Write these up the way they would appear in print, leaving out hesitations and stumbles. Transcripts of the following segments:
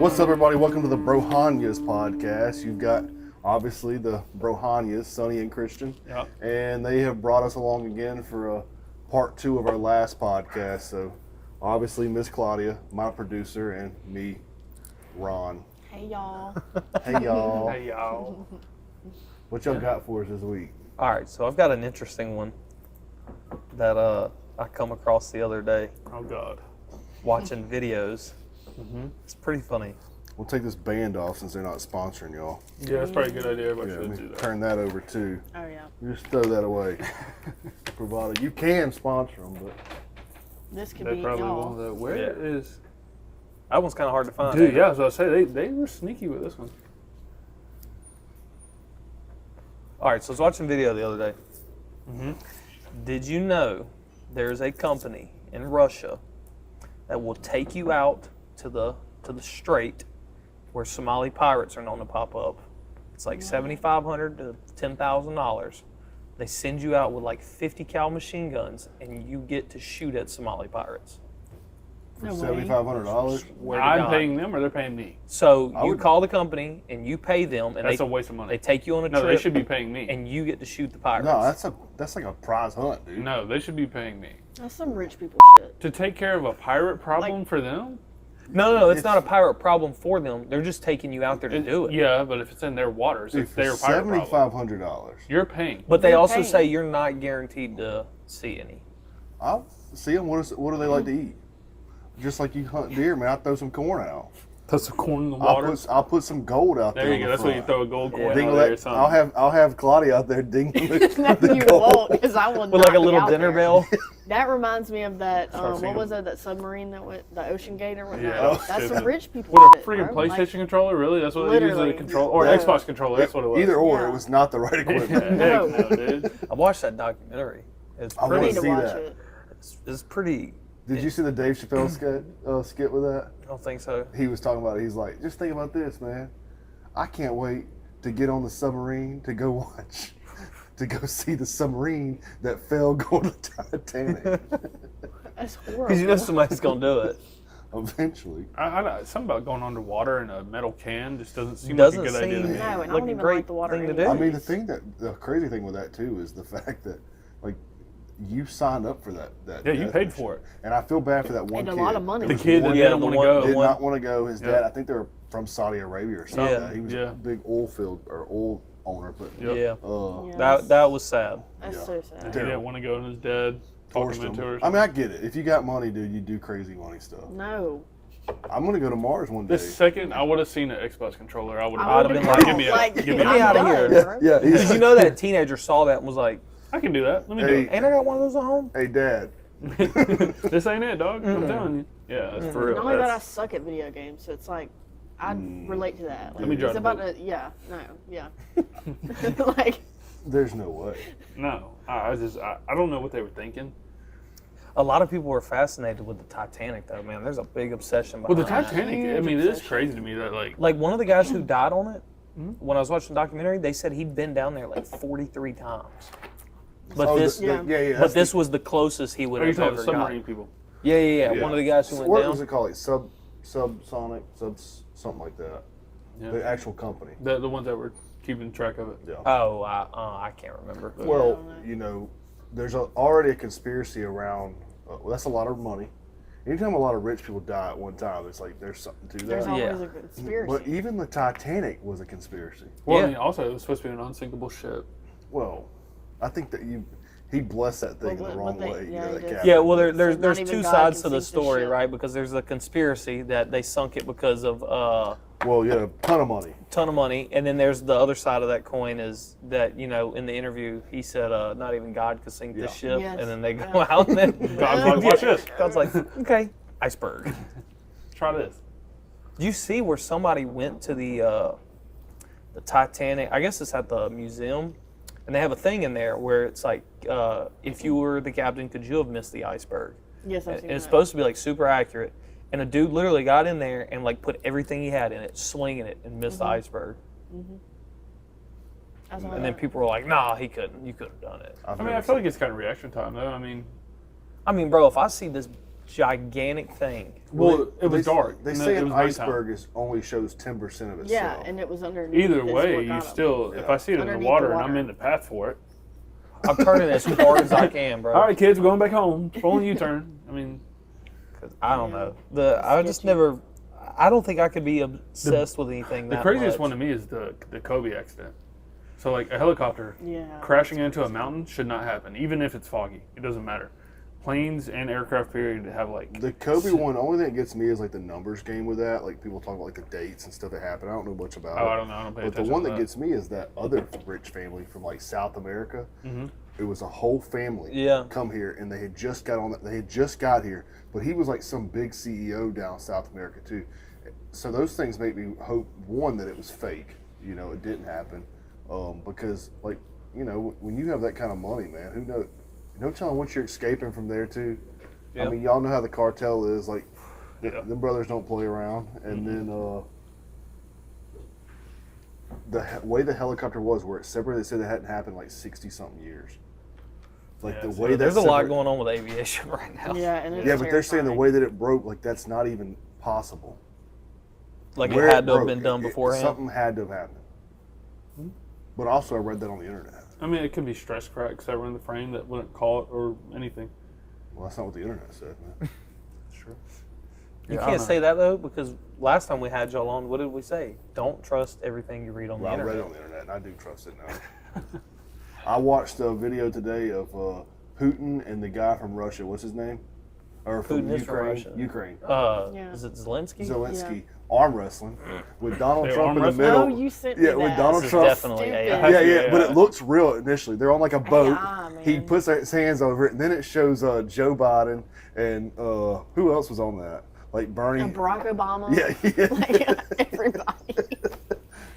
What's up, everybody? Welcome to the Brohannyas podcast. You've got, obviously, the Brohannyas, Sonny and Christian. Yep. And they have brought us along again for part 2 of our last podcast. So, obviously, Miss Claudia, my producer, and me, Ron. Hey, y'all. Hey, y'all. Hey, y'all. What y'all got for us this week? All right, so I've got an interesting one that I come across the other day Oh, God. watching videos. Mm-hmm. It's pretty funny. We'll take this band off since they're not sponsoring y'all. Yeah, that's probably a good idea. Everybody Yeah, should let do me that. turn that over, too. Oh, yeah. You just throw that away. Bravado. You can sponsor them, but... This could They be probably y'all. won't. Where Yeah. is... That one's kind of hard to find. Dude, yeah, I was about to say, they were sneaky with this one. All right, so I was watching a video the other day. Mm-hmm. Did you know there's a company in Russia that will take you out to the strait where Somali pirates are known to pop up? It's like $7,500 to $10,000. They send you out with like 50 cal machine guns, and you get to shoot at Somali pirates. For No way. $7,500? Swear to I'm God. paying them or they're paying me? So I you would- call the company and you pay them, and That's they a waste of money. they take you on a No, trip. they should be paying me. and you get to shoot the pirates. No, that's like a prize hunt, dude. No, they should be paying me. That's some rich people shit. To take care of a pirate problem Like- for them? no, it's not a pirate problem for them. They're just taking you out there to do it. Yeah, but if it's in their waters, Dude, it's for their pirate problem. $7,500. You're paying. But they You're also paying. say you're not guaranteed to see any. I'll see them. What do they like to eat? Just like you hunt deer, man. I'll throw some corn out. Throw some corn in the water. I'll put some gold out there. There you on go. the That's what you front. throw a gold coin Dingle out there or that, something. I'll have Claudia out there dingling No, the you gold. won't, because I will With not like a be little out dinner there. bell. That reminds me of that, Start what singing. was it, that submarine that went, the Ocean Gate or whatnot? Yeah. That's some rich people What, a shit, freaking bro. PlayStation controller? Really? That's what they use as a Literally. controller? Or Yeah. Xbox controller, that's what it was. Either or, Yeah. it was not the right equipment. No. Heck no, dude. I watched that documentary. It's I I wanna need pretty. to see watch that. it. It's pretty. Did you see the Dave Chappelle skit with that? I don't think so. He was talking about it. He's like, just think about this, man. I can't wait to get on the submarine to go watch, to go see the submarine that fell going to Titanic. That's horrible. Because you know somebody's gonna do it. Eventually. Something about going underwater in a metal can just doesn't seem Doesn't like a good idea to seem- me. No, and I like don't a even great like the water thing to anyway. do. I mean, the crazy thing with that too is the fact that like you signed up for that. Yeah, you death paid mission. for it. And I feel bad for that one And a kid. lot of money. There The was kid that one Yeah, didn't the want to one- go. did one- not want to go. His Yeah. dad, I think they were from Saudi Arabia or something. Yeah. He was Yeah. a big oil field or oil owner, but Yep. Yeah. Yeah, That was sad. That's Yeah. so sad. He didn't want to go and his dad talked forced him him. into it. or I mean, I get it. If you got money, dude, you do crazy money stuff. No. I'm gonna go to Mars one day. The second I would have seen an Xbox controller, I would I have would've been like, been give me out. like, Give me Get me out. outta here. bro. Yeah, Because you know that teenager saw that and was like, I can do that. Let me Hey. do "Ain't I got one of those at home?" Hey, Dad. it. This ain't it, dog. I'm telling you. Yeah, that's for real. Not only that, I That's- suck at video games, so it's like, I relate to that. Like, Let me he's drive the about boat. to, yeah, no, yeah. Like, There's no way. No, I don't know what they were thinking. A lot of people were fascinated with the Titanic, though. Man, there's a big obsession Well, behind the that. Titanic, I Huge mean, it is obsession. crazy to me that, like, Like one of the guys who died on it, when I was watching the documentary, they said he'd been down there like 43 times. But Oh, this, Yeah. yeah. but that's this was the closest he would are you have talking ever submarine gotten. people? Yeah. Yeah. One of the guys who went what down. was it called? Like subsonic, something like that. Yeah. The actual company. The ones that were keeping track of it. Yeah. Oh, I can't remember. Well, you know, there's already a conspiracy around. That's a lot of money. Anytime a lot of rich people die at one time, it's like there's something to there's that. always Yeah. a conspiracy. But even the Titanic was a conspiracy. Well, Yeah. I mean, also, it was supposed to be an unsinkable ship. Well, I think that he blessed that thing Well, the but wrong they- way. yeah, that he did. captain. Yeah, well, So there's not two even God sides can to the sink the story, ship. right? Because there's a conspiracy that they sunk it because of Well, you had a ton of money. ton of money, and then there's the other side of that coin is that in the interview he said not even God could sink this Yeah. ship, Yes. and then they go Yeah. out and then God's like, watch this. God's like, okay, iceberg. Try this. Do you see where somebody went to the Titanic? I guess it's at the museum, and they have a thing in there where it's like, if you were the captain, could you have missed the iceberg? yes, I've And seen it's that. supposed to be like super accurate. And a dude literally got in there and like put everything he had in it, swinging it, and missed the iceberg. I saw And then that. people were like, "Nah, he couldn't. You could have done it." I mean, I feel like it's kind of reaction time, though. I mean, I mean, bro, if I see this gigantic thing. Well, it was dark. They and say it an was nighttime. iceberg only shows 10% of itself. Yeah, and it was underneath. Either is what way, got you 'em. still, if Yeah. I see it in the Underneath water the and I'm water. in the path for it, I'm turning as hard as I can, bro. all right, kids, we're going back home. Pulling U-turn. I mean, 'Cause I don't know. I just never. I don't think I could be obsessed with anything. the that craziest much. one to me is the Kobe accident. So like a helicopter Yeah. crashing into a mountain should not happen, even if it's foggy. It doesn't matter. Planes and aircraft period have like The Kobe one, only thing that gets me is like the numbers game with that. Like people talk about like the dates and stuff that happened. I don't know much about it. I don't know. I don't pay But the attention one to that gets me is that other rich family from like South America. Mm-hmm. It was a whole family Yeah. come here, and they had just got on. They had just got here, but he was like some big CEO down South America too. So those things make me hope one that it was fake. You know, it didn't happen because like you know when you have that kind of money, man, who knows? No telling what you're escaping from there too. Yep. I mean, y'all know how the cartel is. Like, Yeah. them brothers don't play around. And then way the helicopter was, where it separated, they said it hadn't happened like 60-something years. Like Yeah, the so way There's a that lot going on with aviation right now. Yeah, and it's Yeah, but they're saying the terrifying. way that it broke, like that's not even possible. Like Where it had to have broke, been done beforehand. Something had to have happened. But also, I read that on the internet. I mean, it could be stress cracks that were in the frame that wouldn't call it or anything. Well, that's not what the internet said, man. Sure. You Yeah, I can't don't say that though, because last time we had y'all on, what did we say? Don't trust everything you read on Well, the I read internet. it on the internet, and I do trust it now. I watched a video today of Putin and the guy from Russia. What's his name? Or from Putin is from Ukraine? Russia. Ukraine. Yeah. Is it Zelensky? Zelensky arm wrestling with Donald They Trump arm in the wrestle? middle. Oh, you sent me Yeah, with that. Donald This is Trump. definitely Stupid. AI. Yeah, Yeah, but yeah. it looks real initially. They're on like a boat. AI, He man. puts his hands over it, and then it shows Joe Biden and who else was on that? Like Bernie. And Barack Obama. Yeah, Like, everybody.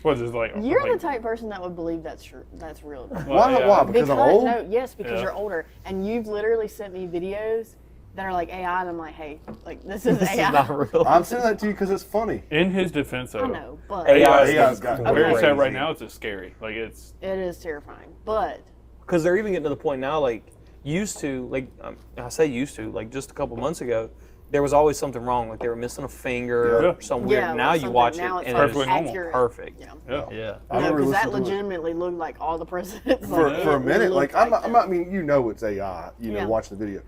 What is like? You're like, the type of person that would believe that's true. That's real. Why? yeah. Why? Because I'm old. No, yes, because Yeah. you're older, and you've literally sent me videos that are like AI, and I'm like, hey, like this is This AI. is not real. I'm sending that to you because it's funny. In his defense, though, I know, but AI's got where it's at right crazy. now, it's just scary. Like it's it is terrifying. But Because they're even getting to the point now, like used to, like I say used to, like just a couple months ago, there was always something wrong. Like they were missing a finger Yeah. or something weird. yeah, Now like you something- watch now it it's and like Perfectly normal. accurate. perfect. Yeah. yeah. Yeah. I No, remember because that listening to it. legitimately looked like all the presidents. For Like, a it minute, looked like I that. mean, you know it's AI, you know, Yeah. watching the video,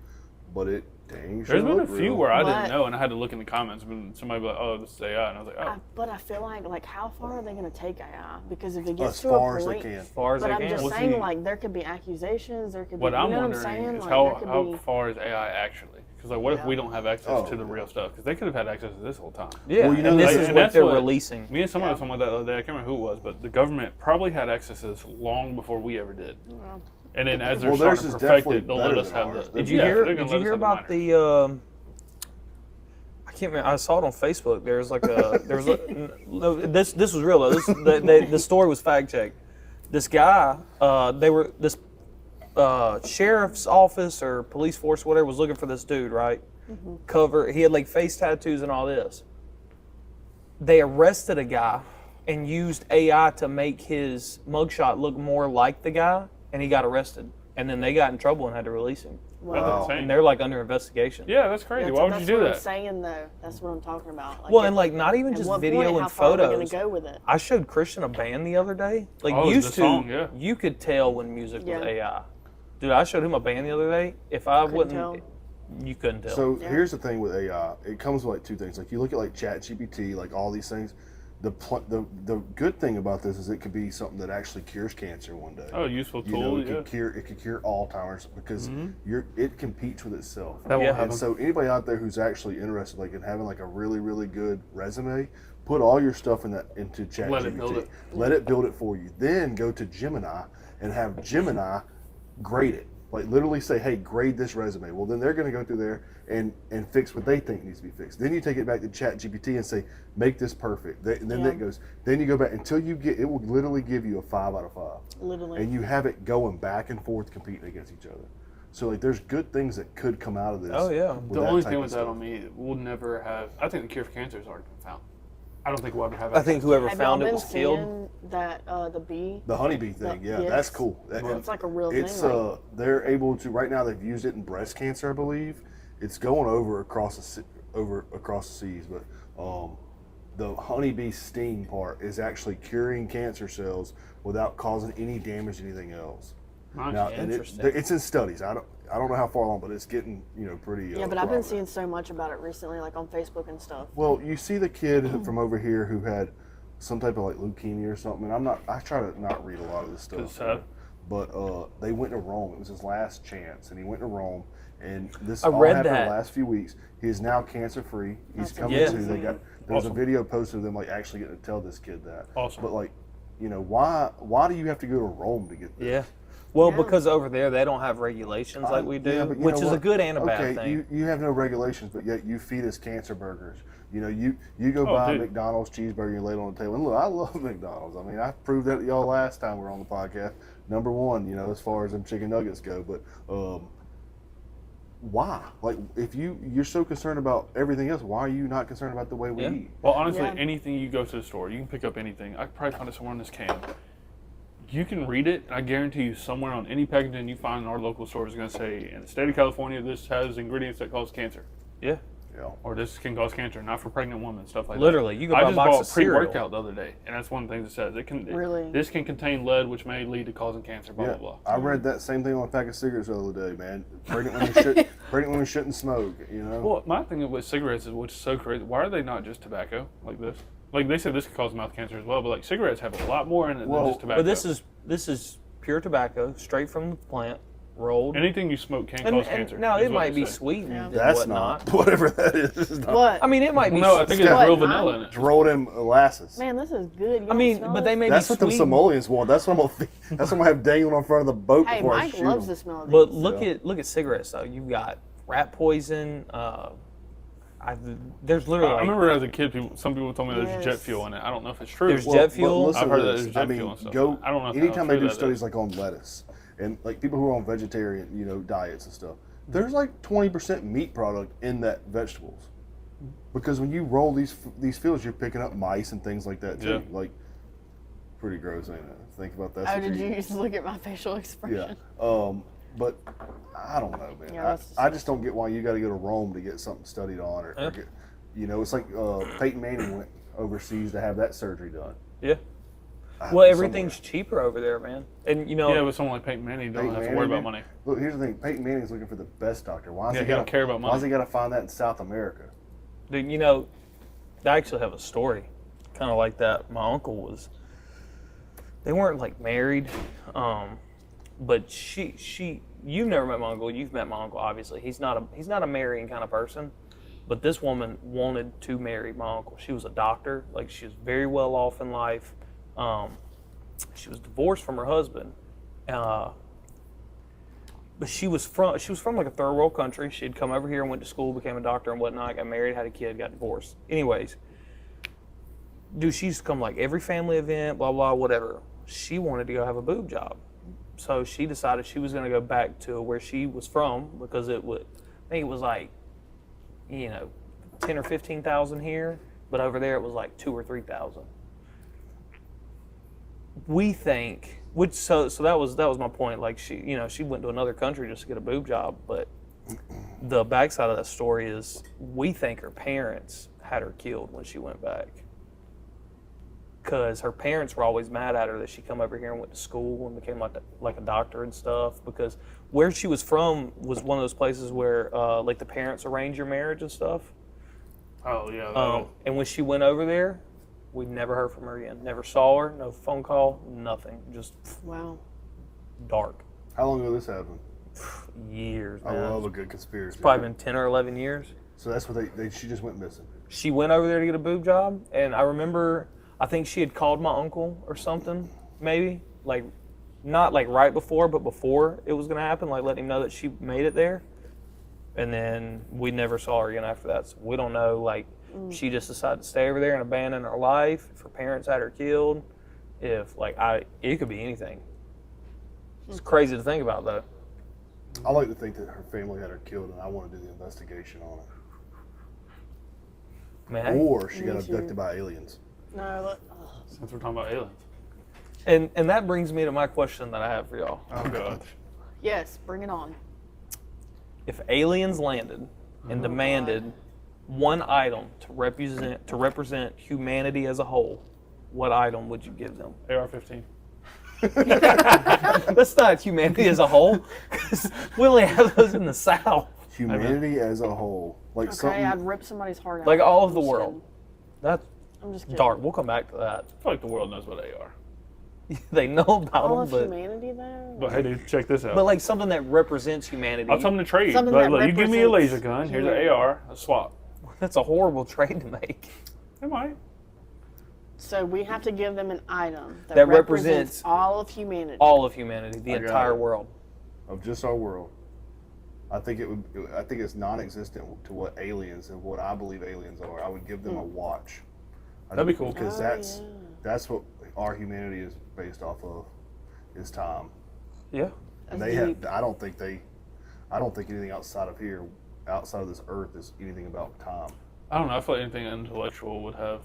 but it dang sure There's been a looked few real. where I But- didn't know, and I had to look in the comments. When somebody be like, "Oh, this is AI," and I was like, "Oh." But I feel like how far are they going to take AI? Because if it gets As to far a as they point, can. As far as but they I'm can. just Well, saying, see- like there could be accusations. There could be. What I'm you know wondering what I'm saying? is Like, there could how be, far is AI actually? Because like, what if Yeah. we don't have access Oh. to the real stuff? Because they could have had access to this whole time. Yeah, Well, you know, and this like- is and what that's they're what- releasing. Me and somebody Yeah. was talking about that the other day. I can't remember who it was, but the government probably had access to this long before we ever did. Well, And then as they're Well, starting theirs to is perfect definitely it, they'll better let us than have ours. the. Did you yeah, hear? they're Did gonna you let us hear have the about minor. I can't remember. I saw it on Facebook. There's like a no, this was real though. The story was fact checked. This guy, this sheriff's office or police force, whatever, was looking for this dude, right? He had like face tattoos and all this. They arrested a guy and used AI to make his mugshot look more like the guy, and he got arrested. And then they got in trouble and had to release him. well, That's Wow. insane. And they're like under investigation. Yeah, that's crazy. Why would you that's do what that? I'm saying though. That's what I'm talking about. Like, Well, if- and like not even at just what video point, and how far are they photos. gonna go with it? I showed Christian a band the other day. Like Oh, used the to, song, yeah. you could tell when music was Yeah. AI. Dude, I showed him a band the other day. If I Couldn't wouldn't, tell. you couldn't tell. So Yeah. here's the thing with AI. It comes with like two things. Like you look at like ChatGPT, like all these things. The good thing about this is it could be something that actually cures cancer one day. Oh, useful You know, tool. it Yeah. could cure Alzheimer's because it competes with itself. That won't Yeah. happen. And so anybody out there who's actually interested, like in having like a really, really good resume, put all your stuff into ChatGPT. Let it build it. Let it build it for you. Then go to Gemini and have Gemini grade it. Like literally say, hey, grade this resume. Well, then they're going to go through there and fix what they think needs to be fixed. Then you take it back to ChatGPT and say, make this perfect. And then Yeah. it goes. Then you go back until you get. It will literally give you a 5 out of 5. Literally. And you have it going back and forth competing against each other. So like there's good things that could come out of this. Oh, yeah. with The that only type thing of with that stuff. on me, we'll never have. I think the cure for cancer has already been found. I don't think we'll ever have. I think whoever Have found y'all it been was killed. seeing that the bee? The honeybee thing, yeah, yes. that's cool. It's like a real It's thing. Like, they're able to right now. They've used it in breast cancer, I believe, it's going over across the seas, but the honeybee sting part is actually curing cancer cells without causing any damage to anything else. Nice. Now, and Interesting. it's in studies. I don't know how far along, but it's getting pretty. Yeah, but I've been prominent. seeing so much about it recently, like on Facebook and stuff. Well, you see the kid from over here who had some type of like leukemia or something. And I try to not read a lot of this stuff. It's sad. But they went to Rome. It was his last chance, and he went to Rome. And this I all read happened that. the last few weeks. He is now cancer free. He's That's coming amazing. to. There was a Awesome. video posted of them like actually getting to tell this kid that. Awesome. But like, why do you have to go to Rome to get this? Yeah. Well, Yeah. because over there they don't have regulations like we do, Yeah, but you which know is a what? good and a bad Okay, thing. you have no regulations, but yet you feed us cancer burgers. You go Oh, buy a dude. McDonald's cheeseburger and lay it on the table. And look, I love McDonald's. I mean, I proved that to y'all last time we were on the podcast. Number one, as far as them chicken nuggets go. But why? Like, if you're so concerned about everything else, why are you not concerned about the way we Yeah. eat? Well, honestly, Yeah. anything you go to the store, you can pick up anything. I could probably find it somewhere in this can. You can read it, and I guarantee you somewhere on any packaging you find in our local store is going to say, in the state of California, this has ingredients that cause cancer. Yeah. Yeah. Or this can cause cancer, not for pregnant women, stuff like that. Literally, you go buy I a just box bought of cereal. pre-workout the other day, and that's one of the things it says. Really? This can contain lead, which may lead to causing cancer, blah, Yeah, blah, blah. I read that same thing on a pack of cigarettes the other day, man. Pregnant women shouldn't smoke, Well, my thing with cigarettes is what's so crazy. Why are they not just tobacco like this? Like they said, this could cause mouth cancer as well, but like cigarettes have a lot more in it Well, than just tobacco. But this is pure tobacco, straight from the plant, rolled. Anything you smoke can cause cancer. Now is it what might they be say. sweetened Yeah. and That's whatnot. not. Whatever that is not. What? I mean, it might be. No, I think it's What? real vanilla in it. Just roll them molasses. Man, this is good. You I mean, smell but it? they may That's be what them sweetened. Somalians want. That's what I'm gonna have dangling on front of the boat Hey, before I Mike shoot loves them. the smell of these. But look Yeah. at cigarettes though. You've got rat poison. There's literally. I remember as a kid, some people told me there's jet Yes. fuel in it. I don't know if it's true. There's jet fuel. listen I've heard to that this. there's jet I mean, fuel and stuff. go. I don't know if Anytime how they true do that studies is. like on lettuce and like people who are on vegetarian, diets and stuff, there's like 20% meat product in that vegetables. Because when you roll these fields, you're picking up mice and things like that too. Yeah. Like, pretty gross, ain't it? Think about that. Oh, if did you're- you just look at my facial Yeah. expression? But I don't know, man. Yeah, that's I just don't get why you got to go to Rome to get something studied on, or Yeah. get, it's like Peyton Manning went overseas to have that surgery done. Yeah. I- Well, everything's cheaper over there, man. And Yeah, with someone like Peyton Manning, you don't Peyton have to Manning, worry about man. money. Look, here's the thing. Peyton Manning's looking for the best doctor. Why does Yeah, he he don't gotta care about Why does money. he got to find that in South America? dude, I actually have a story, kind of like that. My uncle they weren't like married, but you've never met my uncle. You've met my uncle, obviously. He's not a marrying kind of person, but this woman wanted to marry my uncle. She was a doctor, like she was very well off in life. She was divorced from her husband, but she was from like a third world country. She had come over here and went to school, became a doctor and whatnot, got married, had a kid, got divorced. Anyways, dude, she used to come like every family event, blah blah, whatever. She wanted to go have a boob job, so she decided she was going to go back to where she was from because I think it was like, 10 or 15,000 here, but over there it was like 2,000 or 3,000. We think, so that was my point. Like she went to another country just to get a boob job, but the backside of that story is we think her parents had her killed when she went back. Because her parents were always mad at her that she come over here and went to school and became like a doctor and stuff. Because where she was from was one of those places where like the parents arrange your marriage and stuff. Oh, yeah. And when she went over there, we never heard from her again. Never saw her, no phone call, nothing. Just Wow. dark. How long ago this happened? Years, I man. love a good conspiracy. It's probably been 10 or 11 years. So that's what she just went missing. She went over there to get a boob job, and I think she had called my uncle or something, maybe. Like, not like right before, but before it was going to happen, like letting him know that she made it there. And then we never saw her again after that. So we don't know, like, she just decided to stay over there and abandon her life. If her parents had her killed, it could be anything. It's crazy to think about, though. I like to think that her family had her killed, and I want to do the investigation on it. Man, hey. Or she Me got too. abducted by aliens. No, look. Since we're talking about aliens. And that brings me to my question that I have for y'all. Oh, God. Yes, bring it on. If aliens landed and demanded one item to represent humanity as a whole, what item would you give them? AR-15. That's not humanity as a whole, because we only have those in the South. Humanity as a whole, like Okay, something. I'd rip somebody's heart out. Like all of the I'm just world. That's kidding. I'm just kidding. dark. We'll come back to that. I feel like the world knows what they are. They know about All of them, humanity, though. But hey, dude, check this out. but like something that represents humanity. I'll tell them to trade. Something Like, that look, you give me a laser represents gun. Here's an humanity. AR. A swap. That's a horrible trade to make. It might. So we have to give them an item That represents represents all of humanity. All of humanity, the I got entire it. world. Of just our world. I think it would. I think it's non-existent to what aliens and what I believe aliens are. I would give them a watch. That'd be cool. because Oh, that's yeah. that's what our humanity is based off of, is time. Yeah. And That's they deep. have. I don't think anything outside of here, outside of this earth, is anything about time. I don't know. I feel like anything intellectual would have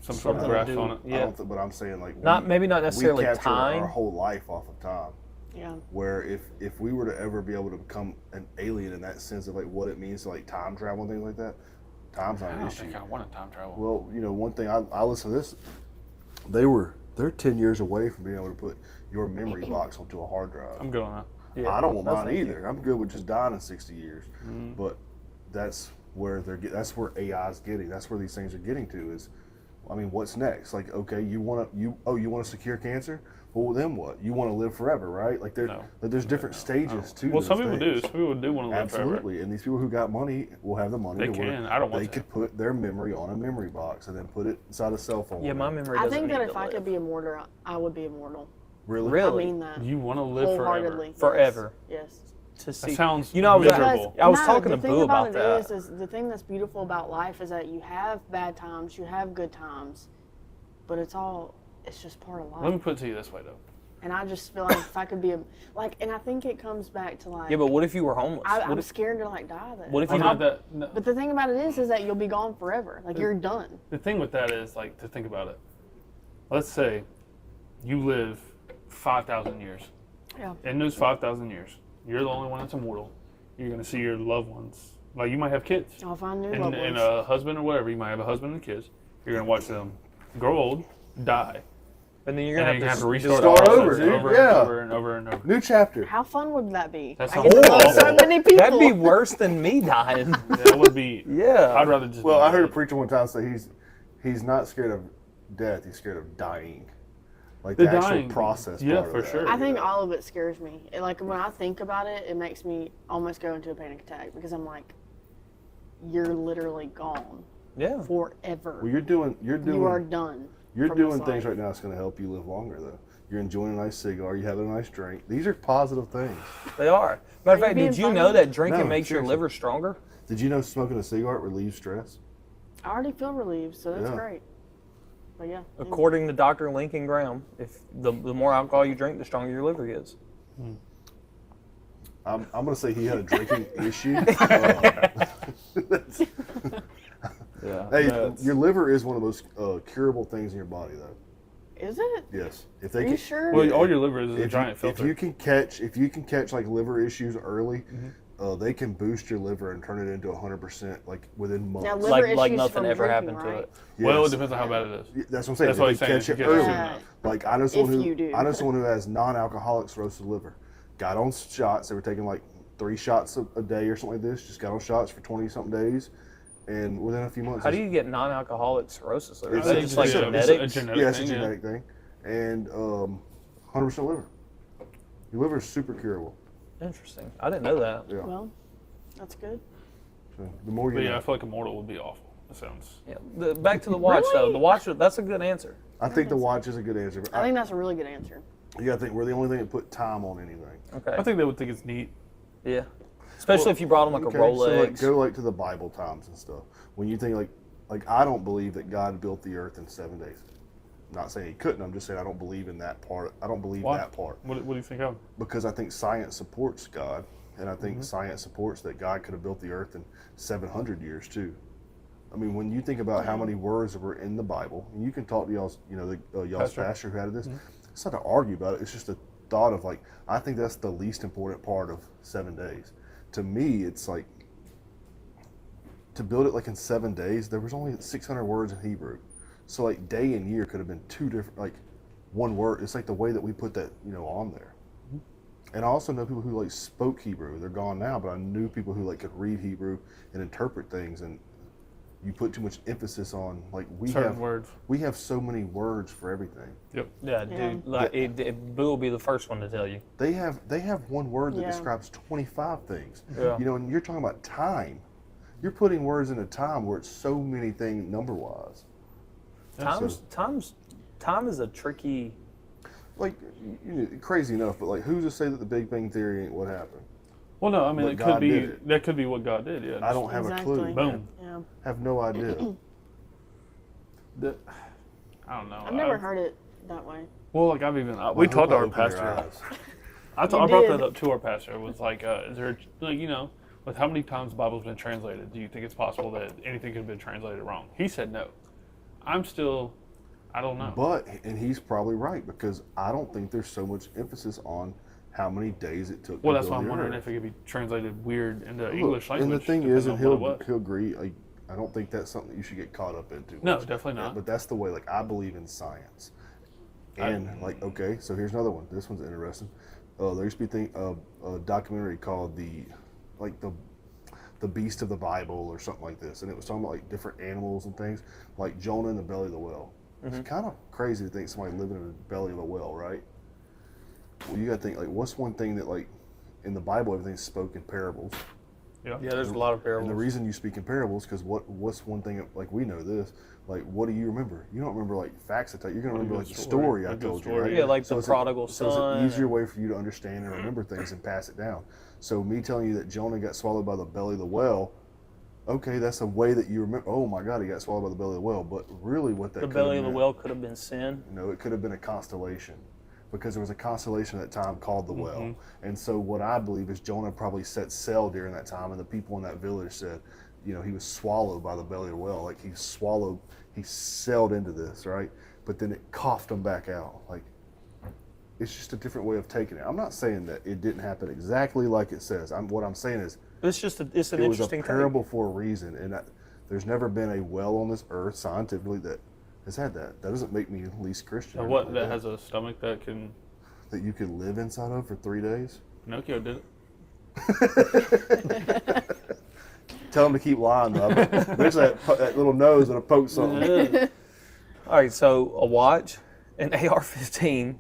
some sort of Something to grasp do- on it. Yeah. But I'm saying like Maybe not necessarily we capture time. our whole life off of time. Yeah. Where if we were to ever be able to become an alien in that sense of like what it means to like time travel and things like that, time's not I an don't issue. think I want to time travel. Well, one thing I listen to this. They're 10 years away from being able to put your memory box onto a hard drive. I'm good on that. Yeah. I don't want No, mine thank you. either. I'm good with just dying in 60 years. Mm-hmm. But that's where that's where AI is getting. That's where these things are getting to. Is, I mean, what's next? Like, okay, you want to secure cancer? Well, then what? You want to live forever, right? Like there's different stages to. Well, those some people do. things. Some people do want to live forever. Absolutely, and these people who got money will have the money. They to where can. I don't want They to. could put their memory on a memory box and then put it inside a cell phone. Yeah, my memory I doesn't think that need if to I live. could be immortal, I would be immortal. Really? Really? I mean that. You want to live forever. Wholeheartedly. yes. Forever. Yes. To see. That sounds I was miserable. I was No, talking the to thing Boo about it that. is the thing that's beautiful about life is that you have bad times, you have good times, but it's just part of life. Let me put it to you this way, though. And I just feel like if I could be and I think it comes back to like. Yeah, but what if you were homeless? I'm What if, scared to like die then. what if I'm you not that. No. But the thing about it is that you'll be gone forever. Like you're done. The thing with that is, like, to think about it. Let's say you live 5,000 years. Yeah. In those 5,000 years, you're the only one that's immortal. You're going to see your loved ones. Like, you might have kids. I'll find new And loved and ones. a husband or whatever. You might have a husband and kids. You're going to watch them grow old, die. and then you're And gonna then you have have to to restart start the process over, dude. over Yeah. and over and over and over. New chapter. How fun would that be? That's I get to know horrible. so many people. That'd be worse than me dying. That would be. Yeah. I'd rather just. Well, be I heard a dead. preacher one time say he's not scared of death. He's scared of dying. Like The the actual dying, process. yeah, part of for that, sure. I think you know? all of it scares me. Like when I think about it, it makes me almost go into a panic attack because I'm like, you're literally gone Yeah. forever. Well, you're doing You are done. you're from doing this things life. right now that's going to help you live longer though. You're enjoying a nice cigar. You're having a nice drink. These are positive things. They are. Matter of you fact, being did you funny? know that drinking No, makes your seriously. liver stronger? Did you know smoking a cigar relieves stress? I already feel relieved, so that's Yeah. great. But yeah. According to Dr. Lincoln Graham, if the more alcohol you drink, the stronger your liver gets. I'm going to say he had a drinking issue. Yeah. Hey, that's- your liver is one of the most curable things in your body, though. Is it? Yes. If Are they you can, sure? Well, all your liver is a if giant you, filter. if you can catch like liver issues early, they can boost your liver and turn it into 100% like within months. Now, liver Like issues nothing from ever drinking, happened to right? it. Well, it Yes. depends on how bad it is. That's what I'm saying. That's If what they he's saying, catch if you it catch it early. soon Yeah. enough. Like I know someone If who you do. I know someone who has non-alcoholic cirrhosis liver. Got on shots. They were taking like 3 shots a day or something like this. Just got on shots for 20 something days, and within a few months, How do you get non-alcoholic cirrhosis? Is It's that a- just like it's a- genetics? genetic yeah, it's a thing, yeah. genetic thing, and 100% liver. Your liver is super curable. Interesting. I didn't know that. Yeah. Well, that's good. So the more you But yeah, know. I feel like immortal would be awful. It sounds. Yeah. Back to the watch though. Really? The watch. That's a good answer. I think the watch is a good answer. But I think that's a really good answer. you gotta think we're the only thing that put time on anything. Okay. I think they would think it's neat. Yeah. Especially if you brought them like Okay, a Rolex. so like go like to the Bible times and stuff. When you think like I don't believe that God built the earth in 7 days. I'm not saying he couldn't. I'm just saying I don't believe in that part. I don't believe Why? that part What do you think of? because I think science supports God, and I think science supports that God could have built the earth in 700 years too. I mean, when you think about how many words were in the Bible, and you can talk to y'all's, y'all's pastor who had this. It's not to argue about it. It's just a thought of like, I think that's the least important part of 7 days. To me, it's like, to build it like in 7 days, there was only 600 words in Hebrew. So like day and year could have been two different, like one word. It's like the way that we put that, on there. And I also know people who like spoke Hebrew. They're gone now, but I knew people who like could read Hebrew and interpret things. And you put too much emphasis on like certain words. We have so many words for everything. Yep. Yeah, dude. Like Boo will be the first one to tell you. They have one word that describes 25 things. Yeah. And you're talking about time. You're putting words into time where it's so many things number wise. Time is a tricky. Like, crazy enough, but like, who's to say that the Big Bang Theory ain't what happened? Well, no, I mean, But it God could be did it. that could be what God did. Yeah. I don't have a clue. Exactly. Boom. Yeah. Have no idea. I don't know. I've never heard it that way. Well, like we I talked to our hope I open your pastor. eyes. I brought that up to our pastor. It was like, is there, like, with how many times the Bible's been translated, do you think it's possible that anything could have been translated wrong? He said no. I don't know. And he's probably right, because I don't think there's so much emphasis on how many days it took. Well, to that's why build I'm the wondering earth. if it could be translated weird into Look, English language. And the thing is, and depending on what it he'll was. agree. Like, I don't think that's something you should get caught up into. No, definitely not. But that's the way. Like, I believe in science. And okay, so here's another one. This one's interesting. There used to be a documentary called the Beast of the Bible or something like this, and it was talking about like different animals and things, like Jonah in the belly of the whale. It's kind of crazy to think somebody living in the belly of a whale, right? Well, you got to think, like, what's one thing that, like, in the Bible everything's spoken in parables. Yeah. Yeah, there's a lot of And parables. the reason you speak in parables, because what's one thing, like, we know this, like, what do you remember? You don't remember, like, facts I tell you. You're going to remember, like, the story I told you, right? Yeah, like the it's prodigal So it's son. an easier way for you to understand and remember things and pass it down. So me telling you that Jonah got swallowed by the belly of the whale, okay, that's a way that you remember. Oh my God, he got swallowed by the belly of the whale. But really, what that The could belly have of the meant- whale could have been sin. No, it could have been a constellation, because there was a constellation at that time called the Whale. And so what I believe is Jonah probably set sail during that time, and the people in that village said, he was swallowed by the belly of the whale. Like he sailed into this, right? But then it coughed him back out. Like, it's just a different way of taking it. I'm not saying that it didn't happen exactly like it says. What I'm saying is, It's just it's an it was a interesting parable for a reason, and there's never been a well on this earth scientifically that has had that. That doesn't make me least Christian. Or or what anything that like has a stomach that can. that you could live inside of for 3 days. Pinocchio did it. Tell him to keep lying, though. There's that little nose that'll poke something. All right, so a watch, an AR-15.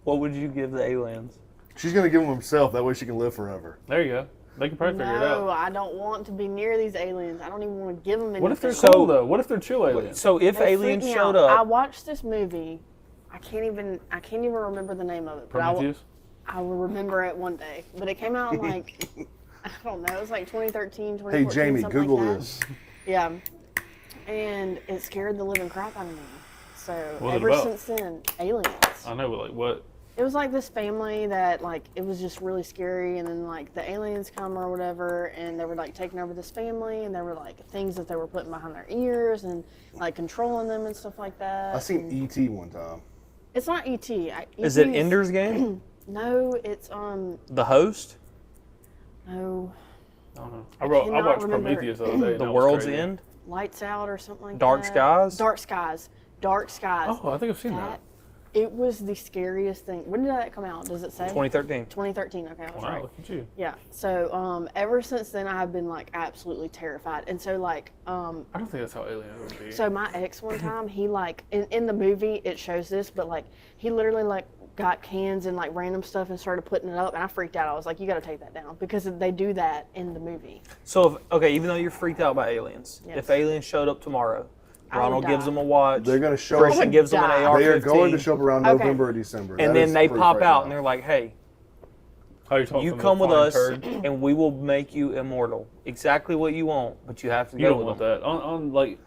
What would you give the aliens? She's gonna give him herself. That way she can live forever. There you go. They can probably figure it No, out. I don't want to be near these aliens. I don't even want to give them anything. What if they're So- cool though? What if they're chill aliens? So if They aliens freak me showed out. I up, watched this movie. I can't even remember the name of it. But Prometheus? I will remember it one day. But it came out in like, I don't know, it was like 2013, 2014, Hey Jamie, something Google like that. this. Yeah. And it scared the living crap out of me. So What was it ever about? since then, aliens. I know, but like what? It was like this family that like it was just really scary, and then like the aliens come or whatever, and they were like taking over this family, and there were like things that they were putting behind their ears and like controlling them and stuff like that. I seen E.T. one time. It's not E.T. is it E.T. 's- Ender's Game? No, it's The Host? no, I don't know. I cannot watched remember. Prometheus the other day. and The that was World's crazy. End? Lights Out or something like Dark that. Skies? Dark Skies. Dark Skies. Oh, I think I've seen that. It was the scariest thing. When did that come out? Does it say? 2013. 2013. Okay, I was Wow, right. look at you. Yeah. So ever since then, I have been like absolutely terrified. And so like I don't think that's how aliens would be. so my ex one time, he like in the movie it shows this, but like he literally like got cans and like random stuff and started putting it up, and I freaked out. I was like, you got to take that down, because they do that in the movie. So, even though you're freaked out by aliens, Yes. if aliens showed up tomorrow, I would Ronald gives die. them a watch, They're gonna show Christian up. gives them an die. AR-15, They are going to show up around Okay. November or December. and That then is they proof pop right out now. and they're like, hey, How you talking you from the come with flying us turd? and we will make you immortal. Exactly what you want, but you have to You go don't with want them. that. On like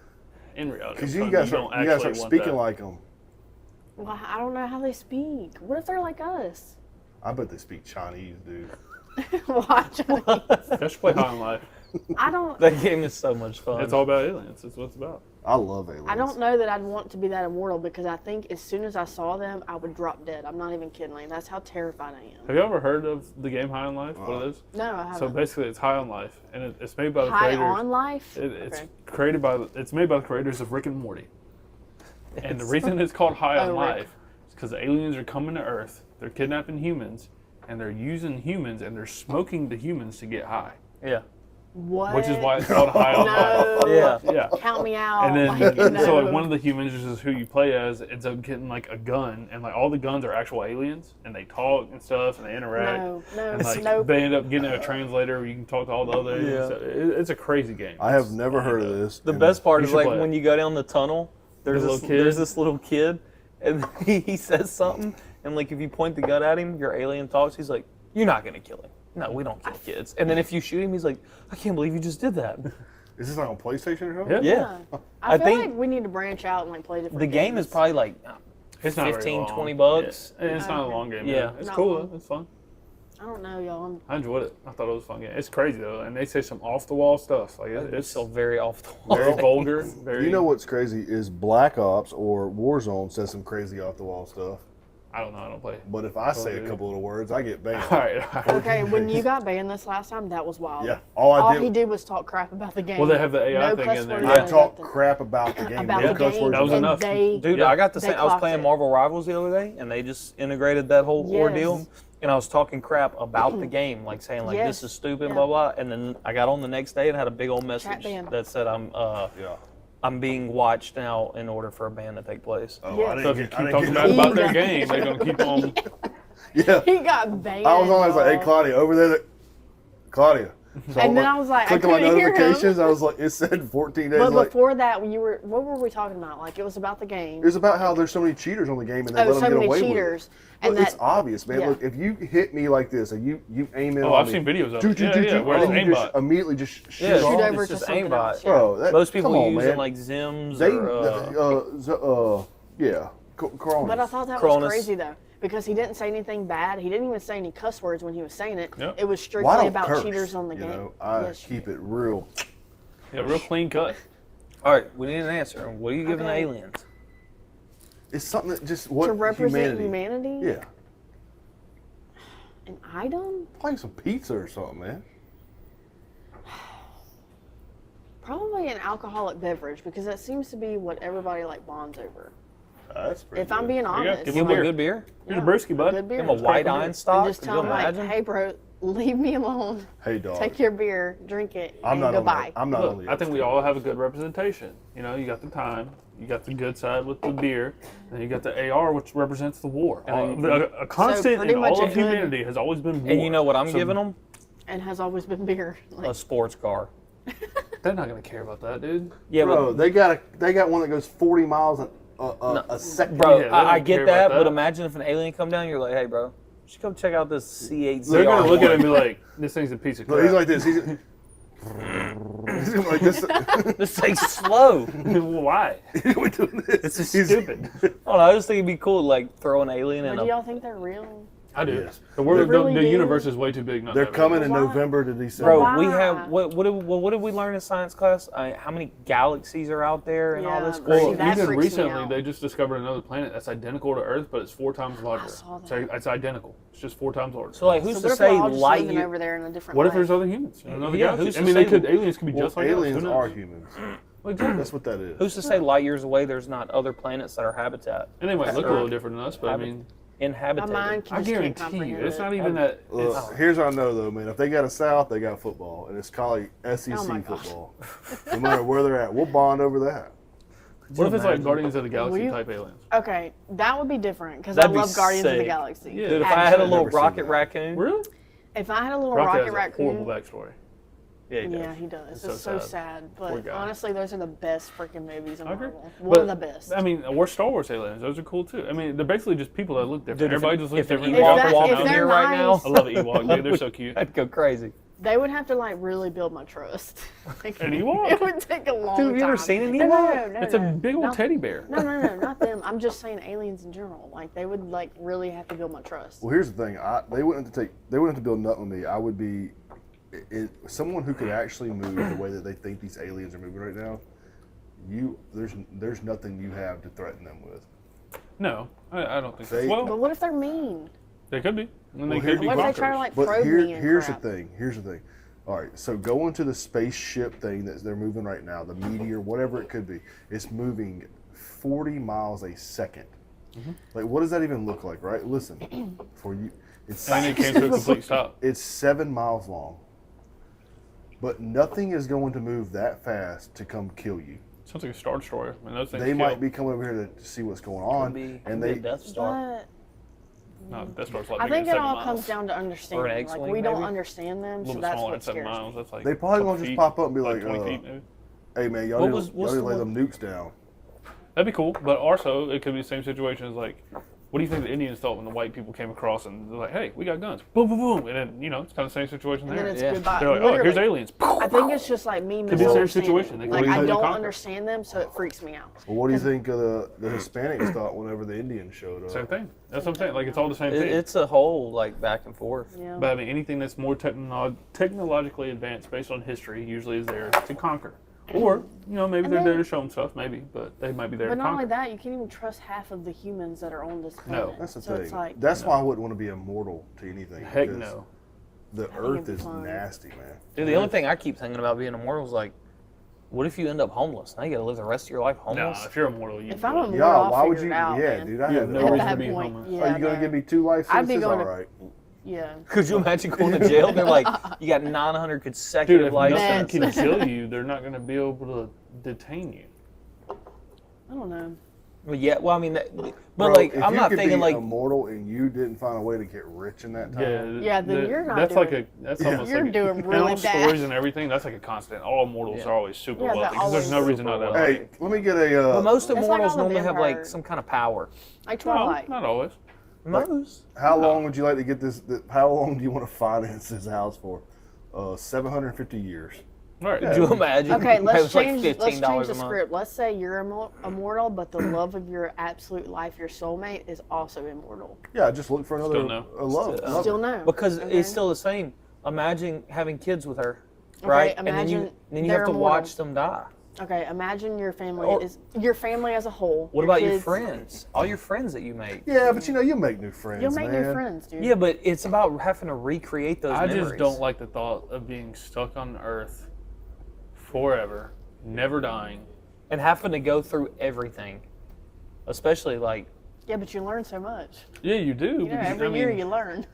in reality. Because you you guys don't start actually want speaking that. like them. Well, I don't know how they speak. What if they're like us? I bet they speak Chinese, dude. Watch. Let's play High on Life. I don't. That game is so much fun. It's all about aliens. It's what it's about. I love aliens. I don't know that I'd want to be that immortal because I think as soon as I saw them, I would drop dead. I'm not even kidding. Like, that's how terrified I am. Have you ever heard of the game High on Life? What it is? No, I haven't. So basically, it's High on Life, and it's made by the High creators. on Life? It's Okay. created by. It's made by the creators of Rick and Morty. And the reason it's called High on Oh, Rick. Life is because the aliens are coming to Earth. They're kidnapping humans, and they're using humans, and they're smoking the humans to get high. Yeah. What? Which is why it's called High on Life. No. Yeah. Yeah. Count me out. And then, like, no. so like one of the humans, which is who you play as, ends up getting like a gun, and like all the guns are actual aliens, and they talk and stuff, and they interact. No, And like nope. they end up getting a translator where you can talk to all the other aliens. Yeah. So it's a crazy game. I have never heard of this. The and best part You is should like play it. when you go down the tunnel, there's The this little kid. there's this little kid, and he says something, and like if you point the gun at him, your alien talks. He's like, "You're not gonna kill him. No, we don't kill kids." And then if you shoot him, he's like, "I can't believe you just did that." Is this like on PlayStation or something? Yeah. Yeah. I I feel think like we need to branch out and like play different the game games. is probably like It's not very 15, long. 20 bucks. Yeah. And it's not a Okay. long game. Yeah. Yeah. It's Not cool. long. Though. It's fun. I don't know, y'all. I enjoyed it. I thought it was a fun game. It's crazy though, and they say some off the wall stuff. Like It's it's still very off the wall. very vulgar. Very. You know what's crazy is Black Ops or Warzone says some crazy off the wall stuff. I don't know. I don't play. But if I say a dude. couple little words, I get banned. All right. All right. Okay, when you got banned this last time, that was wild. Yeah. All All he did was talk crap about the game. Well, they have the AI no thing cuss in there. words, I no talk nothing. crap about the game. About no the cuss game. words. That was and enough. They, Dude, Yeah. I got the They same. I was clocked playing it. Marvel Rivals the other day, and they just integrated that whole Yes. ordeal. And I was talking crap about the game, like saying like Yes. this is stupid, Yeah. blah blah. And then I got on the next day and had a big old message ban. that said Yeah. I'm being watched now in order for a ban to take place. Oh, Yeah. I So if you didn't keep get, I talking didn't bad get, about their Yeah. game, they're gonna keep on. yeah. He got banned. I was on. I was like, "Hey, y'all. Claudia, over there, Claudia." So And I'm then I was like, I clicking my couldn't hear him. notifications. I was like, it said 14 days. But Like, before that, what were we talking about? Like, it was about the game. it was about how there's so many cheaters on the game and they Oh, let so them get many away cheaters. with it. And Look, it's that, obvious, man. yeah. Look, if you hit me like this and you aim it Oh, on I've me, seen videos of choo, it. choo, Yeah, choo, yeah, choo, where and it's then you just aimbot. immediately just shoot Yeah, it shoot off. over it's to just something aimbot. else. Yeah. Bro, that, Most people come on, using man. like Zims They, or yeah, Coronas. But I thought that Cronus. was crazy though, because he didn't say anything bad. He didn't even say any cuss words when he was saying it. Yep. It was Well, I strictly don't about curse, cheaters on the you game. know? I Yes, you keep it real. Yeah, real clean cut. all right, we need an answer. What are you giving the Okay. aliens? It's something that just what to represent humanity. humanity. Yeah, An item? probably some pizza or something, man. Probably an alcoholic beverage because that seems to be what everybody like bonds over. That's pretty. If I'm good. being There you go. honest, Give Give them beer. a good beer. Here's a brewski, bud. good beer. Give them a white iron And stock. just Could tell you them like, imagine? hey bro, leave me alone. Hey, dog. Take your beer, drink it, I'm and not goodbye. on. I'm not Look, on the. I think we all have a good representation. You know, you got the time, you got the good side with the beer, and you got the AR, which represents the war. And A constant pretty in much all a of good- humanity has always been war. And you know what I'm So giving them? And has always been beer. Like, A sports car. They're not gonna care about that, dude. Yeah, Bro, they got one that goes 40 miles a second. Bro, Yeah, they I don't get care that, about but that. imagine if an alien come down, you're like, hey, bro, you should come check out this C8. They're gonna look at it and be like, "This thing's a piece of crap." Look, he's like this. He's like this. this thing's slow. Why? We're doing this. This is He's- stupid. I don't know, I just think it'd be cool to like throw an alien but in do a. y'all think they're real? I do. Yes. The world, They really the do. universe is way too big. Not They're that big. coming in Why? November to December. Bro, Why? we have what did we learn in science class? How many galaxies are out there and all Yeah, this but crazy? see, Well, that even freaks me recently, out. they just discovered another planet that's identical to Earth, but it's 4 times larger. saw that. So it's identical. It's just 4 times larger. So like, who's So to what if say we're all just light living year? over there in a different What if way? there's other humans in another Yeah, galaxy? who's I to mean, say- aliens could be Well, just like us. Who aliens knows? are humans. Well, exactly. That's what that is. Who's to say light years away there's not other planets that are habitat And they might look a little different than us, but I mean, My inhabited? mind I just can't guarantee you, comprehend it's it. not even that. Look, here's what I know though, man. If they got a South, they got football, and it's called SEC Oh my God. football. No matter where they're at, we'll bond over that. What if it's like imagine? Guardians of the Galaxy you- type aliens? Okay, that would be different because I That'd be love Guardians of the sick. Galaxy. Yeah. Dude, if I had a Actually. little Never seen rocket that. raccoon, Really? If I had a little Rocket rocket has a horrible raccoon, backstory. yeah, he yeah, does. he does. It's It's, so so sad. sad, Poor but guy. honestly, those are the best freaking movies in I agree. Marvel. One But, of the best. I mean, we're Star Wars aliens. Those are cool too. I mean, they're basically just people that look different. Dude, if Everybody an- just looks if an different. If Ewok that- walked if in they're here right now, nice- I love Ewok, dude. They're so cute. I'd go crazy. They would have to like really build my trust. Like, An Ewok? It would take a long time. Dude, have you ever seen an No, no, Ewok? no, no, It's no. a big old No. teddy bear. No, not them. I'm just saying aliens in general. Like they would like really have to build my trust. Well, here's the thing. They wouldn't have to build nothing with me. I would be someone who could actually move the way that they think these aliens are moving right now. there's nothing you have to threaten them with. No, I don't think so. They- Well, But what if they're mean? they could be. And they Well, could be What if they try to bonkers. like But probe me and here's the crap? thing. Here's the thing. All right, so going to the spaceship thing that they're moving right now, the meteor, whatever it could be, it's moving 40 miles a second. Like, what does that even look like, right? Listen, for you, it's And it came to a complete stop. it's 7 miles long. But nothing is going to move that fast to come kill you. Sounds like a Star Destroyer. I mean, those things They kill. might be coming over here to see what's going on, Could and be a they Death Star. But No, Death Star's like I bigger think than it 7 all miles. comes down to Or an understanding. Like X-wing, we don't maybe? understand them, A so little that's smaller what than 7 scares me. miles. That's like They probably couple gonna just feet, pop up and be like, 20 feet maybe. hey man, y'all What need, was- y'all what's need the to lay one- them nukes down. That'd be cool, but also it could be the same situation as like, what do you think the Indians thought when the white people came across and they're like, hey, we got guns, boom, boom, boom, and then it's kind of the same situation And there. then it's Yeah. goodbye. They're like, oh, here's Literally. aliens. I think it's just like me Could be the same misunderstanding. situation. They could Like be I easily don't conquered. understand them, so it freaks me out. Well, what do you think of the Hispanics thought whenever the Indians showed up? Same thing. That's what I'm saying. Like it's all the same It, thing. it's a whole like back and forth. Yeah. But I mean, anything that's more technologically advanced based on history usually is there to conquer. Or, maybe And they're there then- to show them stuff, maybe, but they might be there But to not only conquer. that, you can't even trust half of the humans that are on this planet. That's the so thing. It's like, That's why I wouldn't want to be immortal to anything. Heck because no. The think Earth it'd be is fun. nasty, man. Dude, the only thing I keep thinking about being immortal is like, what if you end up homeless? Now you got to live the rest of your life No, homeless. if you're immortal, you if I'm immortal, Yeah, I'll why would figure you? it out, Yeah, man. dude, I You have have no no At reason that to be point, homeless. yeah, Are you gonna no. give me 2 life I'd be sentences? going All to- right. Yeah. Could you imagine going to jail? They're like, you got 900 Dude, consecutive if life nothing sentences. can kill you, they're not going to be able to detain you. I don't know. Well, yeah, well, I mean, but Bro, like, if I'm you not could thinking be like, immortal and you didn't find a way to get rich in that time. Yeah, then you're not That's doing- that's Yeah. almost You're like doing in really all bad. stories and everything. That's like a constant. All immortals Yeah. are always super Yeah, wealthy they're because there's no always reason not to. super have Hey, let me get a. well, most It's like immortals all the normally have like vampires. some kind of power. Like No, Twilight. not always. Most. How long would you like to get this? How long do you want to finance this house for? 750 years. All right. Yeah. Could you imagine? Okay, It let's was like change. $15 Let's change a the month. script. Let's say you're immortal, but the love of your absolute life, your soulmate, is also immortal. Yeah, just look for another Still no. love. Still- love. Still no. Because Okay. it's still the same. Imagine having kids with her, Okay, right? And then imagine you they're have to immortal. watch them die. Okay, imagine your family Or- is your family as a whole. What about your kids. friends? All your friends that you make. Yeah, but you make new friends. You'll make man. new friends, dude. Yeah, but it's about having to recreate those I memories. just don't like the thought of being stuck on Earth forever, never dying. And having to go through everything, especially like Yeah, but you learn so much. Yeah, you do. You know, because, every I year mean, you learn.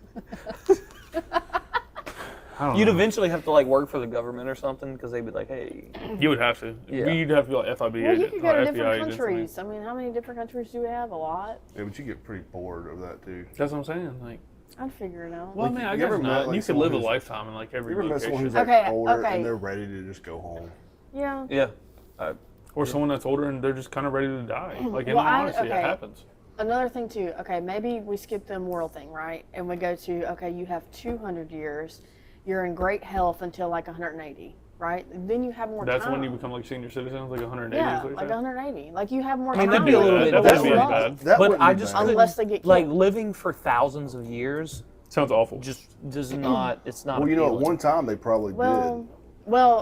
I don't you'd know. eventually have to like work for the government or something because they'd be like, hey, You would have to. Yeah. You'd have to be like FIB Well, you agent could or go to FBI different agent. countries. I mean, how many different countries do we have? A lot. Yeah, but you get pretty bored of that too. That's what I'm saying. Like, I'd figure it out. well, Like, man, I you guess ever met, not. like, You could someone live a who's- lifetime in like every You ever met someone location. who's like Okay, older okay. and they're ready to just go home? Yeah. yeah, Or someone that's older and they're just kind of ready to die. Like, in Well, all honesty, okay. it happens. Another thing too. Okay, maybe we skip the immortal thing, right? And we go to okay, you have 200 years. You're in great health until like 180, right? Then you have more That's time. when you become like senior citizens, like 180. yeah, is what you're like saying? 180. Like you have more I mean, time. that'd be a little That bit wouldn't be different. as bad. That but wouldn't I be just bad. couldn't- Unless they get like killed. living for thousands of years Sounds awful. just does not. It's not. Well, you know, at appealing. one time they probably Well,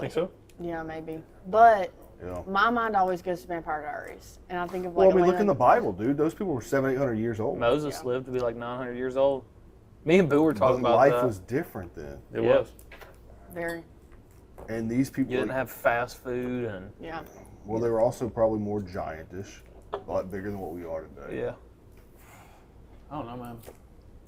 Think so? yeah, maybe. But did. You know. my mind always goes to Vampire Diaries, and I think of Well, like. I mean, look in the Elena- Bible, dude. Those people were 700, 800 years old. Moses Yeah. lived to be like 900 years old. Me and Boo were But talking about life that. was different then, It Yeah. was. Very. and these people. You didn't have fast food and Yeah. Well, they were also probably more giantish, a lot bigger than what we are today. yeah. I don't know, man.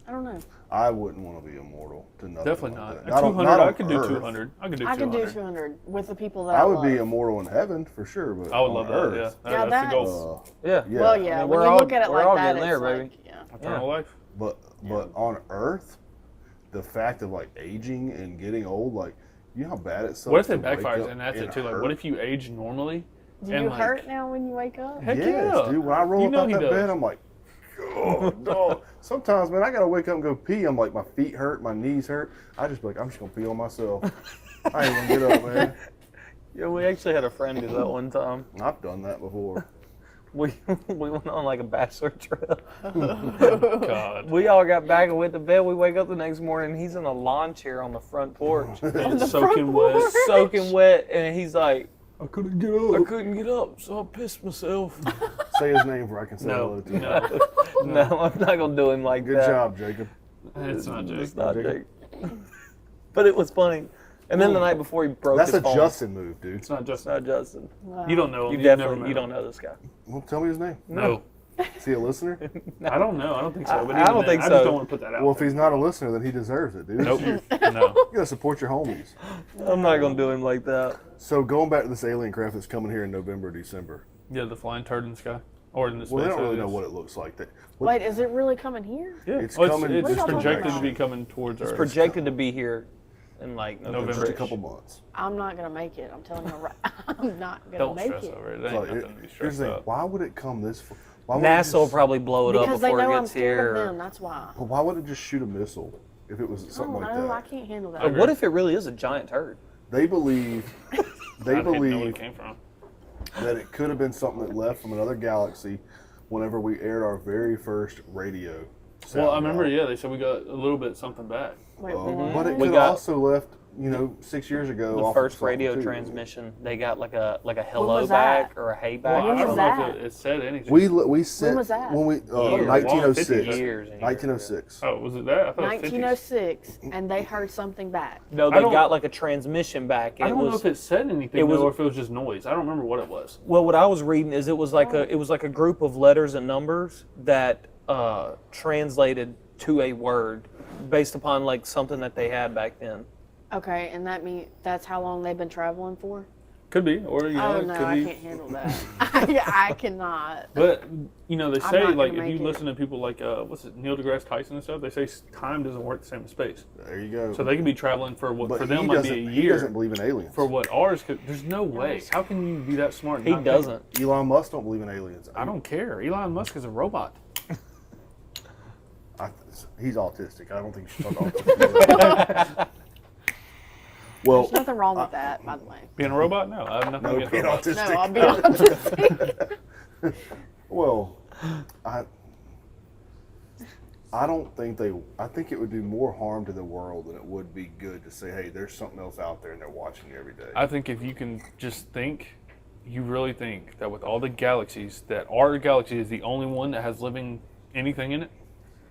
I don't know. I wouldn't want to be immortal to nothing. Definitely like not. that. At on- 200, on I could do Earth. 200. I could do 200. I could do 200 with the people that I I would love. be immortal in heaven for sure, but I would on love that. Earth, Yeah, Yeah, that's the goal. Yeah. yeah. Well, yeah. I mean, when we're you all- look at it we're like all that, getting it's there, like, baby. yeah. Eternal life. But on Earth, the fact of like aging and getting old, like you know how bad it sucks. What if it to wake backfires? up And that's and it too. Like, hurt? what if you age normally? Do and you like, hurt now when you wake up? Heck Yes, yeah. dude. When I roll You up know out he that does. bed, I'm like, oh, dog. Sometimes, man, I gotta wake up and go pee. I'm like, my feet hurt, my knees hurt. I just be like, I'm just gonna pee on myself. I ain't gonna get up, man. Yeah, we actually had a friend do that one time. I've done that before. We went on like a bachelor trip. God. We all got back and went to bed. We wake up the next morning and he's in a lawn chair on the front porch, And soaking wet. soaking wet, and he's like, I couldn't get up. I couldn't get up, so I pissed myself. Say his name where I can say hello No, to him. no, No, I'm not gonna do him like Good that. job, Jacob. it's not Jake. It's not Jacob. Jake. But it was funny. And then the night before he broke That's his a phone. Justin move, dude. It's not It's Justin. not Justin. Wow. You don't know him. You You've never definitely met you him. don't know this guy. Well, tell me his name. No, Is he a listener? I don't know. I don't think so. But I even don't then, think I so. just don't want to put that out. Well, if there. he's not a listener, then he deserves it, dude. Nope. You No. gotta support your homies. I'm not gonna do him like that. So going back to this alien craft that's coming here in November, December. Yeah, the flying turd in the sky, or in the space. Well, they don't really know aliens. what it looks like. Wait, is it really coming here? Yeah, It's well, coming- It's What are y'all projected talking to be about? coming towards It's Earth. projected to be here in like November. just a November. couple months. I'm not gonna make it. I'm telling you right. I'm not gonna Don't make stress it. over it. It So ain't nothing to be here's stressed the thing. up. Why would it come this far? Why would it NASA will just- probably blow it up Because they before know it I'm gets scared of here. them. That's why. But why would it just shoot a missile if it was I something don't like know. that? I can't handle that. Okay. What if it really is a giant turd? They believe I didn't know where believe it came from. that it could have been something that left from another galaxy whenever we aired our very first radio sound. Well, I remember. out. Yeah, they said we got a little bit something back. Wait, But it We could got- also left, 6 years ago. The off of first something, radio too. transmission, they got like a hello was that? back or a hey Well, back. I When don't was know that? if it said anything. We sent was that? when we Years. 1906. 50 years and years 1906. Oh, was it that? I thought it was 50s. 1906, and they heard something back. No, I they don't- got like a transmission back. I don't know if it said anything it was- or if it was just noise. I don't remember what it was. Well, what I was reading is it was like a group of letters and numbers that translated to a word based upon like something that they had back then. Okay, and that's how long they've been traveling for? Could be, or Oh it no, could I be. can't handle that. I cannot. But they not say gonna like if make you it. listen to people like Neil deGrasse Tyson and stuff, they say time doesn't work the same as space. There you go. So they could be traveling for what but for them he might be a doesn't. He year. doesn't believe in aliens. For what ours could. There's no way. How can you be that smart? and He not think? doesn't. Elon Musk don't believe in aliens. I don't care. Elon Musk is a robot. He's autistic. I don't think you should talk autistic. Well, There's nothing wrong with that, by the way. Being a robot? No, I have nothing no, against being robots. autistic. No, I'll be honest. Well, I don't think I think it would do more harm to the world than it would be good to say, hey, there's something else out there and they're watching you every day. I think if you can just think, you really think that with all the galaxies, that our galaxy is the only one that has living anything in it?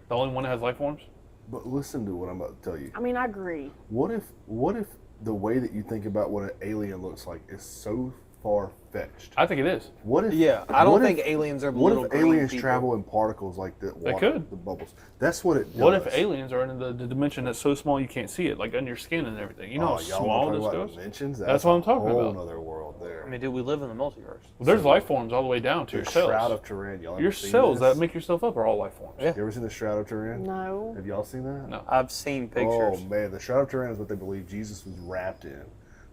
The only one that has life forms? But listen to what I'm about to tell you. I mean, I agree. What if the way that you think about what an alien looks like is so far-fetched? I think it is. What if? Yeah, I don't what think if- aliens are What little if green aliens people. travel in particles like the water, could. the bubbles? That's what it does. What if aliens are in the dimension that's so small you can't see it, like under your skin and everything? You know how y'all small wanna this talk about goes? dimensions? That's what I'm talking a whole about. Another world there. I mean, dude, we live in the multiverse. Well, there's life forms all the way down to your the cells. Shroud of Turin. Y'all Your ever seen cells this? that make yourself up are all life forms. Yeah. You ever seen the Shroud of Turin? No. Have y'all seen that? No. I've seen pictures. Oh man, the Shroud of Turin is what they believe Jesus was wrapped in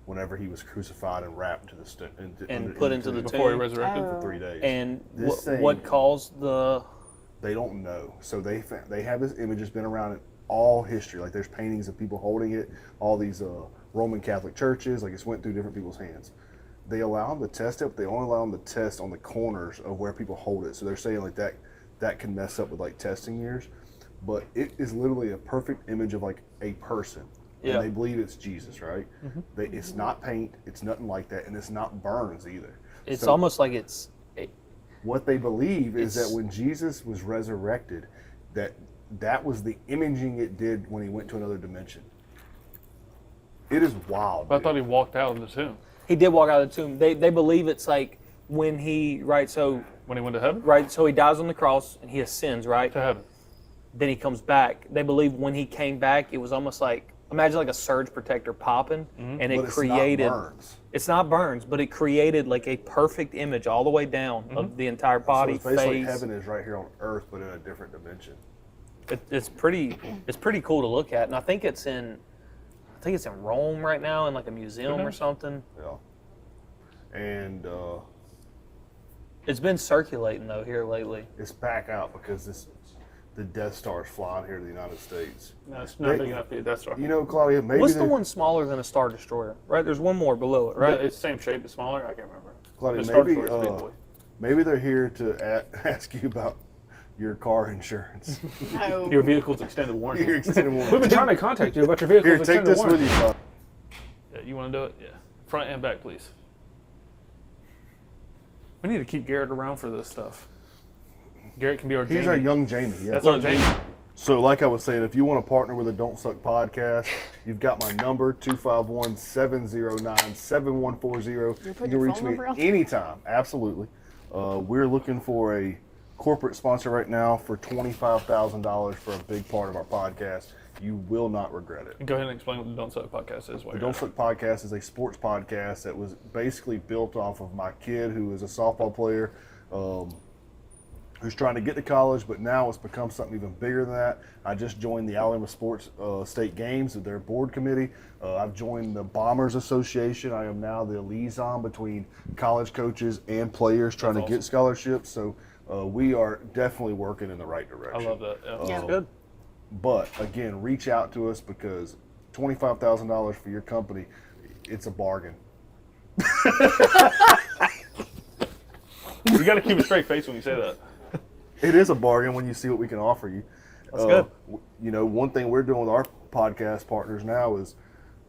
whenever he was crucified and wrapped to the put into the Before he tomb. resurrected. Oh. for 3 days. And This thing- what caused the? They don't know. So they have this image that's been around in all history. Like there's paintings of people holding it. All these Roman Catholic churches, like it's went through different people's hands. They allow them to test it, but they only allow them to test on the corners of where people hold it. So they're saying like that can mess up with like testing years. But it is literally a perfect image of like a person. Yeah. And they believe it's Jesus, right? It's not paint. It's nothing like that, and it's not burns either. It's So- almost like it's. what they believe is It's- that when Jesus was resurrected, that was the imaging it did when he went to another dimension. It is wild. But I dude. thought he walked out of the tomb He did walk out of the tomb. They believe it's like when he so when he went to heaven. he dies on the cross and he ascends, right? To heaven. Then he comes back. They believe when he came back, it was almost like imagine like a surge protector popping, and But it it's created. not burns. It's not burns, but it created like a perfect image all the way down of the entire body, So it's basically face. heaven is right here on earth, but in a different dimension. It's pretty cool to look at, and I think it's in Rome right now in like a museum or something. Yeah. And It's been circulating though here lately. it's back out because the Death Star is flying here to the United States. No, it's not big enough to be a Death Star. You know, Claudia, maybe What's the one smaller than a Star Destroyer? Right, there's one more below it, right? It's the same shape, but smaller. I can't remember. Claudia, The Star maybe Destroyer's a big boy. maybe they're here to ask you about your car insurance. No. Your vehicle's extended warranty. Your extended warranty. We've been trying to contact you about your vehicle's Here, take extended this warranty. with you, Claudia. Yeah, you want to do it? Yeah. Front and back, please. We need to keep Garrett around for this stuff. Garrett can be our He's Jamie. our young Jamie. Yeah. That's our Jamie. So, like I was saying, if you want to partner with a Don't Suck podcast, you've got my number, 251-709-7140. You can your reach phone me number out? anytime. Absolutely. We're looking for a corporate sponsor right now for $25,000 for a big part of our podcast. You will not regret it. Go ahead and explain what the Don't Suck podcast is. The Don't Suck podcast is a sports podcast that was basically built off of my kid, who is a softball player, who's trying to get to college, but now it's become something even bigger than that. I just joined the Alabama Sports State Games, their board committee. I've joined the Bombers Association. I am now the liaison between college coaches and players trying to get scholarships. So we are definitely working in the right direction. I love that. Yeah. Yeah. That's good. But again, reach out to us because $25,000 for your company, it's a bargain. You got to keep a straight face when you say that. It is a bargain when you see what we can offer you. That's good. You know, one thing we're doing with our podcast partners now is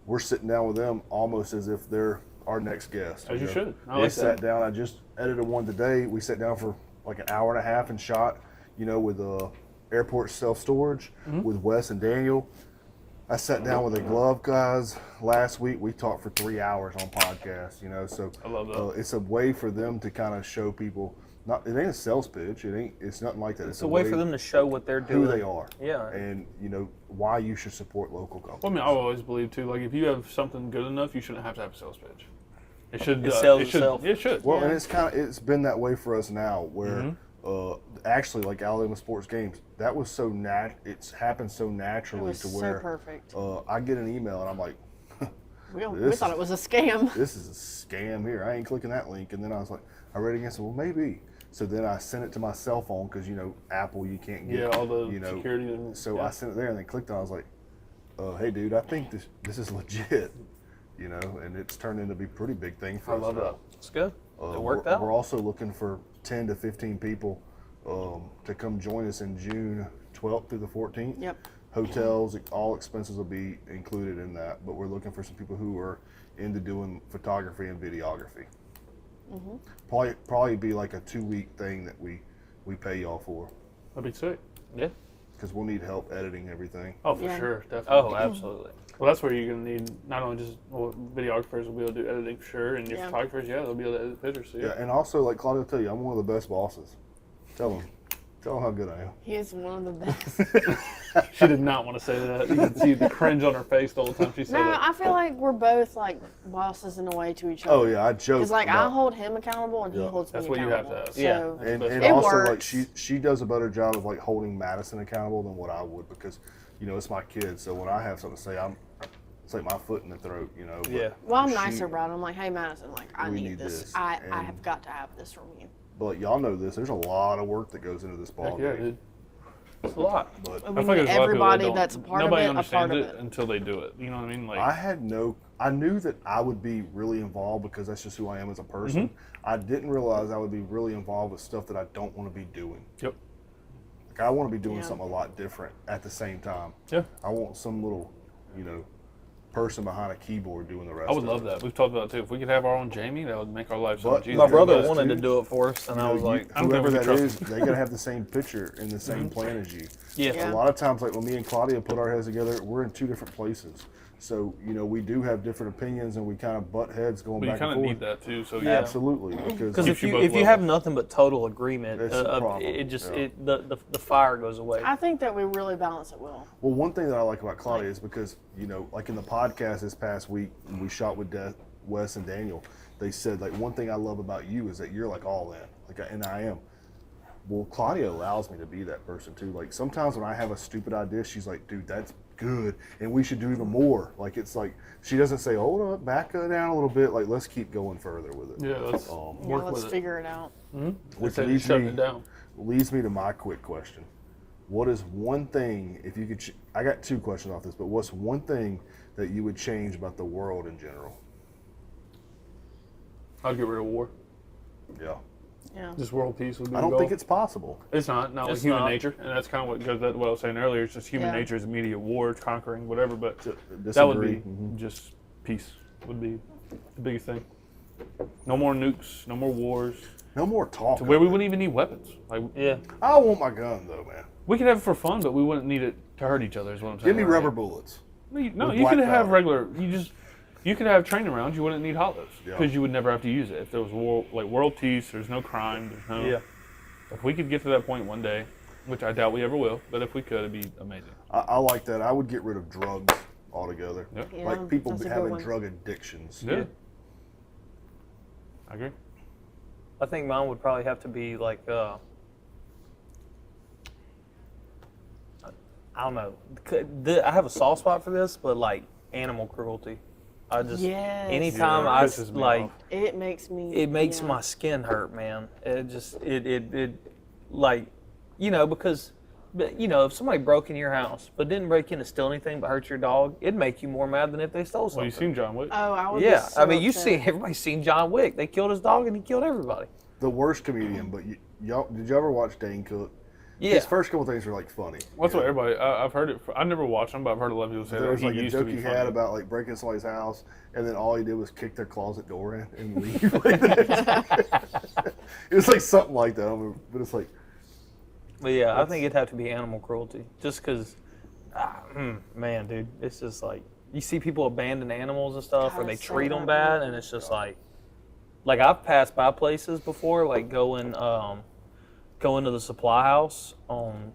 we're sitting down with them almost as if they're our next guest. As you know. should. I We like sat that. down. I just edited one today. We sat down for like an hour and a half and shot, you know, with airport self-storage with Wes and Daniel. I sat down with the glove guys last week. We talked for 3 hours on podcasts, you know, so I love that. it's a way for them to kind of show people. It ain't a sales pitch. It's nothing like that. It's a way for them to show what they're doing. who they are. Yeah. And you know why you should support local companies. Well, I mean, I always believe too. Like, if you have something good enough, you shouldn't have to have a sales pitch. It should. It sells it should. itself. It should. Well, Yeah. and it's been that way for us now, where actually, like Alabama Sports Games, that was so it's happened so It naturally was to so where perfect. I get an email and I'm like, We this thought it was a scam. this is a scam here. I ain't clicking that link. And then I was like, I read it again. So, well, maybe. So then I sent it to my cell phone because, you know, Apple, you can't get, Yeah, all the you know, security. And, So yeah. I sent it there and then clicked on it. I was like, hey, dude, I think this is legit, you know, and it's turned into be a pretty big thing for I us love now. that. It's good. It worked we're, out. We're also looking for 10 to 15 people to come join us in June 12th through the 14th. Yep. Hotels, all expenses will be included in that, but we're looking for some people who are into doing photography and videography. Probably be like a 2-week thing that we pay y'all for, That'd be sick. Yeah. because we'll need help editing everything. Oh, for Yeah. sure, definitely. Oh, absolutely. Well, that's where you're gonna need not only just videographers will be able to do editing for sure, and your Yeah. photographers, they'll be able to edit pictures. So Yeah, and also, like Claudia will tell you, I'm one of the best bosses. Tell them how good I am. He is one of the best. She did not want to say that. You can see the cringe on her face the whole time she said No, it. I feel like we're both like bosses in a way to each other. Oh yeah, I joke. Because like I about- hold him accountable and he Yeah. holds That's me what you have accountable. to have. So, Yeah. and It also like works. she does a better job of like holding Madison accountable than what I would, because you know it's my kid. So when I have something to say, it's like my foot in the throat, you know. But Yeah. well, I'm she- nicer about it. I'm like, hey Madison, like I We need need this. this, I and- have got to have this from you. But y'all know this. There's a lot of work that goes into this ball Heck yeah, game. dude. It's a lot. But And I we feel like need there's a lot of people that everybody don't- that's a part nobody of it, a understands part of it it. until they do it. You know what I mean? Like, I knew that I would be really involved because that's just who I am as a person. I didn't realize I would be really involved with stuff that I don't want to be doing. yep. Like I want to be doing Yeah. something a lot different at the same time. Yeah. I want some little, you know, person behind a keyboard doing the rest. I would of love it. that. We've talked about it too. If we could have our own Jamie, that would make our life so But much easier. My brother best, wanted to dude. do it for us, and You I know, was like, I don't whoever think that we can is, trust they gotta have the same picture in the same plan as you. yeah. Yeah. A lot of times, like when me and Claudia put our heads together, we're in 2 different places. So you know, we do have different opinions, and we kind of butt heads going But you back kind and of forth. need that too. So Yeah. Absolutely, because Because Keeps you if both you level. have nothing but total agreement, That's the problem, it just yeah. the fire goes away. I think that we really balance it well. well, one thing that I like about Claudia is because you know, like in the podcast this past week, we shot with Wes and Daniel. They said like one thing I love about you is that you're like all in, and I am. Well, Claudia allows me to be that person too. Like sometimes when I have a stupid idea, she's like, "Dude, that's good, and we should do even more." Like it's like she doesn't say, "Hold up, back down a little bit." Like let's keep going further with it. yeah, let's Yeah, work let's with it. figure it out. Which Instead of leads shutting me, it down. leads me to my quick question. What is one thing, if you could, I got 2 questions off this, but what's one thing that you would change about the world in general? I'd get rid of war. Yeah. Yeah. Just world peace would be I the don't goal. think it's possible. It's not like It's human not. nature, and that's kind of what goes back to what I was saying earlier. It's just human Yeah. nature is immediate war, conquering, whatever. But Disagree. that would be Mhm. just peace would be the biggest thing. No more nukes, no more wars. No more talk. to where we of it. wouldn't even need weapons. Like Yeah. I want my gun though, man. we could have it for fun, but we wouldn't need it to hurt each other. Is what I'm saying. Give me rubber bullets. No, you with could black have powder. regular. You could have training rounds. You wouldn't need hollows Yeah. because you would never have to use it. If there was world peace, there's no crime. There's no. Yeah. If we could get to that point one day, which I doubt we ever will, but if we could, it'd be amazing. I like that. I would get rid of drugs altogether. Yep. Yeah, Like people that's a good having one. drug addictions. Yeah. I agree. I think mine would probably have to be like, I don't know. I have a soft spot for this, but like animal cruelty. I just Yes. anytime Yeah, I it pisses me like off. It makes me. it makes yeah. my skin hurt, man. It just it like, you know, because but, you know, if somebody broke in your house but didn't break in to steal anything but hurt your dog, it'd make you more mad than if they stole Well, something. you seen John Wick? Oh, I would. be Yeah, so I mean, upset. everybody's seen John Wick. They killed his dog and he killed everybody. The worst comedian, but y'all did you ever watch Dane Cook? Yeah. His first couple things were like funny. What's you what know? everybody? I have heard it. I never watched him, but I've heard a lot of people say There that was he like a used to joke be he funny. had about like breaking somebody's house, and then all he did was kick their closet door in and leave. Like that. It was like something like that. I don't remember, but it's like But yeah, I think it'd have to be animal cruelty. Just because, man, dude, it's just like, you see people abandon animals and stuff, God, or they it's so treat them bad. bad, and it's just like I've passed by places before, like going to the supply house on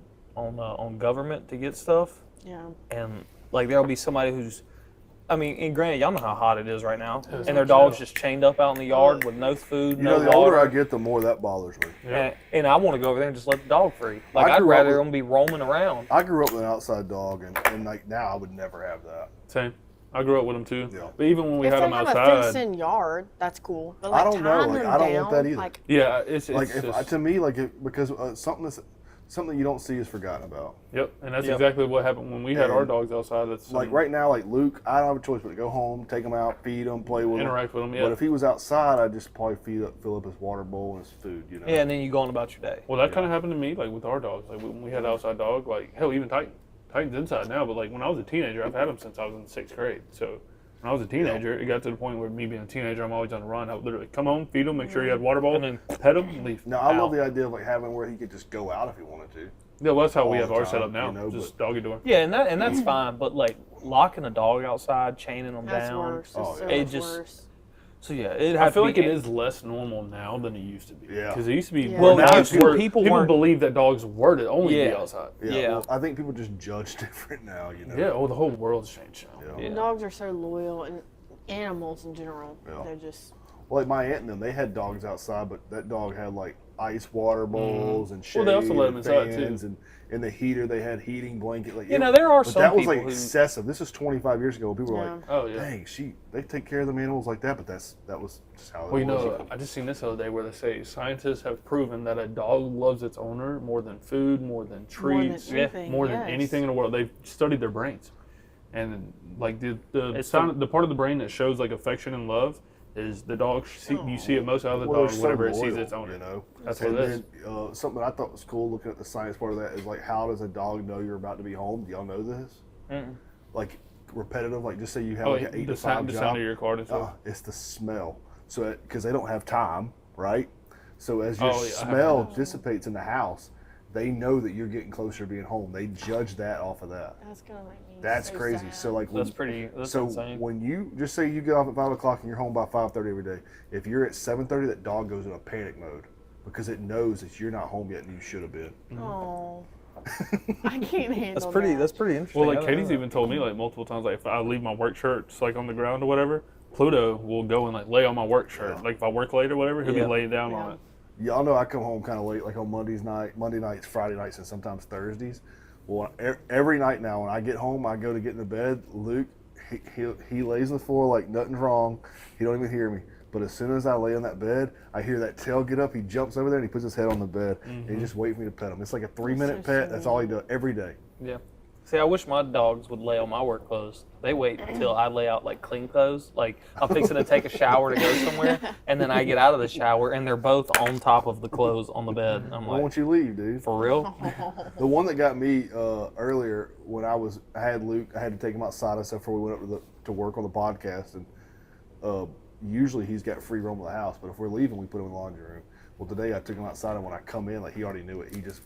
government to get stuff, Yeah. and like there'll be somebody who's, I mean, and granted, y'all know how hot it is right now, It's and their hot dog's as hell. just chained up out in the yard with no food, you no know, the older I water. get, the more that bothers me. Yeah. And I want to go over there and just let the dog free. Like, I I'd grew up rather with- them be roaming around. I grew up with an outside dog, and like now I would never have that. Same. I grew up with them too. Yeah. But even when we If had they them have a outside, fenced-in yard, that's cool. But I like don't know, tying like, them I don't want down, that either. Like, yeah, it's Like just, to me, like because something you don't see is forgotten about. yep, and that's Yep. exactly what happened when we had our And, dogs outside. That's Like right now, like Luke, I don't have a choice but to go home, take him out, feed him, play with him, interact with them. Yeah. But if he was outside, I'd just probably fill up his water bowl and his food. You know. Yeah, and then you go on about your day. Well, that kind of happened to me, like with our dogs. Like when we had outside dog, like hell, even Titan. Titan's inside now, but like when I was a teenager, I've had him since I was in the 6th grade. So when I was a teenager, it got to the point where me being a teenager, I'm always on the run. I would literally come home, feed him, make sure he had water bowl, and then pet him, and leave. Now I love out. the idea of like having where he could just go out if he wanted to. Yeah, well, that's how we all have the ours set time, up now. you know, Just doggy door. Yeah, and that's fine. But like locking a dog outside, chaining them that's down. worse. It's Oh, so yeah. much It just- worse. So yeah, it. I feel like it is less normal now than it used to be. Yeah. Because it used to be. Yeah. Well, now now it's where people people weren't- believe that dogs were to only be Yeah. outside. Yeah. Well, I think people just judge different now. You know. Yeah. Oh, the whole world's changed now. Yeah. Yeah. Dogs are so loyal, and animals in general. Yeah. They're just. Well, like my aunt and them, they had dogs outside, but that dog had like ice water bowls and shade Well, they also let 'em and inside, too. fans, and in the heater they had heating blanket. Like You know, there are but some that was people like who- excessive. This was 25 years ago. People were Yeah. like, Oh yeah. "Dang, they take care of them animals like that." But that was just how it Well, you was. know, I just seen this the other day where they say scientists have proven that a dog loves its owner more than food, more than treats, anything, more than yes. anything in the world. They've studied their brains, and like the It's the part of the brain that shows like affection and love is the dog. You see it most out of the Well, dog they're so whenever it sees loyal, its owner. You know, That's and what it is. then, something I thought was cool looking at the science part of that is like, how does a dog know you're about to be home? Do y'all know this? Mm-mm. Like repetitive, like just say you have Oh, like an 8 to 5 sound, the job. sound of your car and stuff. It's the smell. So because they don't have time, right? So as your Oh, yeah, I have smell that. dissipates in the house, they know that you're getting closer to being home. They judge that off of that. That's gonna make me. That's so crazy. sad. So like when, That's so insane. when you just say you get off at 5 o'clock and you're home by 5:30 every day, if you're at 7:30, that dog goes in a panic mode because it knows that you're not home yet and you should have been. Oh, I can't handle That's pretty. that. That's pretty interesting. Well, I like don't know Katie's that. even told me like multiple times, like if I leave my work shirt just like on the ground or whatever, Pluto will go and like lay on my work shirt. Yeah. Like if I work late or whatever, he'll Yeah. be laying down Yeah. on it. Y'all know I come home kind of late, like on Monday nights, Friday nights, and sometimes Thursdays. Well, every night now when I get home, I go to get in the bed. Luke, he lays on the floor like nothing's wrong. He don't even hear me. But as soon as I lay on that bed, I hear that tail get up. He jumps over there and he puts his head on the bed and he just waits for me to pet him. It's like a 3-minute so pet. That's sweet. all he does every day. Yeah. See, I wish my dogs would lay on my work clothes. They wait until I lay out like clean clothes. Like I'm fixing to take a shower to go somewhere, and then I get out of the shower, and they're both on top of the clothes on the bed. And I'm Why like, won't you leave, dude? for real? The one that got me earlier when I had Luke, I had to take him outside and stuff before we went up to work on the podcast. And usually he's got free roam of the house, but if we're leaving, we put him in the laundry room. Well, today I took him outside, and when I come in, like he already knew it. He just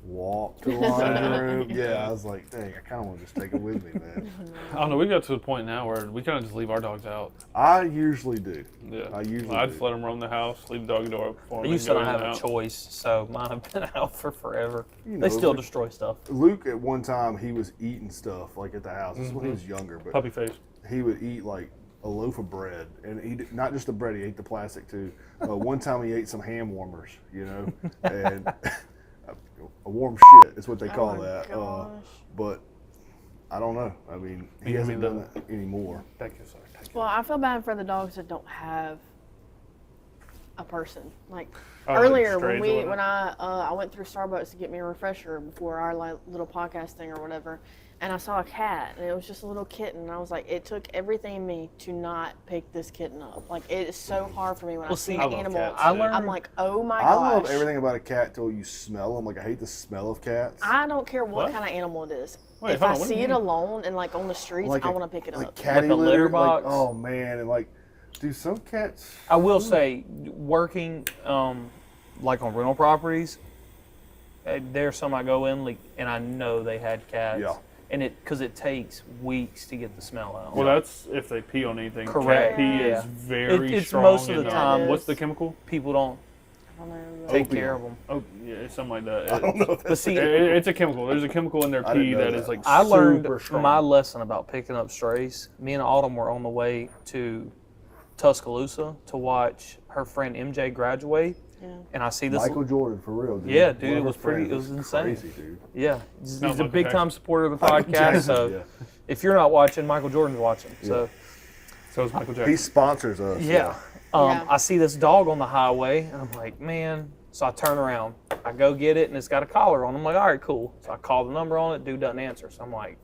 walked to the laundry room. Yeah, I was like, dang, I kind of want to just take him with me, man. I don't know. We got to the point now where we kind of just leave our dogs out. I usually do. Yeah. I usually I do. just let them roam the house, leave the doggy door open for them. I used to not have a choice, so mine have been out for forever. You know, They still like- destroy stuff. Luke, at one time, he was eating stuff like at the house. This is when he was younger, but Puppy face. he would eat like a loaf of bread, and not just the bread, he ate the plastic too. One time he ate some ham warmers, you know, and a warm shit is what they call my that. gosh. But I don't know. I mean, he You hasn't mean done it anymore. Thank you, sir. Thank you. Well, I feel bad for the dogs that don't have a person. Like Oh, earlier like strays or when I went through Starbucks to get me a refresher before our little podcast thing or whatever, and I saw a cat, and it was just a little kitten, and I was like, it took everything in me to not pick this kitten up. Like, it is so hard for me when I see see, an I love animal. cats, I too. learned- I'm like, oh my I gosh. love everything about a cat till you smell them. Like, I hate the smell of cats. I don't care what What? kind of animal it is. Wait, if hold I on, what do see you it mean? alone and like on the streets, I want to pick it like up. catty Like a litter litter, box? Like, oh man, and like, dude, some cats. I will say, working like on rental properties, there's some I go in like, and I know they had cats. Yeah. And because it takes weeks to get the smell out. Well, that's if they pee on anything. Correct. Cat pee Yeah. is very It's strong. most of the and, time- What's the chemical? People don't I don't know. take Opium. care of them. Oh, yeah, it's something like that. I don't know. If But that's see, It's a chemical. There's a chemical in their I didn't pee know that that. is like I learned super strong. my lesson about picking up strays. Me and Autumn were on the way to Tuscaloosa to watch her friend MJ graduate, Yeah. and I see this. Michael Jordan for real, dude. Yeah, dude, One of it our was pretty- friends it was is insane. Crazy, dude. Yeah, he's Not a Michael big time Jackson. supporter of the Michael podcast. Jackson, So yeah. if you're not watching, Michael Jordan's watching. So So is Michael He Jackson. sponsors us. yeah. Yeah. I see this dog on the highway, and I'm like, man. So I turn around, I go get it, and it's got a collar on. I'm like, all right, cool. So I call the number on it, dude doesn't answer. So I'm like,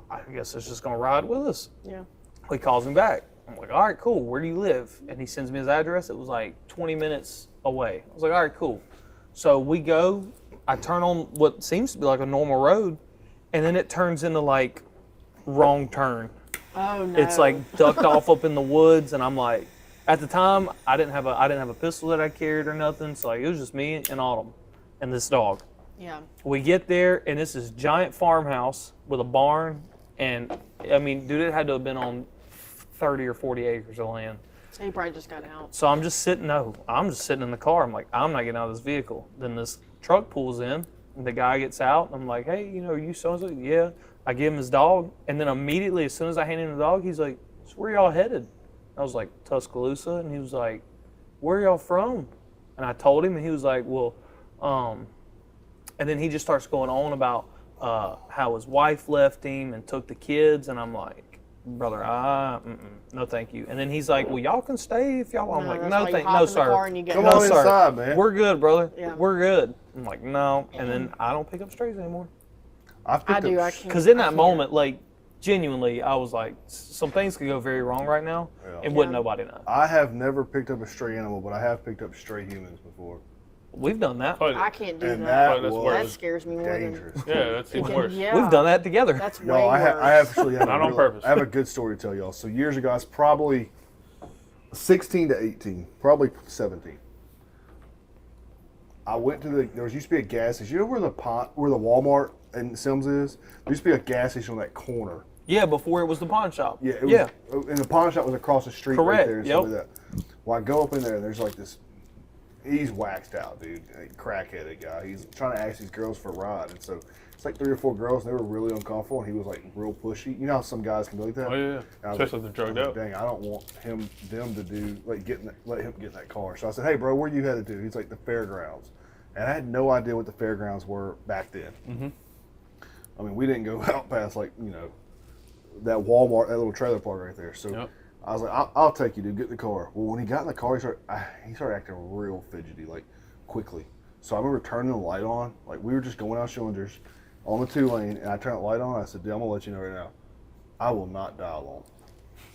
I guess it's just gonna ride with us. Yeah. He calls me back. I'm like, all right, cool. Where do you live? And he sends me his address. It was like 20 minutes away. I was like, all right, cool. So we go. I turn on what seems to be like a normal road, and then it turns into like wrong turn. Oh no. It's like ducked off up in the woods, and I'm like, at the time I didn't have a pistol that I carried or nothing. So like it was just me and Autumn and this dog. Yeah. We get there, and it's this giant farmhouse with a barn, and I mean, dude, it had to have been on 30 or 40 acres of land. So he probably just got out. So I'm just sitting in the car. I'm like, I'm not getting out of this vehicle. Then this truck pulls in, and the guy gets out. I'm like, hey, are you so-and-so? Yeah. I give him his dog, and then immediately, as soon as I hand him the dog, he's like, so where y'all headed? I was like, Tuscaloosa, and he was like, where y'all from? And I told him, and he was like, well, and then he just starts going on about how his wife left him and took the kids, and I'm like, brother, no thank you. And then he's like, well, y'all can stay if y'all. I'm No, like, that's no why you thank, hop no in the car sir, and you get Come out. on no sir, inside, man. we're good, brother, Yeah. we're good. I'm like, no, and then I don't pick up strays anymore. I've I picked do. up I can't. Because in I that can't. moment, like, genuinely, I was like, some things could go very wrong right now, Yeah. and wouldn't Yeah. nobody know. I have never picked up a stray animal, but I have picked up stray humans before. We've done that. But, I can't do And that. that that's was worse. That scares me more dangerous. yeah, that's even worse. Yeah. We've done that together. That's way No, I worse. actually have Not on purpose. I have a good story to tell y'all. So years ago, I was probably 16 to 18, probably 17. I went to there used to be a gas station. You know where the Walmart in Sims is? There used to be a gas station on that corner. Yeah, before it was the pawn shop. Yeah, it was, and the pawn shop was across the street right Correct, there. And yep. stuff like that. Well, I go up in there, and there's like this. He's waxed out, dude. A crackheaded guy. He's trying to ask these girls for a ride, and so it's like 3 or 4 girls, and they were really uncomfortable, and he was like real pushy. You know how some guys can be like that? Oh, yeah. And I was Especially if they're drugged I was out. Dang, I don't want them to do let him get in that car. So I said, hey, bro, where you headed to? He's like the fairgrounds, and I had no idea what the fairgrounds were back then. Mm-hmm. I mean, we didn't go out past that Walmart, that little trailer park right there. So Yep. I was like, I'll take you, dude. Get in the car. Well, when he got in the car, he started acting real fidgety, like quickly. So I remember turning the light on. Like we were just going out cylinders on the 2-lane, and I turned the light on. I said, dude, I'm gonna let you know right now, I will not die alone.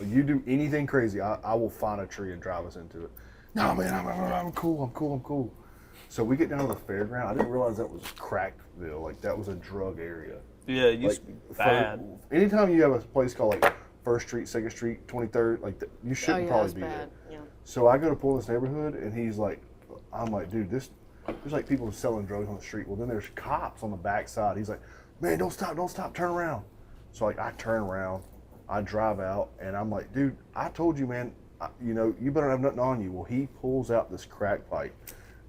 If you do anything crazy, I will find a tree and drive us into it. No, man, I'm cool. I'm cool. So we get down to the fairground. I didn't realize that was Crackville. Like that was a drug area. Yeah, it used to be bad. Anytime you have a place called like First Street, Second Street, 23rd, like you Oh shouldn't yeah, probably that's be bad. there. Yeah. So I go to pull in this neighborhood, and he's like, I'm like, dude, there's like people selling drugs on the street. Well, then there's cops on the backside. He's like, man, don't stop, turn around. So like I turn around, I drive out, and I'm like, dude, I told you, man, you better have nothing on you. Well, he pulls out this crack pipe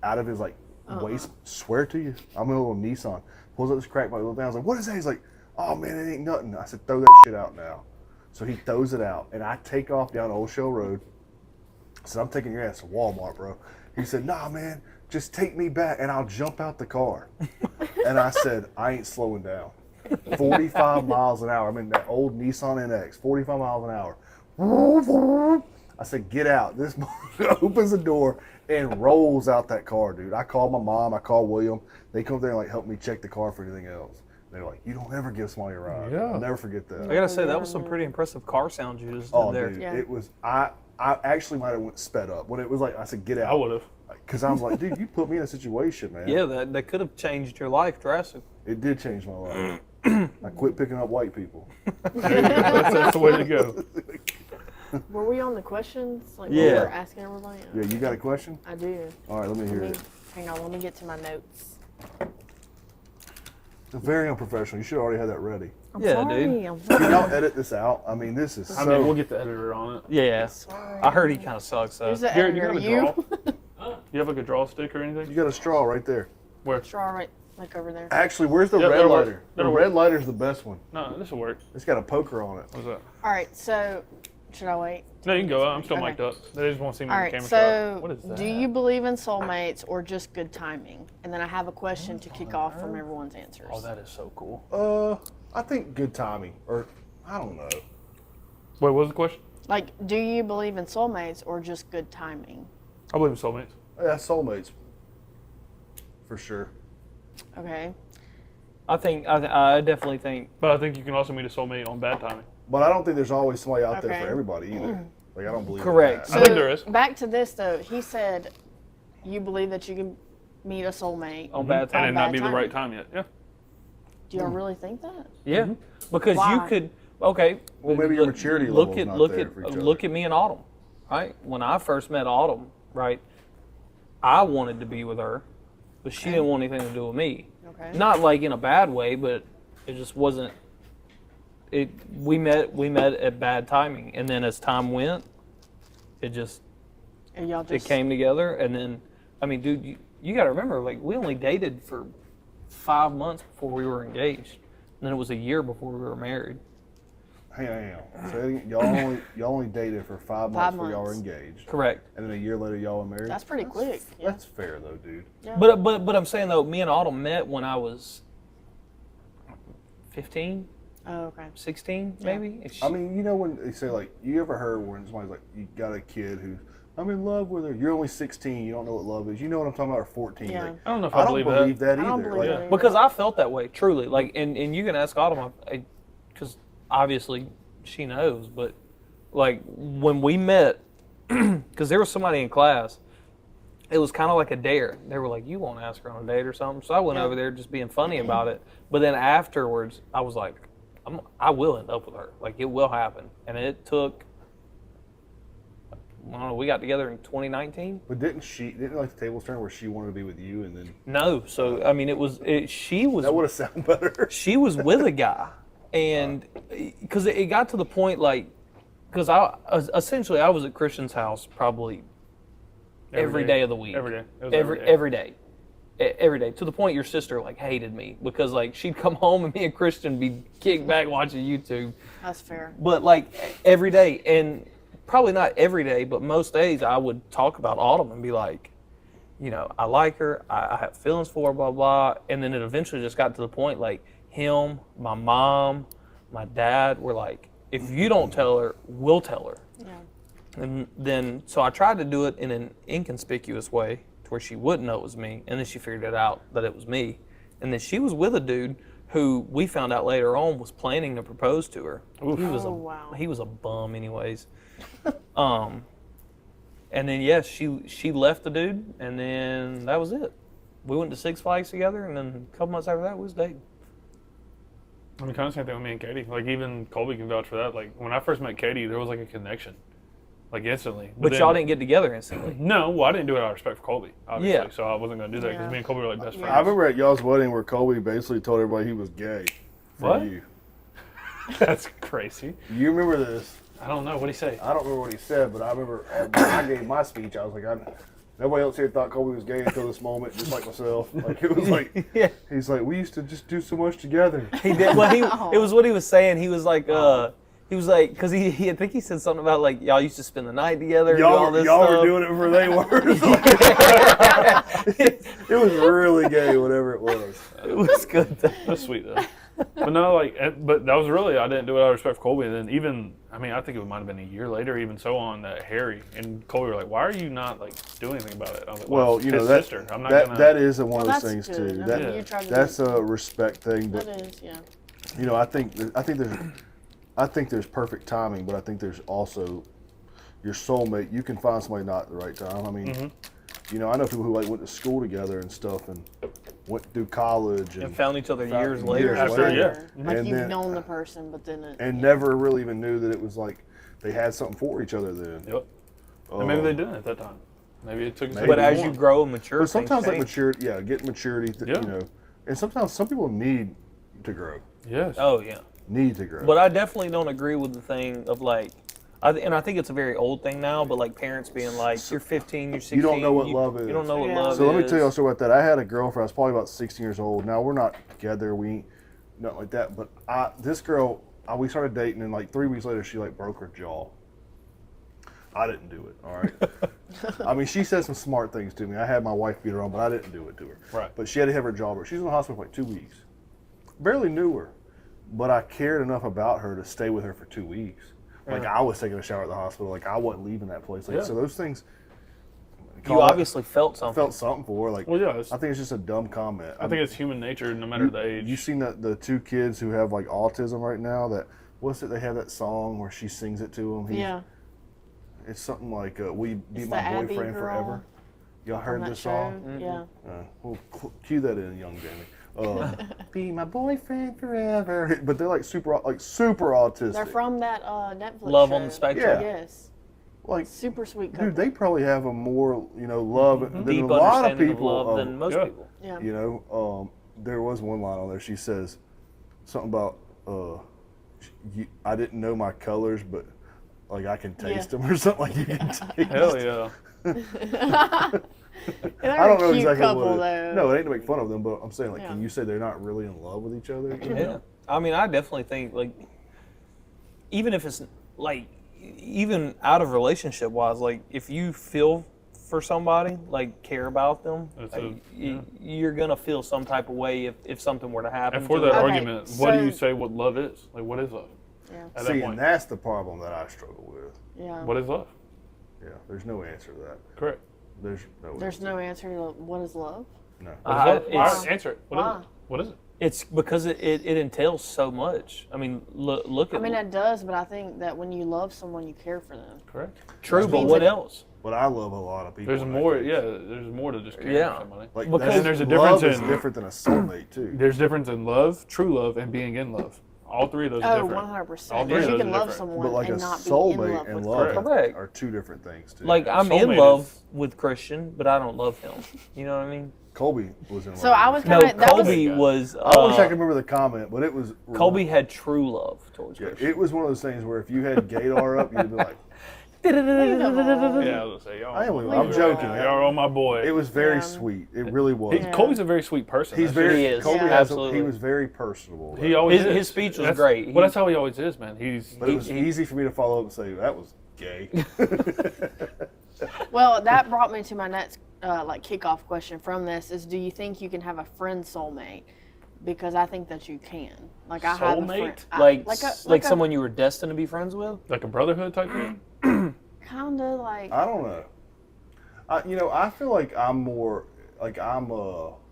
out of his like waist. Swear to you, I'm in a little Nissan. Pulls out this crack pipe, little down. I was like, what is that? He's like, oh man, it ain't nothing. I said, throw that shit out now. So he throws it out, and I take off down Old Shell Road. I said, I'm taking your ass to Walmart, bro. He said, nah, man, just take me back, and I'll jump out the car. And I said, I ain't slowing down. 45 miles an hour. I'm in that old Nissan NX, 45 miles an hour. I said, get out. This opens the door and rolls out that car, dude. I called my mom. I called William. They come there and like help me check the car for anything else. They're like, you don't ever give somebody a ride. Yeah. I'll never forget that. I gotta say, that was some pretty impressive car sounds you just did Oh, there. dude, Yeah. it was. I actually might have went sped up when it was like I said, get out. I would have. Because I was like, dude, you put me in a situation, man. Yeah, that could have changed your life drastically. It did change my life. I quit picking up white people. That's the way to go. Were we on the questions? Like Yeah. we were asking everybody? Yeah, you got a question? I do. All right, let me hear Let me, it. hang on, let me get to my notes. It's very unprofessional. You should have already had that ready. I'm Yeah, sorry. dude. I'm Can sorry. y'all edit this out? I mean, this is I so. mean, we'll get the editor on it. Yeah, Sorry. I heard he kind of sucks though. Who's the Garrett, you editor? have a You? draw? You have like a draw stick or You anything? got a straw right there. Where? Straw right, like over there. Actually, where's the Yeah, red that'll work. lighter? The That'll red lighter's the best one. No, this will work. It's got a poker on it. What's that? All right, so should I wait? No, you can go. I'm still Okay. mic'd up. They just want to see me All on the right, camera so shot. What is that? do you believe in soulmates or just good timing? And then I have a question to kick off from everyone's answers. Oh, that is so cool. I think good timing, or I don't know. Wait, what was the question? Like, do you believe in soulmates or just good timing? I believe in soulmates. Yeah, soulmates, for sure. Okay. I definitely think. But I think you can also meet a soulmate on bad timing. But I don't think there's always somebody out there Okay. for everybody either. Like I don't believe. Correct. In I that. think there is. Back to this though. He said, you believe that you can meet a soulmate. On bad And timing. it not bad be the timing. right time yet. Yeah. Do y'all really think that? Yeah, because Why? you could. Okay. Well, maybe your maturity level's not there for each other. Look at me and Autumn, right? When I first met Autumn, right, I wanted to be with her, but she didn't want anything to do with me. Okay. Not like in a bad way, but it just wasn't. We met at bad timing, and then as time went, it And y'all just came together, and then, I mean, dude, you got to remember, like we only dated for 5 months before we were engaged, and then it was a year before we were married. Hang on. So y'all only dated for 5 months 5 before y'all were months. engaged, Correct. and then a year later y'all were married. That's pretty quick. Yeah. That's fair though, dude. Yeah. But I'm saying though, me and Autumn met when I was 15, Oh, okay. 16 maybe. And she- I mean, you know when they say like, you ever heard when somebody's like, you got a kid who's, I'm in love with her. You're only 16. You don't know what love is. You know what I'm talking about? Or 14. Yeah. Like, I don't know if I I, don't believe that I don't either. believe Like, it. because I felt that way truly. Like, and you can ask Autumn, because obviously she knows. But like when we met, because there was somebody in class. It was kind of like a dare. They were like, you won't ask her on a date or something. So I went Yeah. over there just being funny about it. But then afterwards, I was like, I will end up with her. Like, it will happen. And it took, I don't know, we got together in 2019? But didn't like the tables turn where she wanted to be with you and then No. So, I mean, she was, that would have sounded better. she was with a guy. And because it got to the point, like, because essentially I was at Christian's house probably every day of the week. Every day. It was Every day. Every day, to the point your sister like hated me because like she'd come home and me and Christian be kicked back watching YouTube. That's fair. But like every day, and probably not every day, but most days I would talk about Autumn and be like, you know, I like her, I have feelings for her, blah blah. And then it eventually just got to the point like him, my mom, my dad were like, if you don't tell her, we'll tell her. Yeah. And then so I tried to do it in an inconspicuous way, where she wouldn't know it was me, and then she figured it out that it was me, and then she was with a dude who we found out later on was planning to propose to her. Wow. He was a bum anyways. And then yes, she left the dude, and then that was it. We went to Six Flags together, and then a couple months after that we was dating. I mean, kind of same thing with me and Katie. Like, even Colby can vouch for that. Like, when I first met Katie, there was like a connection. like instantly. But then- y'all didn't get together instantly. No, well, I didn't do it out of respect for Colby, obviously. Yeah. So I wasn't going to do that because Yeah. me and Colby were like best Yeah. friends. I remember at y'all's wedding where Colby basically told everybody he was gay. For What? you. That's crazy. You remember this? I don't know. What did he say? I don't remember what he said, but I remember when I gave my speech, I was like, nobody else here thought Colby was gay until this moment, just like myself. Like, it was like, Yeah. he's like, we used to just do so much together. He did. Well, it was what he was saying. He was like, because he I think he said something about like y'all used to spend the night together. And do all this Y'all stuff. were doing it before they were. It was really gay, whatever it was. It was good. Though. That's sweet though. But no, but that was really, I didn't do it out of respect for Colby. And then even, I mean, I think it might have been a year later, even so on, that Harry and Colby were like, why are you not like doing anything about it? I was like, Well, it's you know, his that, sister. I'm not that, gonna. that is one of those That's things good. too. I mean, That, you tried to that's do- a respect thing, but That is, yeah. you know, I think there's perfect timing, but I think there's also your soulmate. You can find somebody not at the right time. I mean, you know, I know people who like went to school together and stuff and went through college And and found each other Found years years later. After, later. yeah. Like And you've then- known the person, but then it, and never really even knew that it was like they had something for each other then. Yep. And maybe they didn't at that time. Maybe it took. Maybe. But as Maybe you one. grow and mature, But sometimes like things change. maturity, get maturity, Yeah. you know, and sometimes some people need to grow. Yes. Oh yeah. Need to grow. But I definitely don't agree with the thing of like, and I think it's a very old thing now. But like parents being like, "You're 15, you're 16. You don't know what love is. You don't know what Yeah. love is." So let me tell you a story about that. I had a girlfriend. I was probably about 16 years old. Now we're not together. We ain't nothing like that. But this girl, we started dating, and like 3 weeks later, she like broke her jaw. I didn't do it. All right. I mean, she said some smart things to me. I had my wife beat her on, but I didn't do it to her. Right. But she had to have her jaw broke. She was in the hospital for like 2 weeks. Barely knew her, but I cared enough about her to stay with her for 2 weeks. Like I was taking a shower at the hospital. Like I wasn't leaving that place. Like Yeah. so, those things. You obviously felt I something. felt something for her. Like Well, yeah. I think it's just a dumb comment. I think it's human nature, no matter the age. You seen the two kids who have like autism right now? That what's it? They have that song where she sings it to them. yeah. It's something like "Will you be It's my the Abby boyfriend girl forever?" Y'all on heard that this show. song? Yeah. Well, cue that in, young Jamie. Be my boyfriend forever. But they're like super autistic. They're from that Netflix Love show. on the Spectrum. Yeah. Yes. like, Super sweet couple. dude, they probably have a more love than Deep a lot of understanding of people. love than most Yeah. people. yeah. You know, there was one line on there. She says something about, I didn't know my colors, but like I can taste them or something. Like you can taste. Hell yeah. They're I don't know a cute exactly couple, what. though. No, it ain't to make fun of them, but I'm saying like, Yeah. can you say they're not really in love with each other? You know? Yeah. I mean, I definitely think like, even if it's like, even out of relationship wise, like if you feel for somebody, like care about them, That's like, yeah. you're gonna feel some type of way if something were to happen. And for to that them. Okay, argument, what do so- you say what love is? Like, what is love? Yeah. At See, that and point, that's the problem that I struggle with. Yeah. what is love? Yeah, there's no answer to that. Correct. There's no. There's answer. no answer to what is love. No. What is love? it's- All right, answer it. What is Why? it? What is it? It's because it entails so much. I mean, look I at mean, it does, but I think that when you love someone, you care for them. Correct. true, which but means what that- else? But I love a lot of people. There's and I more. think- Yeah, there's more to just caring Yeah. for somebody. Like Because- that's- And there's a love difference is in- different than a soulmate too. There's difference in love, true love, and being in love. All three of those are Oh, different. 100%. All three Because of you those can are love different. someone But like a and not be in soulmate love and with love them. Correct. are two different things too. Like I'm in Soulmate love is- with Christian, but I don't love him. You know what I mean? Colby was in love. So I was with No, kind of Colby was. I wish I could remember the comment, but it was Colby had true love towards Yeah, Christian. it was one of those things where if you had Gaydar up, you'd be like, Yeah, I was gonna say y'all. I am- y'all- I'm joking. Y'all on my boy. it was very Yeah. sweet. It really was. Yeah. Colby's a very sweet person. He's That's very. He is. Colby Yeah. has Absolutely. he was very personable. He always His is. speech was That's- great. Well, that's how he always is, man. He's but it was easy for me to follow up and say that was gay. Well, that brought me to my next like kickoff question from this is, do you think you can have a friend soulmate? Because I think that you can. Like I have a friend, Soulmate? like someone you were destined to be friends with. like a brotherhood type thing. kind of like I don't know. I feel like I'm more like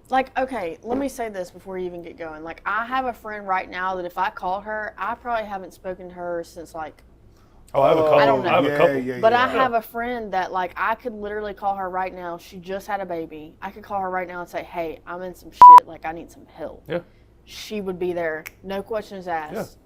like okay. Let me say this before you even get going. Like I have a friend right now that if I call her, I probably haven't spoken to her since like. Oh, I have a couple. I don't know. I have a couple. Yeah, But yeah. I have a friend that like I could literally call her right now. She just had a baby. I could call her right now and say, "Hey, I'm in some shit. Like I need some help." Yeah. She would be there, no questions asked.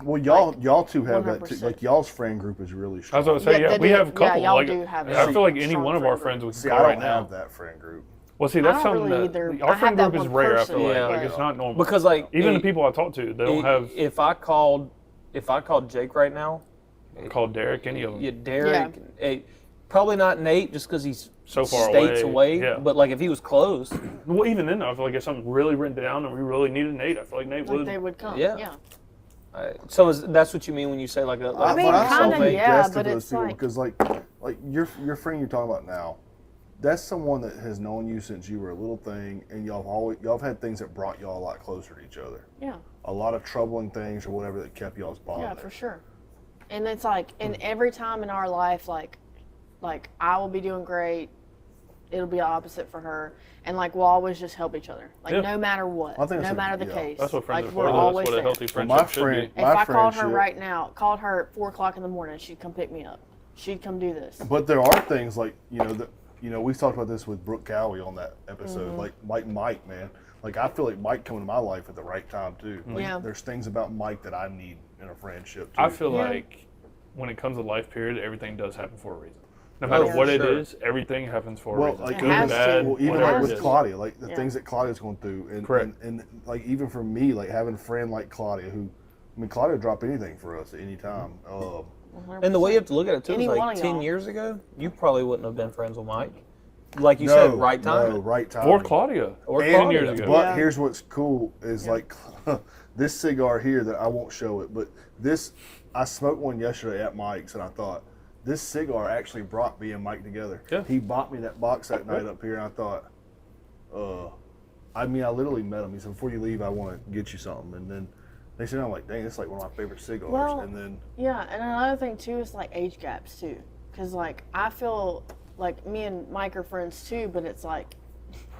Well, y'all two have that too. 100%. Like y'all's friend group is really I was strong. going to say, Yeah, yeah, they we do. have a couple. Yeah, y'all like, do have I a feel like any strong one of our friend friends would See, go I don't right now. have that friend group. Well, see, I that's don't something really that either. our I friend have group that is one rare. I person, feel like, Yeah. like it's not normal. Because like Even the it- people I talk to, they don't have If I called Jake right now, called Derek, any of them. yeah, Derek, probably not Nate, just because he's So far states away. yeah. But like if he was close, Well, even then, though, I feel like if something really written down and we really needed Nate, I feel like Nate Like would. they would come. Yeah. Yeah. so that's what you mean when you say like a. I mean, but I kinda, so yeah, suggestive but to those it's people like- because like your friend you're talking about now, that's someone that has known you since you were a little thing, and y'all have had things that brought y'all a lot closer to each other. Yeah. A lot of troubling things or whatever that kept y'all's bond. Yeah, there. for sure. And it's like, and every time in our life, like I will be doing great. It'll be opposite for her, and like we'll always just help each other, like Yeah. no matter what, I think no that's matter the yeah. case. That's what friends like are we're for. That's always what a there. healthy If friendship my should friend- be. My I called her friendship- right now, called her at 4:00 in the morning, she'd come pick me up. She'd come do this. But there are things like we talked about this with Brooke Cowie on that episode, Mm-hmm. like Mike, man. Like I feel like Mike coming to my life at the right time too. Like, Yeah. There's things about Mike that I need in a friendship too. I feel Yeah. like when it comes to life period, everything does happen for a reason. No matter Yeah. what it Sure. is, everything happens for a Well, reason. like It Good, has bad, to. Well, even whatever like it with is. Claudia, like the Yeah. things that Claudia's going through, and, Correct. and like even for me, like having a friend like Claudia, who, I mean, Claudia would drop anything for us at any time. and the way you have to look at it too Any is one like of 10 y'all. years ago, you probably wouldn't have been friends with Mike. Like you No, said, right time. No, right time. Or Claudia. Or And- 10 Claudia. years ago. But Yeah. here's what's cool is like this cigar here that I won't show it, but this I smoked one yesterday at Mike's, and I thought this cigar actually brought me and Mike together. Yeah. He bought me that box that night up here, and I thought, I mean, I literally met him. He said, "Before you leave, I want to get you something," and then they said, "I'm like, dang, it's like one of my favorite cigars." Well, and then Yeah, and another thing too is like age gaps too, because like I feel like me and Mike are friends too, but it's like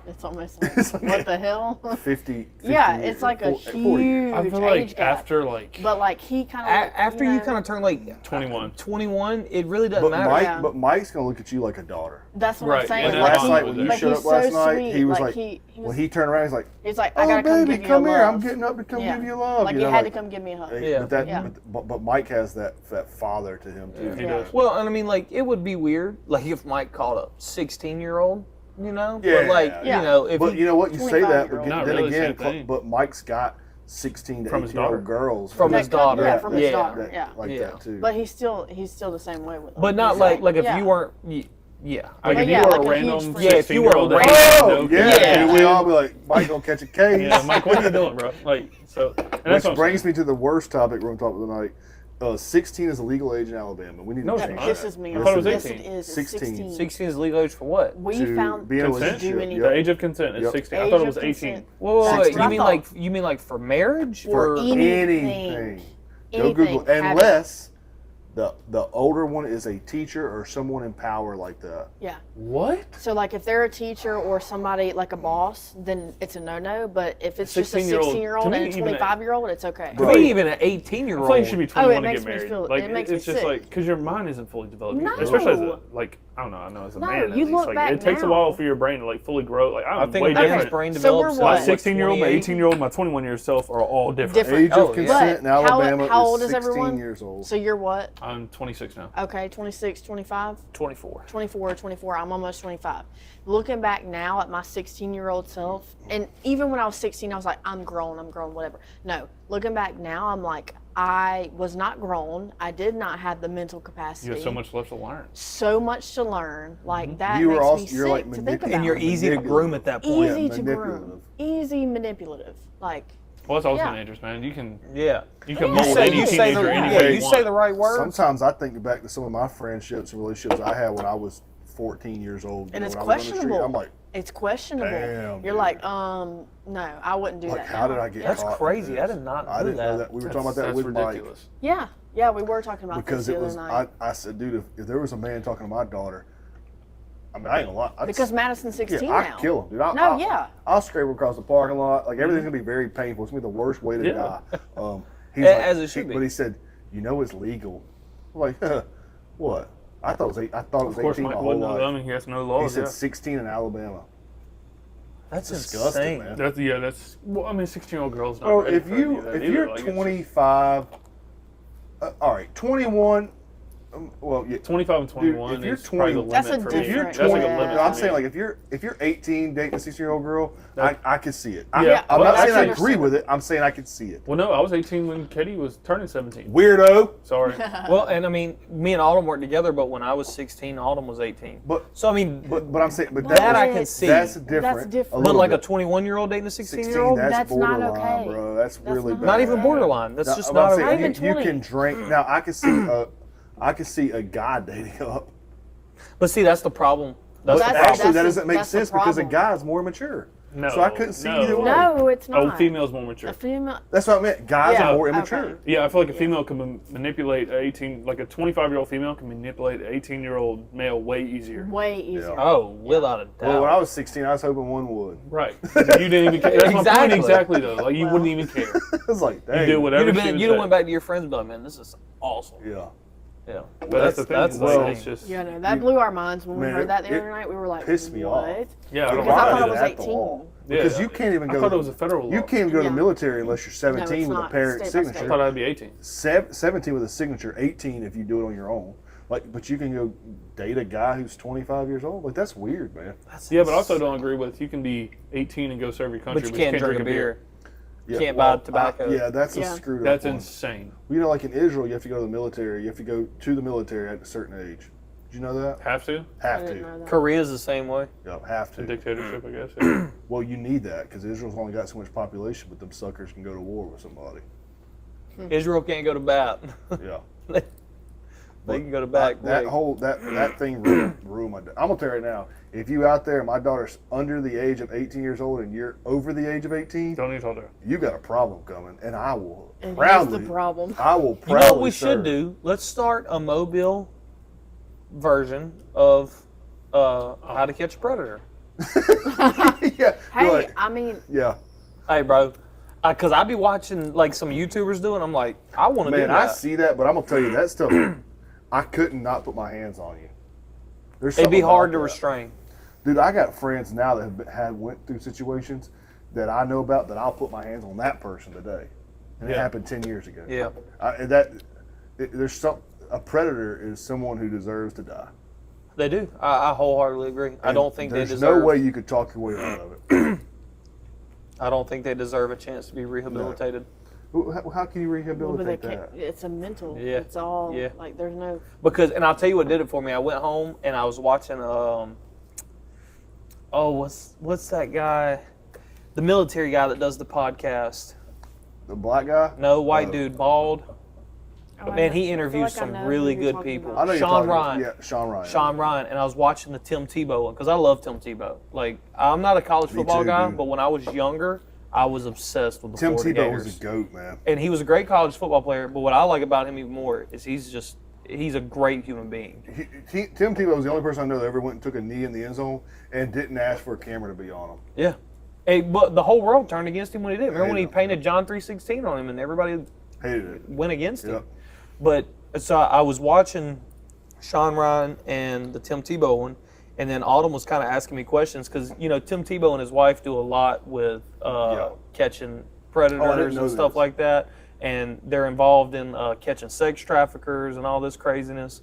it's almost like, It's like- what the hell? 50 Yeah, years, it's like a 40 huge I feel age like gap. after like But like he kind of After you kind of turn like 21. 21, it really doesn't But matter. Mike, Yeah. but Mike's gonna look at you like a daughter. that's what Right, I'm saying. and Like that's last why night when you but showed he's up last so night, sweet. he was like like, he was, when he turned around, he's like, he's like, I "Oh gotta come baby, give come you a here! I'm love. getting up to come Yeah. give you love." Like you he know, had like- to come give me a hug. Yeah. But that, Yeah. but Mike has that father to him too. He Yeah. does. Well, and I mean, like, it would be weird, like, if Mike called a 16-year-old, you know? Yeah. But, like, Yeah. you know, if But he, you know what? You say that, but 25-year-old. Not then really the again, same thing. but Mike's got 16 to From his 18-year-old daughter. girls From That his could- daughter. Yeah, from his Yeah. daughter. Yeah. like Yeah. that too. But he's still the same way with him. but not He's like if yeah. you weren't, yeah. Like But if yeah, you were like a a random huge friend. Yeah, if you were a 16-year-old that random- had oh no yeah, kids. and we all be like, Mike gonna catch a case. Yeah, Mike, what are you doing, bro? Like, so. And that's Which what I'm brings saying. me to the worst topic we're gonna talk about tonight. 16 is a legal age in Alabama. We need No, to it's change not. This that. is me. I thought it was Yes, 18. it is. It's 16. 16. 16 is legal age for what? We to found be in a Consent? relationship. Do anything. The Yep. age of consent is Yep. 16. I Age thought it of was 18. consent. Whoa, That's what I thought. you mean like for marriage? For Or anything. Go Anything. Google it. Have Unless the older one is a teacher or someone in power like that. Yeah. What? So like if they're a teacher or somebody like a boss, then it's a no-no. But if it's just a 16-year-old 16-year-old to me, and a even a- 25-year-old, it's okay. to Right. me, even an I feel 18-year-old. like you should be 21 to makes get me married. feel- Like it makes me it's just sick. like because your mind isn't fully developed, No. yet. Especially as a like I don't know as a No, man. At you least. look Like back it takes a now. while for your brain to like fully grow. Like I I'm think way America's different. brain So develops we're My what? at 16-year-old, my 28. 18-year-old, my 21-year self are all different. Different. Age Oh, of yeah. consent in But how- Alabama how old is is 16 everyone? years old. So you're what? I'm 26 now. Okay, 26, 25, 24. 24. I'm almost 25. Looking back now at my 16-year-old self, and even when I was 16, I was like, I'm grown, whatever. No, looking back now, I'm like, I was not grown. I did not have the mental capacity. You have so much left to learn. So much to learn. Like that You were makes also- me you're sick like to think manipulative. about. And you're easy to groom at that point. easy Yeah, to groom, manipulative. easy manipulative. Like Well, that's all Yeah. teenagers, man. You can Yeah. you can Yeah, mold you any say teenager the- any yeah, way you you say want. the right words. Sometimes I think back to some of my friendships and relationships I had when I was 14 years old. and you it's know, when I was on the street, questionable. I'm like, It's questionable. Damn, You're dude. like, no, I wouldn't do like that. how now. did I get Yeah. That's caught in crazy. this? I did not I know didn't know that. that. We were talking about that That's with ridiculous. Yeah, we were talking about Mike because this it the was. other night. I said, dude, if there was a man talking to my daughter, I mean, I ain't gonna lie. I'd Because Madison's 16 yeah, now. I'd kill him, dude. No, yeah. I'll scrape him across the parking lot. Like everything's gonna be very painful. It's gonna be the worst way to Yeah. die. He's As it should be. But he said, you know, it's legal. I'm like, what? I thought it was. I thought it was Of course, 18 Mike my whole wouldn't know. I life. mean, he has no He laws. said Yeah. 16 in Alabama. That's disgusting, insane. man. That's well. I mean, 16-year-old girls. Not Bro, ready if for any you of that if either. you're Like, it's just- 25 All right, 21. Well, yeah. 25 and 21 Dude, if you're is probably the 20 That's limit a for me. If you're different- That's like a yeah. limit. I'm for saying me. like if you're 18 dating a 16-year-old girl, That- I could see it. Yeah, I'm well, not saying I that's agree with it. I'm saying I could see it. Well, no, I was 18 when Katie was turning 17. Weirdo. Sorry. Well, and I mean, me and Autumn worked together, but when I was 16, Autumn was 18. But So I mean, but I'm saying but that I can see. That's different. That's different. a but little like a bit. 21-year-old dating a 16, 16-year-old, That's not borderline, okay. bro. That's really not bad. not even borderline. That's Now, just but I'm not saying, okay. Not even you 20. can drink. Now I could see a guy dating up. But see, that's the problem. That's But the That's- actually, problem. that that's doesn't the- make that's the sense because a problem. guy's more mature. No. So I couldn't see no. either way. No, it's not. Oh, female's more mature. A female. That's what I meant. Guys Yeah, are more okay. immature. Yeah, I feel like a female can manipulate a 18, like a 25-year-old female can manipulate an 18-year-old male way easier. Way easier. Yeah. Oh, without a doubt. Well, when I was 16, I was hoping one would. Right. You didn't even care. That's my point Exactly. exactly, though. Like, you wouldn't even care. I was like, You dang. do whatever you'd she have would you'd have say. went back to your friends and be like, man, this is awesome. Yeah. Yeah. But that's the thing. That's is, the like, thing. it's just, Yeah, no, that blew our minds when we Man, heard that the it other night. We were like, pissed me what? off. yeah, I Because don't I thought mind it it. was at the 18. wall. Yeah. Because you can't even I go. thought to it was a federal You law. can't even go to Yeah. the military unless you're 17 it's with a not. parent State by I state. signature. thought I'd be 18. 17 with a signature, 18 if you do it on your own. Like, but you can go date a guy who's 25 years old. Like, that's weird, man. Yeah, but I also don't agree with you can be 18 and go serve your country, But you can't drink a beer. Yeah, Can't buy tobacco. yeah, that's a Yeah. screwed up That's one. insane. You know, like in Israel, you have to go to the military. You have to go to the military at a certain age. Did you know that? Have to? I Have didn't to. know that. Korea's the same way. Yep, have A to. dictatorship, I guess. Yeah. Well, you need that because Israel's only got so much population, but them suckers can go to war with somebody. Israel can't go to bat. Yeah. They can go to bat That quick. whole that thing ruined my day. I'm gonna tell you right now. If you out there, my daughter's under the age of 18 years old, and you're over the age of 18, Don't even talk to her. you got a problem coming, and I will And here's proudly. the problem. I will You proudly. know what we should serve. do? Let's start a Mobile version of How to Catch a Predator. Yeah. Hey, you're like, I mean, yeah. Hey, bro. Because I be watching like some YouTubers doing. I'm like, I want to do Man, that. I see that, but I'm gonna tell you that stuff. I couldn't not put my hands on you. There's It'd be something hard about to that. restrain. Dude, I got friends now that went through situations that I know about that I'll put my hands on that person today, and it Yeah. happened 10 years ago. Yeah. A predator is someone who deserves to die. They do. I wholeheartedly agree. I And don't think they there's deserve. no way you could talk your way out of it. I don't think they deserve a chance to be rehabilitated. How can you well, but they rehabilitate can't, that? it's a mental. Yeah. It's all Yeah. like there's no. Because, and I'll tell you what did it for me. I went home and I was watching. What's that guy? The military guy that does the podcast. The black guy? No, white dude, bald. Oh, I Man, know- he I feel interviews like I some know really who you're good talking people. about. I know you're Sean talking- Ryan. Yeah, Sean Ryan. Sean Ryan, and I was watching the Tim Tebow one because I love Tim Tebow. Like, I'm not a college Me football too, guy, dude. but when I was younger, I was obsessed with the Tim Florida Tebow Gators. was a goat, man. And he was a great college football player. But what I like about him even more is he's a great human being. Tim Tebow was the only person I know that ever went and took a knee in the end zone and didn't ask for a camera to be on him. Yeah. Hey, but the whole world turned against him when he did. Remember when he Hated him. painted John 3:16 on him and everybody Hated it. went against him? Yep. But so I was watching Sean Ryan and the Tim Tebow one, and then Autumn was kind of asking me questions because Tim Tebow and his wife do a lot with catching predators know and stuff this. like that, and they're involved in catching sex traffickers and all this craziness.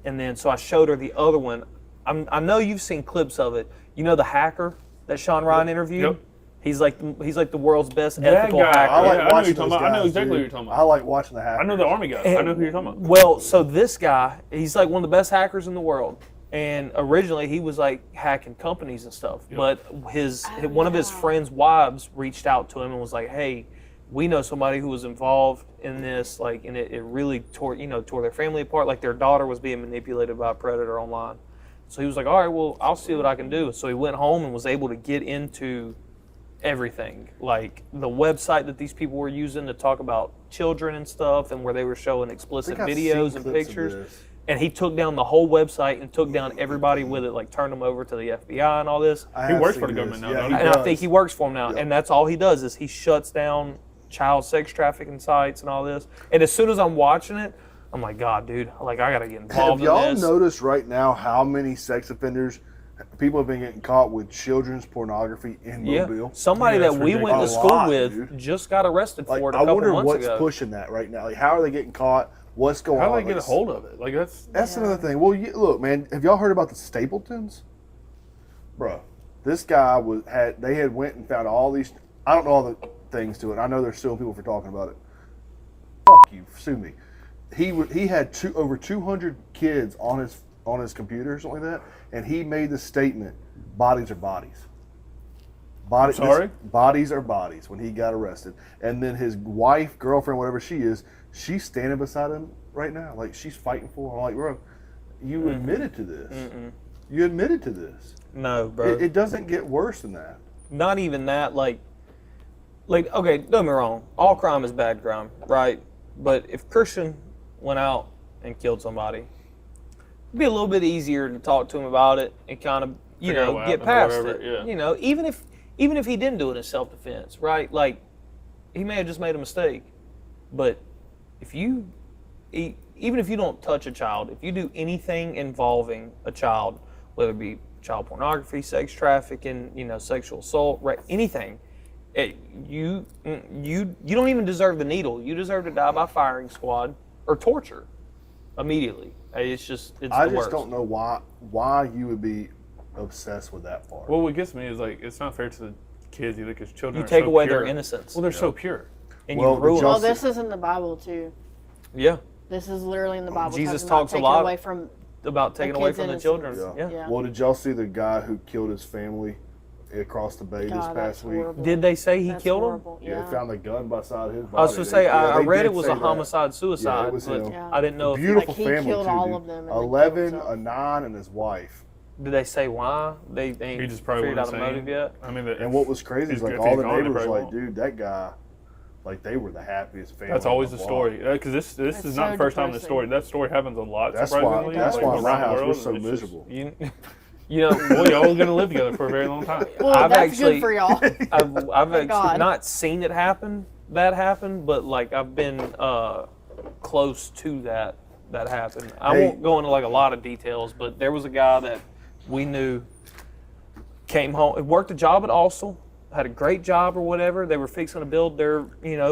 And then so I showed her the other one. I know you've seen clips of it. You know the hacker that Sean Ryan interviewed. Yep. He's like the world's best That ethical guy, hacker. I like Yeah, I know who watching you're talking those about. I know guys, exactly dude. who you're talking about. I like watching the hackers. I know the Army guy. I know who you're talking about. Well, so this guy, he's like one of the best hackers in the world. And originally he was like hacking companies and stuff. But one of his friends' wives reached out to him and was like, "Hey, we know somebody who was involved in this, like, and it really tore their family apart. Like their daughter was being manipulated by a predator online." So he was like, "All right, well, I'll see what I can do." So he went home and was able to get into everything, like the website that these people were using to talk about children and stuff, and where they were showing explicit I've videos seen and clips of pictures. this. And he took down the whole website and took down everybody with it, like turned them over to the FBI and all this. I He have works seen for the this. government now, Yeah, don't he he? And I does. think he works for him now. Yep. And that's all he does is he shuts down child sex trafficking sites and all this. And as soon as I'm watching it, I'm like, God, dude, like I gotta get Have involved y'all in this. noticed right now how many sex offenders, people have been getting caught with children's pornography in Yeah, Mobile? somebody Yeah, that that's we went to ridiculous. school A lot, with dude. just got arrested Like, for it a I couple wonder months what's ago. pushing that right now. Like, how are they getting caught? what's going How on. do they get a hold of it? Like That's another thing. Well, look, man, have y'all heard about the Stapletons? Bro, this guy they had went and found all these. I don't know all the things to it. I know they're suing people for talking about it. Fuck you, sue me. He had over 200 kids on his computer or something like that, and he made the statement, "Bodies are bodies." Bodies are bodies when he got arrested. And then his wife, girlfriend, whatever she is, she's standing beside him right now. Like, she's fighting for him. I'm like, bro, you admitted to this. You admitted to this. No, bro. It doesn't get worse than that. Not even that. Like, okay, don't get me wrong. All crime is bad crime, right? But if Christian went out and killed somebody, it'd be a little bit easier to talk to him about it and kind of, get past it. Yeah. Even if he didn't do it in self-defense, right? Like, he may have just made a mistake. But even if you don't touch a child, if you do anything involving a child, whether it be child pornography, sex trafficking, sexual assault, right, anything, you don't even deserve the needle. You deserve to die by firing squad or torture immediately. It's the worst. I just don't know why you would be obsessed with that part. Well, what gets me is like it's not fair to the kids either because children. You take away pure. their innocence. Well, they're so pure. And you ruin. Well, this is in the Bible too. Yeah. This is literally in the Bible. Jesus talking talks a about lot away from about taking away kids' from the innocence. children. Yeah. Well, did y'all see the guy who killed his family across the bay this God, that's past week? horrible. Did they say he That's killed horrible. Yeah, they found a gun beside his body. I was going to say, I they read did it was say a that. homicide-suicide, Yeah, it was but him. Yeah. I didn't know if Beautiful Like, he family killed too, all dude. of them and then 11, killed himself. a 9, and his wife. did they say why? They He just probably figured out a wasn't motive saying. yet? I mean, And what was crazy is if like he's all the gone, they neighbors were probably like, dude, that guy, like they were the happiest family. That's always on the block. story. Because this That's is not so the first time the depressing. story. That story happens a lot. That's why. surprisingly, That's like, why around my the house world, was so and it's just- miserable. Well, y'all were gonna live together for a very long time. Well, I've that's actually- good for y'all. I've actually God. not seen it happen, but like I've been close to that happened. I Hey. won't go into like a lot of details, but there was a guy that we knew came home, worked a job at Austell, had a great job or whatever. They were fixing to build their,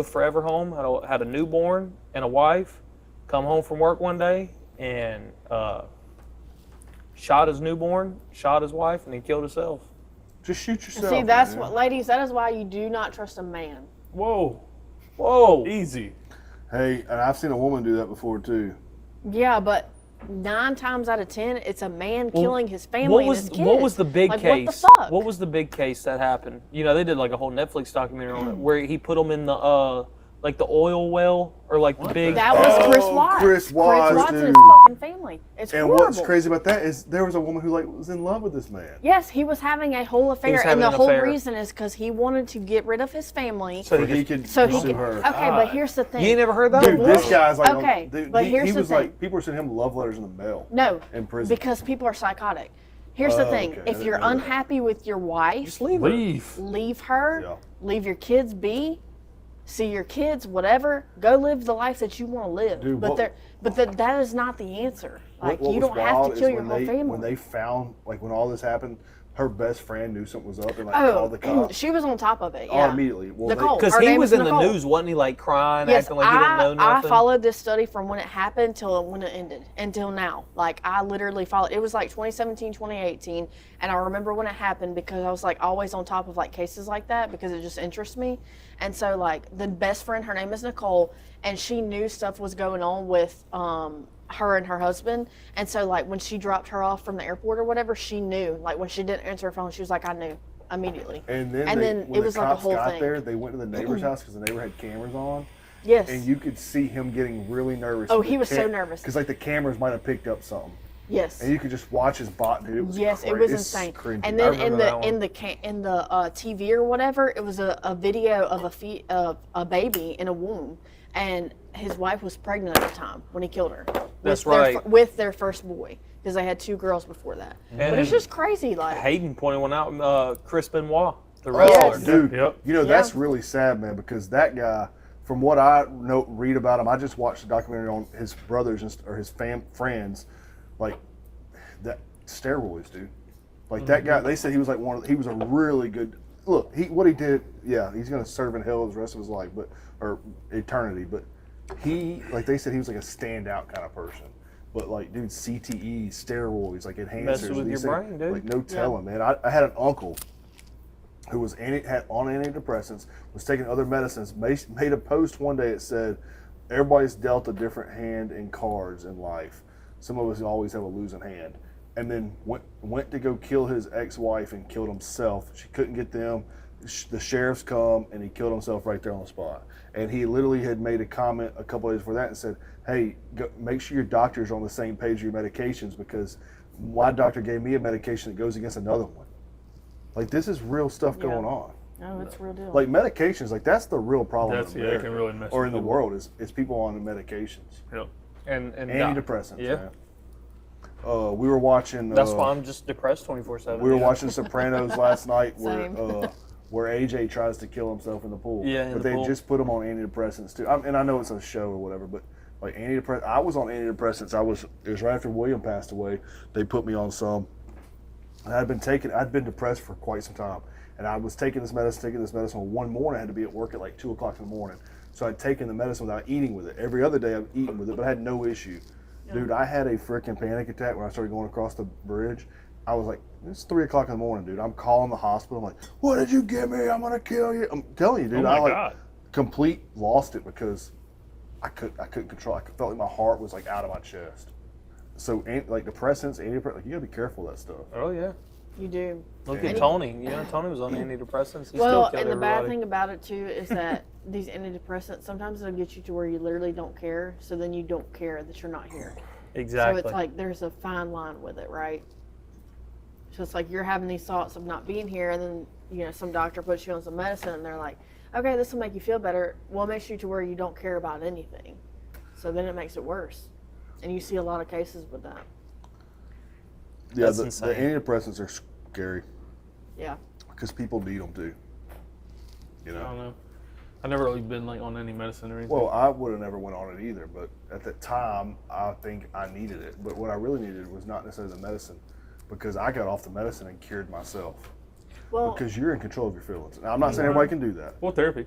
forever home, had a newborn and a wife, come home from work one day and shot his newborn, shot his wife, and he killed himself. Just shoot yourself. See, that's man. what, ladies. That is why you do not trust a man. Whoa, easy. Hey, and I've seen a woman do that before too. Yeah, but 9 times out of 10, it's a man killing his family and his kids. What was the big like, case? What the fuck? What was the big case that happened? They did like a whole Netflix documentary on it where he put them in the like the oil well or like the big. That was Chris Watts. Chris Watts, and dude. his fucking family. It's And horrible. what's crazy about that is there was a woman who like was in love with this man. Yes, he was having a whole affair, was and having the an whole affair. reason is because he wanted to get rid of his family. So he could So he pursue could. her. Okay, but here's the thing. You ain't never heard that? Dude, this guy's like, Okay, dude, but he here's the was thing. like, people were sending him love letters in the mail. No, in prison. because people are psychotic. Here's the thing: okay, I if didn't you're know that. unhappy with your wife, Just leave her. leave her. Yeah. Leave your kids be. See your kids, whatever. Go live the life that you want to live. Dude, but that is not the answer. Like What you was don't have wild to is kill your when whole family. When they found, like when all this happened, her best friend knew something was up and like Oh, called the cops. she was on top of it. Oh, Yeah. immediately. Well, Nicole. they, Because Her he name was is in the Nicole. news, wasn't he? Like crying, Yes, acting like he didn't know nothing. I followed this study from when it happened till when it ended, until now. Like, I literally followed. It was like 2017, 2018, and I remember when it happened because I was like always on top of like cases like that because it just interests me. And so like the best friend, her name is Nicole, and she knew stuff was going on with her and her husband. And so like when she dropped her off from the airport or whatever, she knew. Like when she didn't answer her phone, she was like, I knew immediately. and then, then when it was the like a cops whole got thing. there, they went to the neighbor's house because the neighbor had cameras on. Yes. And you could see him getting really nervous. Oh, he was so nervous. Because like the cameras might have picked up something. Yes. And you could just watch his bot, dude. It was Yes, it cra- was it's insane. cringy. And I then remember that one. in the TV or whatever, it was a video of a baby in a womb, and his wife was pregnant at the time when he killed her. That's with right. With their first boy, because they had 2 girls before that. But it's just crazy, like. Hayden pointed one out, Chris Benoit, the Oh, wrestler. dude, Yep. you know that's Yeah. really sad, man. Because that guy, from what I read about him, I just watched a documentary on his brothers or his friends, like that steroids, dude. Like that guy, they said he was like he was a really good. Look, what he did, yeah, he's gonna serve in hell the rest of his life, or eternity. But he, like they said, he was like a standout kind of person. But like, dude, CTE, steroids, like enhancers, Messes with these your things, brain, dude. like no telling, man. I had an uncle who was had on antidepressants, was taking other medicines, made a post one day that said, everybody's dealt a different hand in cards in life. Some of us always have a losing hand. And then went to go kill his ex-wife and killed himself. She couldn't get them. The sheriffs come, and he killed himself right there on the spot. And he literally had made a comment a couple days before that and said, hey, make sure your doctor's on the same page with your medications, because my doctor gave me a medication that goes against another one. Like, this is real stuff going on. No, it's a real deal. Like, medications, like, that's the real problem That's in it America, can really mess or with in the people. world, is people on the medications. Yep. And Antidepressants, yeah. man. We were watching... That's why I'm just depressed 24/7. We were watching Sopranos last night Same. where AJ tries to kill himself in the pool. Yeah, in but the they pool. just put him on antidepressants too. And I know it's a show or whatever, but like antidepressants, I was on antidepressants. It was right after William passed away. They put me on some. And I'd been depressed for quite some time, and I was taking this medicine. One morning I had to be at work at like 2:00 in the morning, so I'd taken the medicine without eating with it. Every other day I'm eating with it, but I had no issue. Dude, I had a freaking panic attack when I started going across the bridge. I was like, it's 3:00 in the morning, dude. I'm calling the hospital. I'm like, what did you give me? I'm gonna kill you. I'm telling you, dude. Oh my I God. complete lost it because I couldn't control. I felt like my heart was like out of my chest. So like depressants, antidepressants, like you gotta be careful of that stuff. Oh yeah. You do. Look Yeah. at Tony. You know, Tony was on antidepressants. He Well, still killed and the bad everybody. thing about it too is that these antidepressants, sometimes they'll get you to where you literally don't care, so then you don't care that you're not here. Exactly. So it's like there's a fine line with it, right? So it's like you're having these thoughts of not being here, and then some doctor puts you on some medicine, and they're like, okay, this will make you feel better. Well, it makes you to where you don't care about anything. So then it makes it worse. And you see a lot of cases with that. Yeah, That's the insane. antidepressants are scary Yeah. because people need them too. You I know. don't know. I've never really been like on any medicine or anything. Well, I would have never went on it either, but at the time, I think I needed it. But what I really needed was not necessarily the medicine, because I got off the medicine and cured myself. Well, Because you're in control of your feelings. Now, I'm not saying everybody can do that, Well, therapy.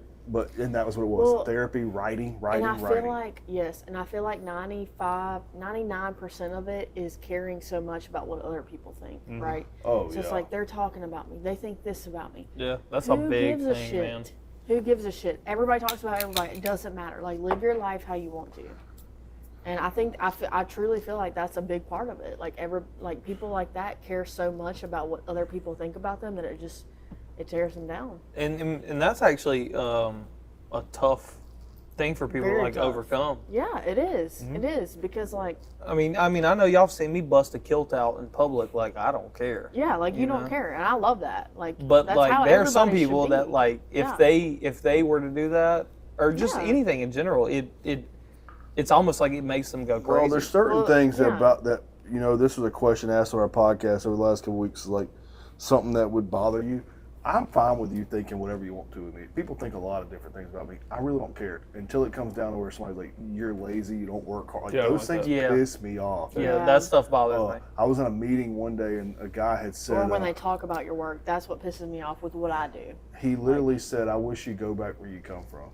and that was what it was. Well, Therapy, writing. and I feel like, yes, and I feel like 99% of it is caring so much about what other people think, right? Oh, So it's yeah. like they're talking about me. They think this about me. Yeah, that's a Who big gives a thing, shit? man. Who gives a shit? Everybody talks about everybody. It doesn't matter. Like, live your life how you want to. And I think I truly feel like that's a big part of it. Like people like that care so much about what other people think about them that it tears them down. And that's actually a tough thing for people Very to like tough. overcome. Yeah, it is. Mm-hmm. It is because like I mean, I know y'all have seen me bust a kilt out in public. Like, I don't care. yeah, like you don't know? care, and I love that. Like, But that's like, how there are some everybody should people be. that like, Yeah. if they were to do that, or just Yeah. anything in general, it's almost like it makes them go crazy. Well, there's certain Well, things yeah. about that. This was a question asked on our podcast over the last couple weeks. Like something that would bother you. I'm fine with you thinking whatever you want to with me. People think a lot of different things about me. I really don't care until it comes down to where somebody's like, "You're lazy. You don't work hard." Like, Yeah, those like things that. Yeah. piss me off. yeah, Yeah. that stuff bothers me. I was in a meeting one day and a guy had said, Or when they talk about your work, that's what pisses me off with what I do. he literally said, "I wish you go back where you come from,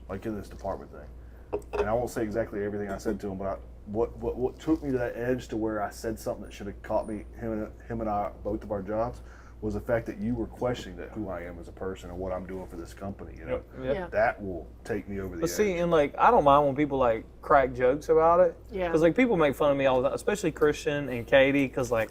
like in this department thing." And I won't say exactly everything I said to him, but what took me to that edge to where I said something that should have caught me, him and I, both of our jobs, was the fact that you were questioning that who I am as a person and what I'm doing for this company. Yeah. That will take me over the But edge. see, and like, I don't mind when people like crack jokes about it. Yeah. Because like people make fun of me all the time, especially Christian and Katie, because like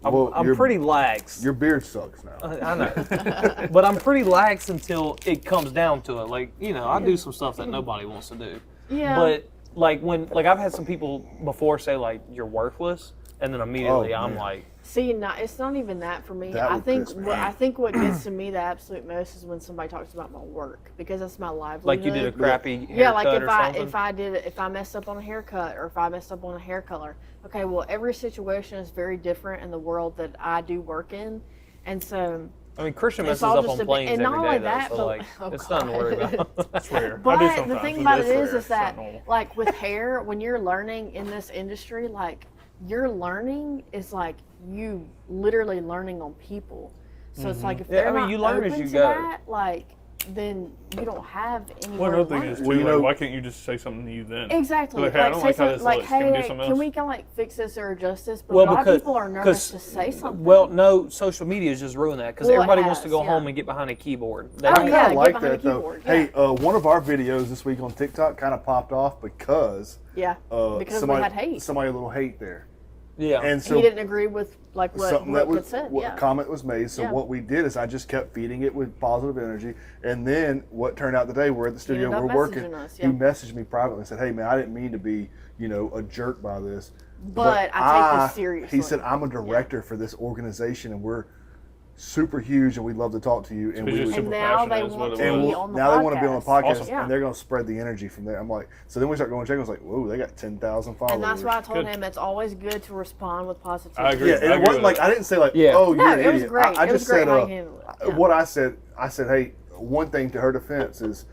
Well, I'm pretty lax. Your beard sucks now. I know, but I'm pretty lax until it comes down to it. Like, I do some stuff that nobody wants to do. Yeah. But like I've had some people before say like you're worthless, and then immediately Oh, I'm man. like, See, it's not even that for me. That I would think piss me what off. I think what gets to me the absolute most is when somebody talks about my work, because that's my livelihood. like you did a crappy haircut Yeah, like or something. if I messed up on a haircut or if I messed up on a hair color. Okay, well, every situation is very different in the world that I do work in, and so. I mean, Christian It's messes all up just on a- planes and every not day only though, that, so but- like oh, it's nothing to worry God. about. That's rare. I But do the sometimes, thing but about it's it rare. is It's that, not normal. like, with hair, when you're learning in this industry, like, your learning is like you literally learning on people. So it's like if Yeah, they're I mean, not you learn as open you to go. that, like, then you don't have any. Well, another thing is too, Well, you know- why can't you just say something to you then? Exactly. Like, hey, I don't say like how something this like, looks. Can we do hey, something can we else? kind of like fix this or adjust this? But Well, a lot because- of people are nervous to say something. Well, no, social media has just ruined that because Well, it everybody wants to has, go yeah. home and get behind a keyboard. They Oh, don't- I yeah, kind of get like behind that a though. keyboard, Hey, one of our videos this week on TikTok kind of popped off because yeah, because somebody, we had hate. somebody a little hate there, yeah. and so he didn't agree with like what something Brooke that had was said. what Yeah. comment was made. So Yeah. what we did is I just kept feeding it with positive energy, and then what turned out today, we're at the studio, ended up we're working. messaging us, He yeah. messaged me privately and said, "Hey man, I didn't mean to be a jerk by this, But I take this seriously." He said, "I'm a director for this organization, and we're super huge, and we'd love to talk to you." And So we he's would, just And super now they passionate is want what to it and was. be on the now podcast. they want to be on the podcast, Awesome. Yeah. and they're going to spread the energy from there. I'm like, so then we start going check. I was like, whoa, they got 10,000 followers. And that's why I told Good. him it's always good to respond with positivity. I agree. Yeah, and I it agree wasn't with like that. I didn't say like, Yeah. oh, you're No, an it was idiot. great. I It was just great said, how you handled it. Yeah. what I said, hey, one thing to her defense is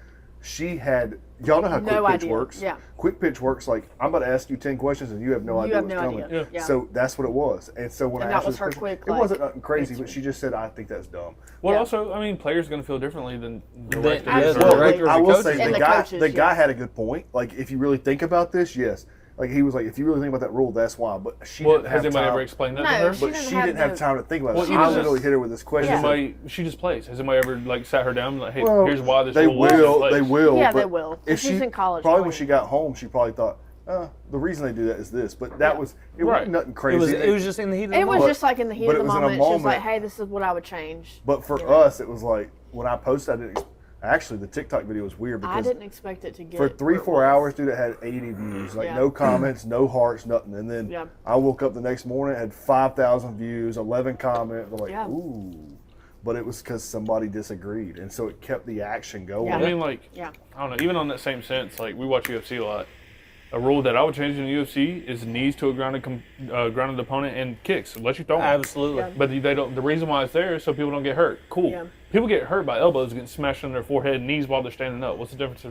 she had, y'all know how No quick pitch idea. works. Yeah. Quick pitch works like I'm about to ask you 10 questions and you have no You idea have what's no coming. idea. Yeah. So that's what it was. And so when And I that asked was this her question, quick, it like, wasn't nothing crazy, answer. but she just said, I think that's dumb. Well, Yeah. also, I mean, players going to feel differently than directors. yeah, or- the Well, directors I and will coaches. say And the the guy, coaches, the guy yeah. had a good point. Like if you really think about this, yes. Like he was like, if you really think about that rule, that's why. But she Well, didn't has have anybody time. ever explained that No, to her? she But didn't she have didn't have no- time to think about Well, it. you I just- literally hit her with this question. Yeah. She just plays. Has anybody ever like sat her down and like, hey, Well, here's why this they rule was in will. place? They will. Yeah, but they will. If If she's she in college, probably when playing. she got home, she probably thought, the reason they do that is this. But that Yeah. was it. Right. Wasn't nothing It crazy. was just in the heat of the It was moment. just like in the heat but of it the was in a moment. She was like, moment. "Hey, this is what I would change." But for You know? us, it was like when I posted, I didn't. Actually, the TikTok video was weird I because didn't expect it to get for where 3-4 it was. hours, dude, it had 80 views. Like Yeah. no comments, no hearts, nothing. And then Yeah. I woke up the next morning, it had 5,000 views, 11 comments. I'm like, Yeah. ooh. But it was because somebody disagreed, and so it kept the action going. Yeah. I mean, like, Yeah. I don't know. Even on that same sense, like we watch UFC a lot. A rule that I would change in the UFC is knees to a grounded opponent and kicks. Let you throw them. Absolutely. Yeah. But they don't. The reason why it's there is so people don't get hurt. Cool. Yeah. People get hurt by elbows getting smashed on their forehead and knees while they're standing up. What's the difference?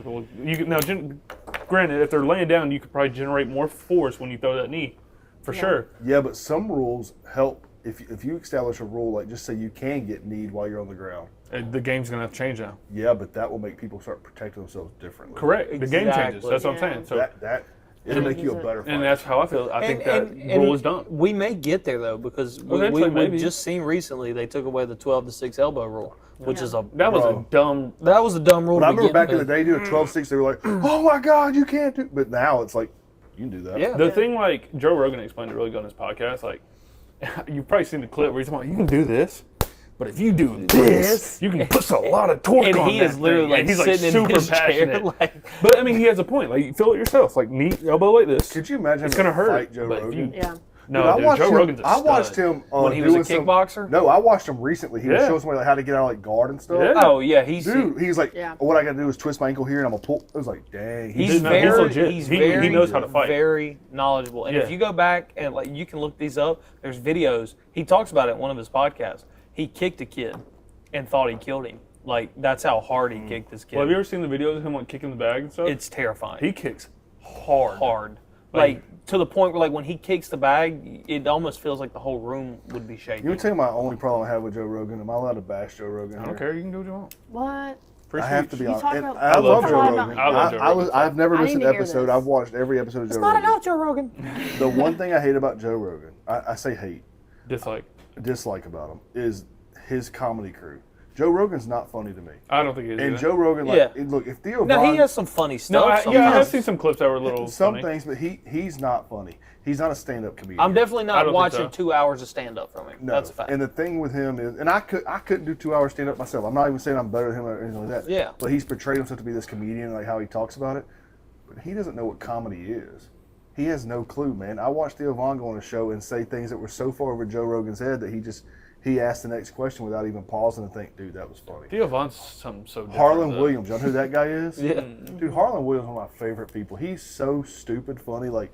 Granted, if they're laying down, you could probably generate more force when you throw that knee, for sure. Yeah, but some rules help. If you establish a rule, like just say you can get kneed while you're on the ground. The game's gonna have to change now. Yeah, but that will make people start protecting themselves differently. Correct. The game changes. Exactly. That's what I'm Yeah. saying. So, That it'll make you a better fighter. and that's how I feel. I think that and rule is done. We may get there though because Eventually, we've maybe. just seen recently they took away the 12-6 elbow rule, which is a That was Bro. a dumb. that was a dumb rule. But I to remember begin back in the with. day, doing 12-6, they were like, "Oh my God, you can't do." But now it's like, you can do that. Yeah. The thing, like Joe Rogan explained it really good on his podcast. Like, you've probably seen the clip where he's like, "You can do this, but if you do this, you can put a lot of torque and on he that is literally thing." like And he's like sitting in super his passionate. chair, like But I mean, he has a point. Like, you feel it yourself. Like, knee, elbow like this. Could you imagine It's having gonna to hurt. fight Joe but if Rogan? you, Yeah. no, Dude, dude, Joe Rogan's a I stud. watched him when he was a doing some- kickboxer. No, I watched him recently. He was Yeah. showing somebody like how to get out of like guard and stuff. Yeah. Oh yeah, he's Dude, he's like, Yeah. what I got to do is twist my ankle here and I'm gonna pull. It was like, dang. he's He's very legit. he's He very knows how to fight. very knowledgeable. And if Yeah. you go back and like you can look these up, there's videos. He talks about it in one of his podcasts. He kicked a kid and thought he killed him. Like that's how hard he kicked this kid. Well, have you ever seen the videos of him like kicking the bag and stuff? It's terrifying. He kicks hard. hard. Like- Like to the point where like when he kicks the bag, it almost feels like the whole room would be shaking. You want to tell you my only problem I have with Joe Rogan? Am I allowed to bash Joe Rogan? I don't care. You can do what you want. What? Free I have to speech. be You honest. talk And about- I love love Joe Joe Rogan. Rogan. I love Joe Rogan. I've never I missed need an to hear episode. this. I've watched every episode of Joe Rogan. Joe Rogan. The one thing I hate about Joe Rogan, I say hate, Dislike. dislike about him, is his comedy crew. Joe Rogan's not funny to me. I don't think he is. And either. Joe Rogan, like, Yeah. look, if Theo No, Von, he has some funny stuff. No, I have sometimes. seen some clips that were a little some funny. things, but he's not funny. He's not a stand-up comedian. I'm definitely I not don't think watching so. 2 hours of stand up from him. No. That's a fact. And the thing with him is, and I couldn't do 2 hours stand-up myself. I'm not even saying I'm better than him or anything like that. Yeah. But he's portrayed himself to be this comedian, like how he talks about it. But he doesn't know what comedy is. He has no clue, man. I watched Theo Von go on a show and say things that were so far over Joe Rogan's head that he asked the next question without even pausing and think, dude, that was funny. Theo Von's something so different. Harlan though. Williams, y'all know who that guy is? Yeah. Dude, Harlan Williams is one of my favorite people. He's so stupid funny. Like,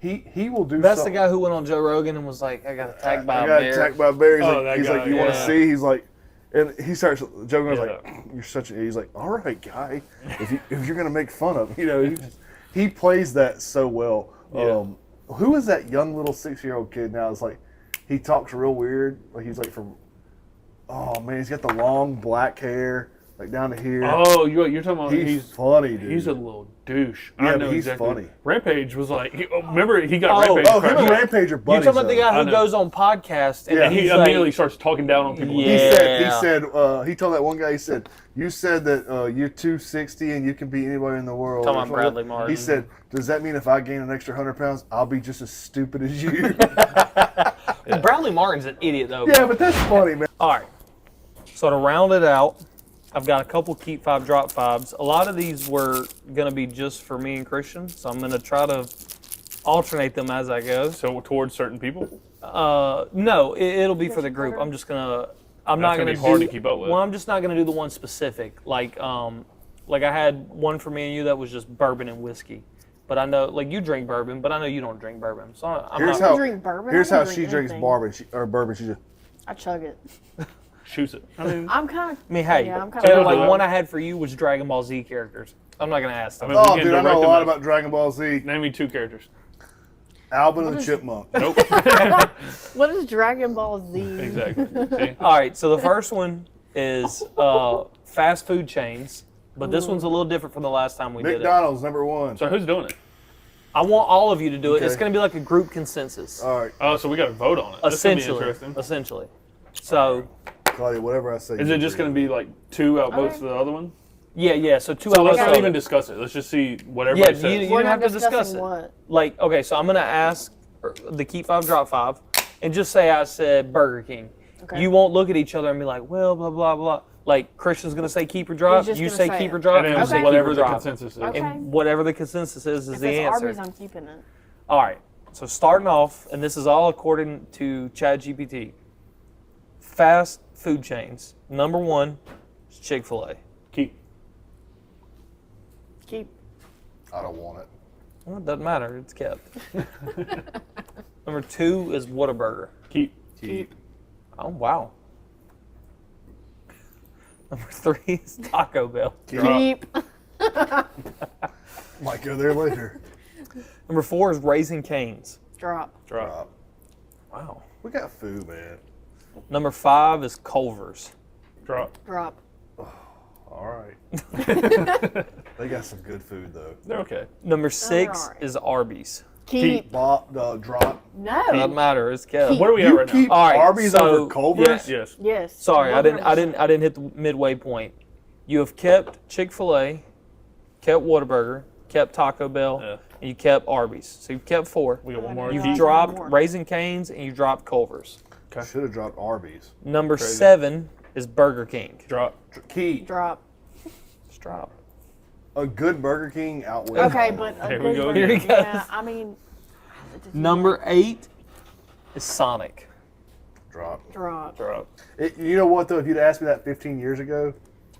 he will do That's the something. guy who went on Joe Rogan and was like, I got attacked by I a got bear. attacked by a bear. He's Oh, like, that he's guy, like, you want to yeah. see? He's like, and he starts joking. I was Yeah. like, you're such a. He's like, all right, guy. If you're gonna make fun of, he plays that so well. Yeah. Who is that young little 6-year-old kid now? It's like, he talks real weird. Like he's like from. Oh man, he's got the long black hair. like down to here. Oh, you're talking about he's funny, dude. He's a little douche. Yeah, I but know he's exactly. funny. Rampage was like, remember he got Oh, Rampage. Oh, him and crushed. Rampage are You buddies. talking about the though. guy I who know. goes on podcast and Yeah. And he he's immediately like, starts talking down on people. Yeah. He told that one guy, he said, you said that you're 260 and you can beat anybody in the world. Talking or about something. Bradley Martin. He said, does that mean if I gain an extra 100 pounds, I'll be just as stupid as you? Bradley Martin's an idiot though. Yeah, but that's funny, man. All right. So to round it out, I've got a couple keep 5, drop 5s. A lot of these were going to be just for me and Christian, so I'm going to try to alternate them as I go. So towards certain people. No, it'll be for the group. I'm just going to. I'm not That's going gonna to be hard to keep up with. Well, I'm just not going to do the one specific. Like I had one for me and you that was just bourbon and whiskey. But I know, like you drink bourbon, but I know you don't drink bourbon. So I'm Here's not. how, drink bourbon. here's I don't how she drink drinks anything. bourbon. She just, I chug it. Shoots it. I mean, I'm kind of. I mean, hey, Yeah, I'm so kinda like like- one I had for you was Dragon Ball Z characters. I'm not going to ask them. I mean, we oh, can dude, I know direct a them lot as- about Dragon Ball Z. Name me 2 characters. Alvin and the Chipmunk. Nope. What is Dragon Ball Z? Exactly. See? All right, so the first one is fast food chains, but this one's a little different from the last time we did it. McDonald's, #1. So who's doing it? I want all of you to do it. It's Okay. going to be like a group consensus, All right, Oh, so we got to vote on it. This is gonna be essentially. interesting. Essentially. So Claudia, whatever I say. Is you it just agree going to be like 2 outvotes Okay. for the other one? yeah. So 2 So hours. let's not Okay. even discuss it. Let's just see what Yeah, everybody says. you We're don't not have to discuss discussing it. what. Like, okay, so I'm going to ask the keep 5, drop 5, and just say I said Burger King. Okay. You won't look at each other and be like, well, blah blah blah. Like Christian's going to say keep or drop. He's just You gonna say say keep it. or drop. And then You Okay. say whatever keep or the drop. consensus is. Okay. And whatever the consensus is If the it's answer. Arby's, I'm keeping it. All right. So starting off, and this is all according to ChatGPT. Fast food chains. #1 is Chick-fil-A. Keep. Keep. I don't want it. Well, it doesn't matter. It's kept. #2 is Whataburger. Keep. Keep. Oh wow. #3 is Taco Bell. Keep. Might go there later. #4 is Raising Cane's. Drop. Drop. Wow. We got food, man. #5 is Culver's. Drop. Drop. All right. They got some good food though. They're okay. #6 alright. is Arby's. Keep. Drop. No. Doesn't matter. It's kept. Keep. What are we at You right keep All right, Arby's so- over Culver's? Yes. Yes. Sorry, I didn't 100%. hit the midway point. You have kept Chick-fil-A, kept Whataburger, kept Taco Bell, Yeah. and you kept Arby's. So you've kept 4. We got one more. You've You've Keep. dropped More. Raising Cane's and you dropped Culver's. Should have dropped Arby's. #7 is Burger King. Drop. Keep. Drop. Just drop. A good Burger King outweighs. Okay, all but of them. Here we go Here he again. goes. Yeah, I mean. #8 is Sonic. Drop. Drop. Drop. You know what though? If you'd asked me that 15 years ago,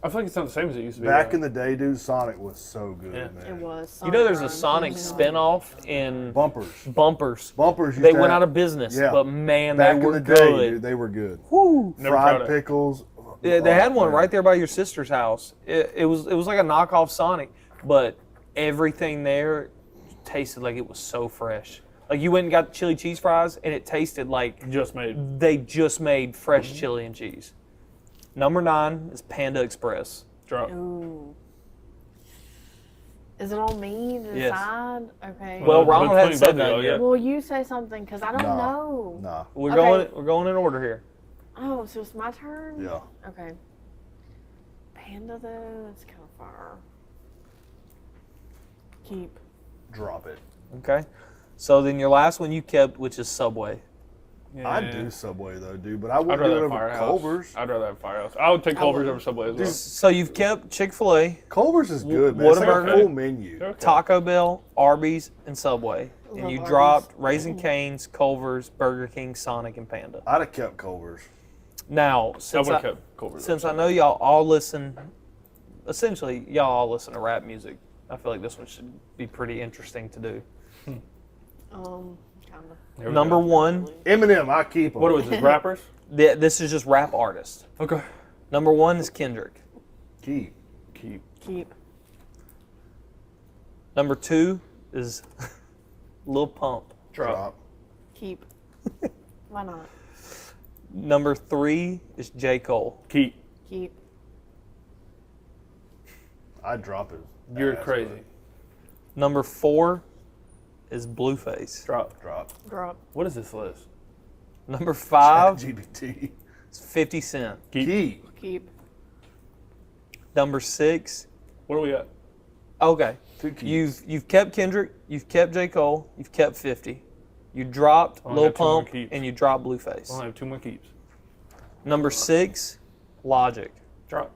I feel like it's not the same as it used to be. back though. in the day, dude, Sonic was so good, Yeah. man. It was. You know there's a Run. Sonic spinoff in Bumpers. Bumpers. Bumpers. Used They to went have- out of business, Yeah. but man, back they in were the day, good. dude, they were good. Woo. Never tried Fried it. pickles. Yeah, they had one man. right there by your sister's house. It was like a knockoff Sonic, but everything there tasted like it was so fresh. Like you went and got chili cheese fries, and it tasted like Just made. they just made fresh chili and cheese. #9 is Panda Express. Drop. Ooh. Is it on me to Yes. decide? Okay. Well, But Ronald hasn't between said both of that y'all, yet. Well, you say something because I don't know. Nah. We're Okay. going in order here. Oh, so it's my turn? Yeah. Okay. Panda, though, that's kind of far. Keep. Drop it. Okay. So then your last one you kept, which is Subway. Yeah. I'd do Subway though, dude, but I I'd wouldn't do rather it have over Firehouse. Culver's. I'd rather have Firehouse. I would take Culver's would. over Subway as well. So you've kept Chick-fil-A, Culver's is good, man. It's like a Whataburger? full menu. Okay. Taco Bell, Arby's, and Subway. And Love you Arby's. dropped Raising Cane's, Culver's, Burger King, Sonic, and Panda. I'd have kept Culver's. Now, I since would I, have kept Culver's. since I know y'all all listen, essentially y'all all listen to rap music, I feel like this one should be pretty interesting to do. Kind of. Here we go. #1, Eminem, I keep him. What was it? Rappers? this is just rap artist. Okay. #1 is Kendrick. Keep. Keep. Keep. #2 is Lil Pump. Drop. Keep. Why not? #3 is J. Cole. Keep. Keep. I'd drop it. You're crazy. Number 4 is Blueface. Drop. Drop. What is this list? Number 5 GBT. is 50 Cent. Keep. Number 6. What are we at? Okay. 2 keeps. You've kept Kendrick, you've kept J. Cole, you've kept 50. You dropped only Lil have 2 more Pump, keeps. and you dropped I Blueface. only have 2 more keeps. Number 6, Logic. Drop.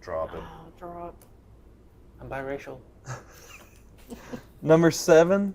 Drop it. Oh, drop. I'm biracial. Number 7,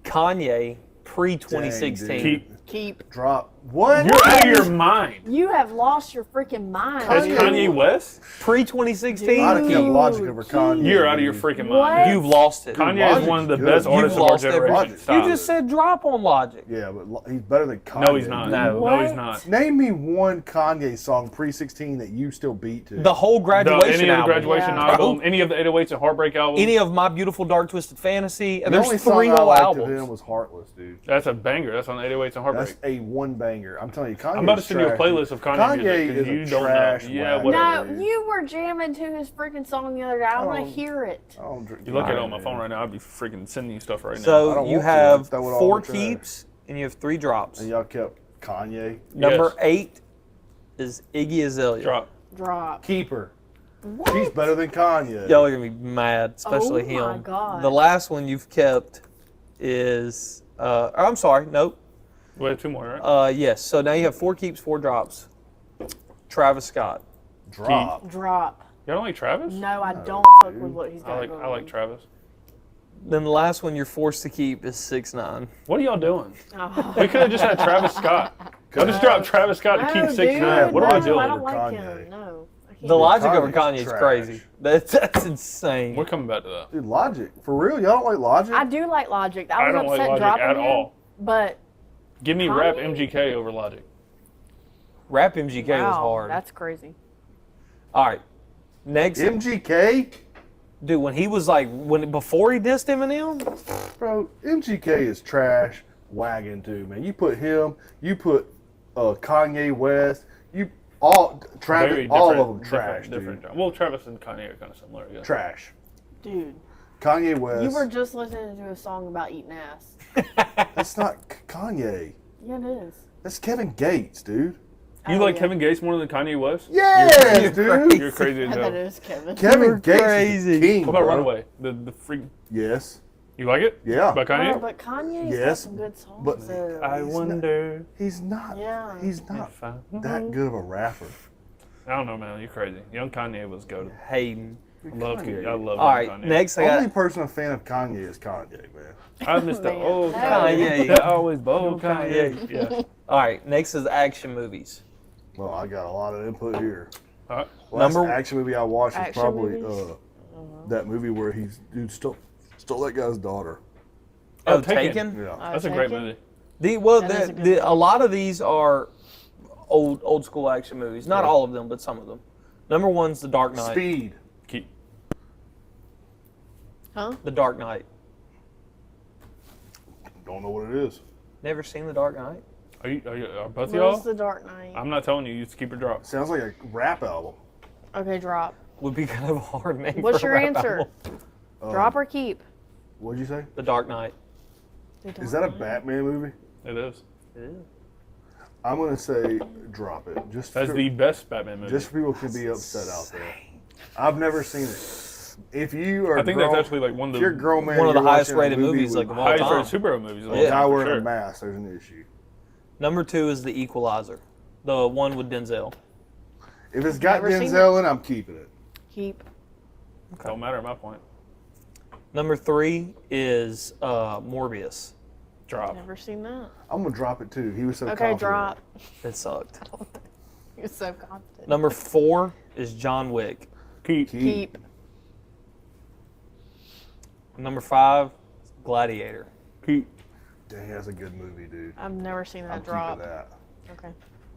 Kanye pre-2016. Dang, dude. Keep. Drop. What? You're out of your mind. You have lost your freaking mind. That's Kanye West? Pre-2016? I'd have kept Dude, Logic over Kanye. You're out of your dude. freaking What? mind. You've lost it. Kanye Logic's is one of the good. best You've artists of our lost generation. everything. Stop. You just said drop on Logic. Yeah, but he's better than Kanye. No, he's not. No. No, he's What? not. Name me one Kanye song pre-16 that you still beat to. The whole graduation Any of the album. graduation Yeah. album, any of the 808s and Heartbreak album. Any of My Beautiful Dark Twisted Fantasy. the only There's song 3 I whole liked of him albums. was Heartless, dude. That's a banger. That's on 808s and Heartbreak. That's a one banger. I'm telling you, Kanye. I'm about to send you a playlist of Kanye music, 'cause is you a don't know. trash Yeah, whack, whatever. No, dude. you were jamming to his freaking song the other day. I want Oh. to hear it. I don't drink You look at it Kanye, on my phone right now, I'd be freaking sending you stuff right now. I So don't you want to. have Throw it all 4 in the trash. keeps and you have 3 drops. And y'all kept Kanye. Number Yes. 8 is Iggy Azalea. Drop. Drop. Keeper. What? She's better than Kanye. Y'all are gonna be mad, especially Oh my him. God. The last one you've kept is I'm sorry, nope. We have 2 more, right? Yes. So now you have 4 keeps, 4 drops. Travis Scott. Drop. Drop. You don't like Travis? No, I don't fuck with what he's got I like going on. Travis. Then the last one you're forced to keep is 6ix9ine. What are y'all doing? Oh. We could have just had Travis Scott. I just dropped Travis Scott to No, keep dude, 6ix9ine. What no, are we I doing? don't like Kanye. him. No. I can't. The logic over Kanye's Kanye is trash. crazy. That's insane. We're coming back to that. Dude, Logic. For real? Y'all don't like Logic? I do like Logic. I I was don't like upset Logic dropping at him, all. but Give me Kanye? rap MGK over Logic. Rap MGK was wow, hard. that's crazy. All right. Next, MGK? dude, when he was like, before he dissed Eminem, Bro, MGK is trash wagon too, man. You put him, you put Kanye West, Travis, Very all different- of them trash, different. dude. Well, Travis and Kanye are kind of similar, yeah. Trash. Dude, Kanye West. you were just listening to a song about eating ass. That's not Kanye. Yeah, it is. That's Kevin Gates, dude. You Oh, like yeah. Kevin Gates more than Kanye West? Yes, You're dude. You're crazy as I bet hell. it is Kevin. Kevin You're Gates crazy. is the king, What about bro. Runaway? The freak. Yes. You like it? Yeah. By Kanye? No, but Kanye's got Yes, some good songs. but though. I He's wonder. He's not. Yeah. He's not If I, that good of a rapper. I don't know, man. You're crazy. Young Kanye was goated. Hating. I love Kanye. I love All right, Kanye. next I The only got person a fan of Kanye is Kanye, man. I missed the Man. old Kanye. That always bold Kanye. Kanye. Yeah. all right. Next is action movies. Well, I got a lot of input here. All right. Last Number- action movie I watched was Action probably movies? that movie where dude stole that guy's daughter. Oh, Taken. Taken. Yeah. That's a great Taken? movie. That is a good A lot of these are old school action movies. Not Yeah. all of them, but some of them. Number 1's The Dark Knight. Speed. Keep. Huh? The Dark Knight. Don't know what it is. Never seen The Dark Knight? Are both of What y'all? is the Dark Knight? I'm not telling you. You just keep it drop. Sounds like a rap album. Okay, drop. Would be kind of a hard name. What's for your a rap answer? album. Drop or keep? What'd you say? The Dark Knight. The Is Dark that a Knight. Batman movie? It is. It is. I'm gonna say drop it. Just That's for, the best Batman movie. just for people can be upset out there. I've never seen it. If you are, I think grown, that's actually like one if of you're a the grown man, One of you're the highest watching a rated movie movies, with like, of all highest time. rated superhero movies. of all a time, guy for wearing sure. a mask. There's an issue. Number 2 is The Equalizer. The one with Denzel. If it's got Never seen Denzel in, I'm keeping it. Keep. Don't matter at my point. Number 3 is Morbius. Drop. Never seen that. I'm gonna drop it too. He was so Okay, confident. drop. It sucked. You're so confident. Number 4 is John Wick. Keep. Keep. Number 5 is Gladiator. Keep. Dang, that's a good movie, dude. I've never seen that I'm drop. keeping that. Okay.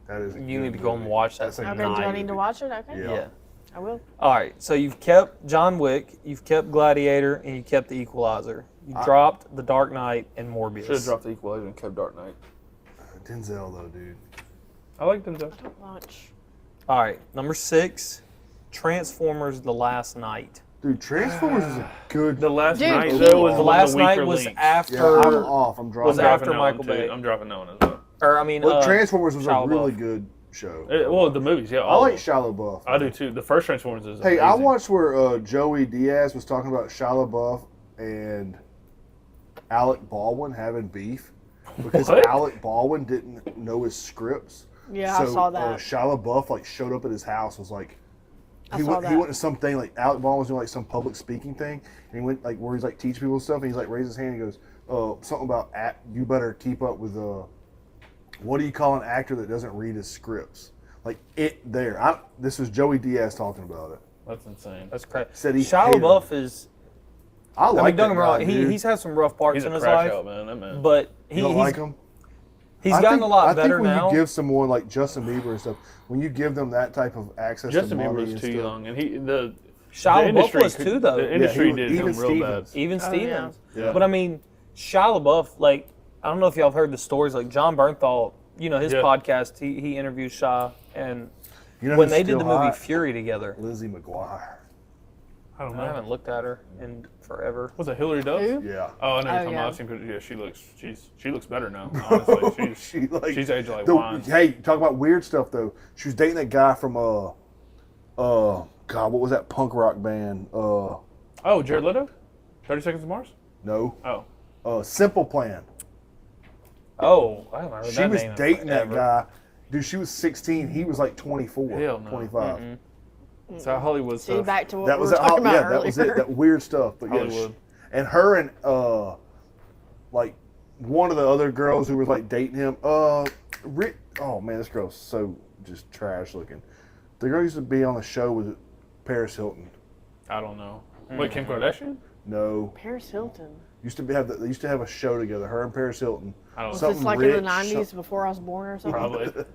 That is. A You good need to go and movie. watch that That's a Okay, good do I movie. need to watch it? Okay. Yeah. Yeah. I will. All right, so you've kept John Wick, you've kept Gladiator, and you kept The Equalizer. You dropped The Dark Knight and Morbius. Should have dropped the Equalizer and kept Dark Knight. Denzel though, dude. I like Denzel. Don't watch. All right, number 6 Transformers: The Last Night. Dude, Transformers is a good. The last Dude, night he- though was The The one of last the night weaker was links. after. Yeah, I'm off. I'm dropping. Was I'm after dropping that one, Michael too. Bay. I'm dropping that one as well. Or I mean, But Transformers was a Shia really LaBeouf. good show. Well, the movies, yeah. I all like of them. Shia LaBeouf. I do too. The first Transformers is Hey, amazing. I watched where Joey Diaz was talking about Shia LaBeouf and Alec Baldwin having beef because What? Alec Baldwin didn't know his scripts. Yeah, so, I saw that. Shia LaBeouf like showed up at his house, was like, I he saw went that. to something like Alec Baldwin was doing like some public speaking thing, and he went like where he's like teaching people stuff, and he's like raised his hand, and he goes, something about you better keep up with what do you call an actor that doesn't read his scripts? Like it there. This was Joey Diaz talking about it. That's insane. that's crazy. Said he Shia hated LaBeouf is. I I like mean, don't get that me wrong. guy, dude. He's had some rough parts He's in a his crash life, out, man. That man. but You don't like him? he's gotten a lot better I think when now. you give someone like Justin Bieber and stuff, when you give them that type of access Justin to Bieber money was and too stuff, young, and the Shia LaBeouf industry was could- too, though. The industry he- did even him real bad. Stevens. Even Oh, Stevens. yeah. But I mean, Shia LaBeouf, like, I don't know if y'all have heard the stories, like John Bernthal, his Yeah. podcast, he interviews Shia, and You know when who's they did still the movie hot? Fury together, Lizzie McGuire. I don't I know. haven't looked at her in forever. Was it Hillary Duff? Who? Yeah. Oh, I know. You're talking yeah. about. I've seen pictures. Yeah, she looks better now. Honestly, she's aged like wine. Hey, talk about weird stuff though. She was dating that guy from God, what was that punk rock band? Oh, Jared Leto, 30 Seconds to Mars. No, Oh, Simple Plan. Oh, I haven't heard She that was name in dating that forever. guy. Dude, she was 16. He was like 24, Hell no. 25. so Hollywood See, stuff. back to what That we was were talking about yeah, earlier. that was it. That weird stuff. But yeah, Hollywood. and her and like one of the other girls who was like dating him. Oh man, this girl's so just trash looking. The girl used to be on the show with Paris Hilton. I don't know. Wait, Kim Kardashian? No, Paris Hilton. they used to have a show together. Her and Paris Hilton. I don't Was know. this Something like in the rich, 90s before I was born or something? Probably.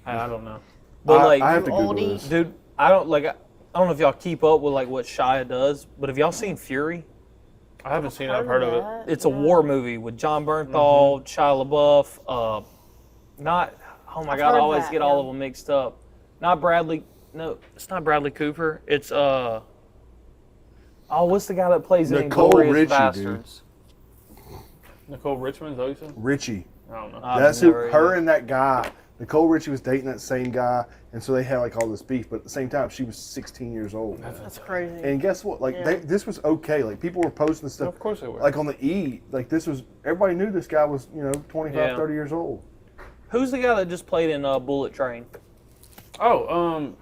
I don't know. But, like, I have to you Google oldie. this. dude, I don't know if y'all keep up with, like, what Shia does, but have y'all seen Fury? I haven't seen it. I've heard of it. that, It's a yeah. war movie with John Bernthal, Shia LaBeouf, oh my I've God, I heard always that, get all yeah. of them mixed up. Not Bradley, no, it's not Bradley Cooper. It's, what's the guy that plays in Nicole Inglourious Richie, Bastards? Nicole Richmond, is that what you said? Richie. I don't know. I've That's who. never Her even- and that guy. Nicole Richie was dating that same guy, and so they had like all this beef. But at the same time, she was 16 years old. That's crazy. And guess what? Like Yeah. this was okay. Like people were posting stuff. Of course they were. Like on the E. Like this was. Everybody knew this guy was 25, Yeah. 30 years old. Who's the guy that just played in Bullet Train? Oh,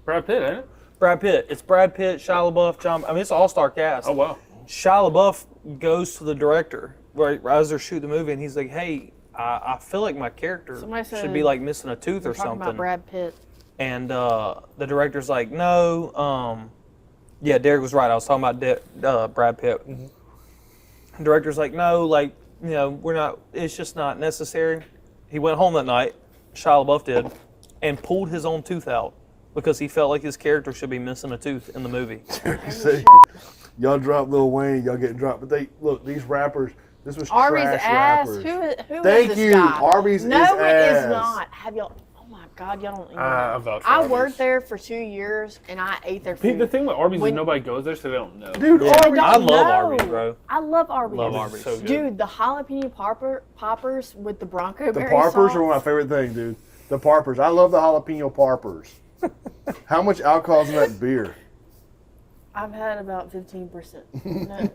Brad Pitt, ain't it? Brad Pitt. It's Brad Pitt, Shia LaBeouf, it's an all-star cast. Oh wow. Shia LaBeouf goes to the director right as they're shooting the movie, and he's like, "Hey, I feel like my character Somebody should said- be like missing a tooth We're or talking something." about Brad Pitt. And the director's like, "No, yeah, Derek was right. I was talking about Brad Pitt." The director's like, "No, like we're not. It's just not necessary." He went home that night. Shia LaBeouf did, and pulled his own tooth out because he felt like his character should be missing a tooth in the movie. See, y'all drop Lil Wayne, y'all getting dropped. But these rappers. This was Arby's trash ass. rappers. Who Thank is this you. guy? Arby's no, is it ass. is not. Have y'all? Oh my God, y'all don't. Even I vouch for I Arby's. worked there for 2 years and I ate their food. The thing with Arby's When- is nobody goes there, so they don't know. Dude, Yeah. Arby's. I love know. Arby's, bro. I love Arby's. Love Arby's is so good. Dude, the jalapeno poppers with the Bronco The berry Parpers sauce. are one of my favorite things, dude. The Parpers. I love the jalapeno Parpers. How much alcohol is in that beer? I've had about 15%. No,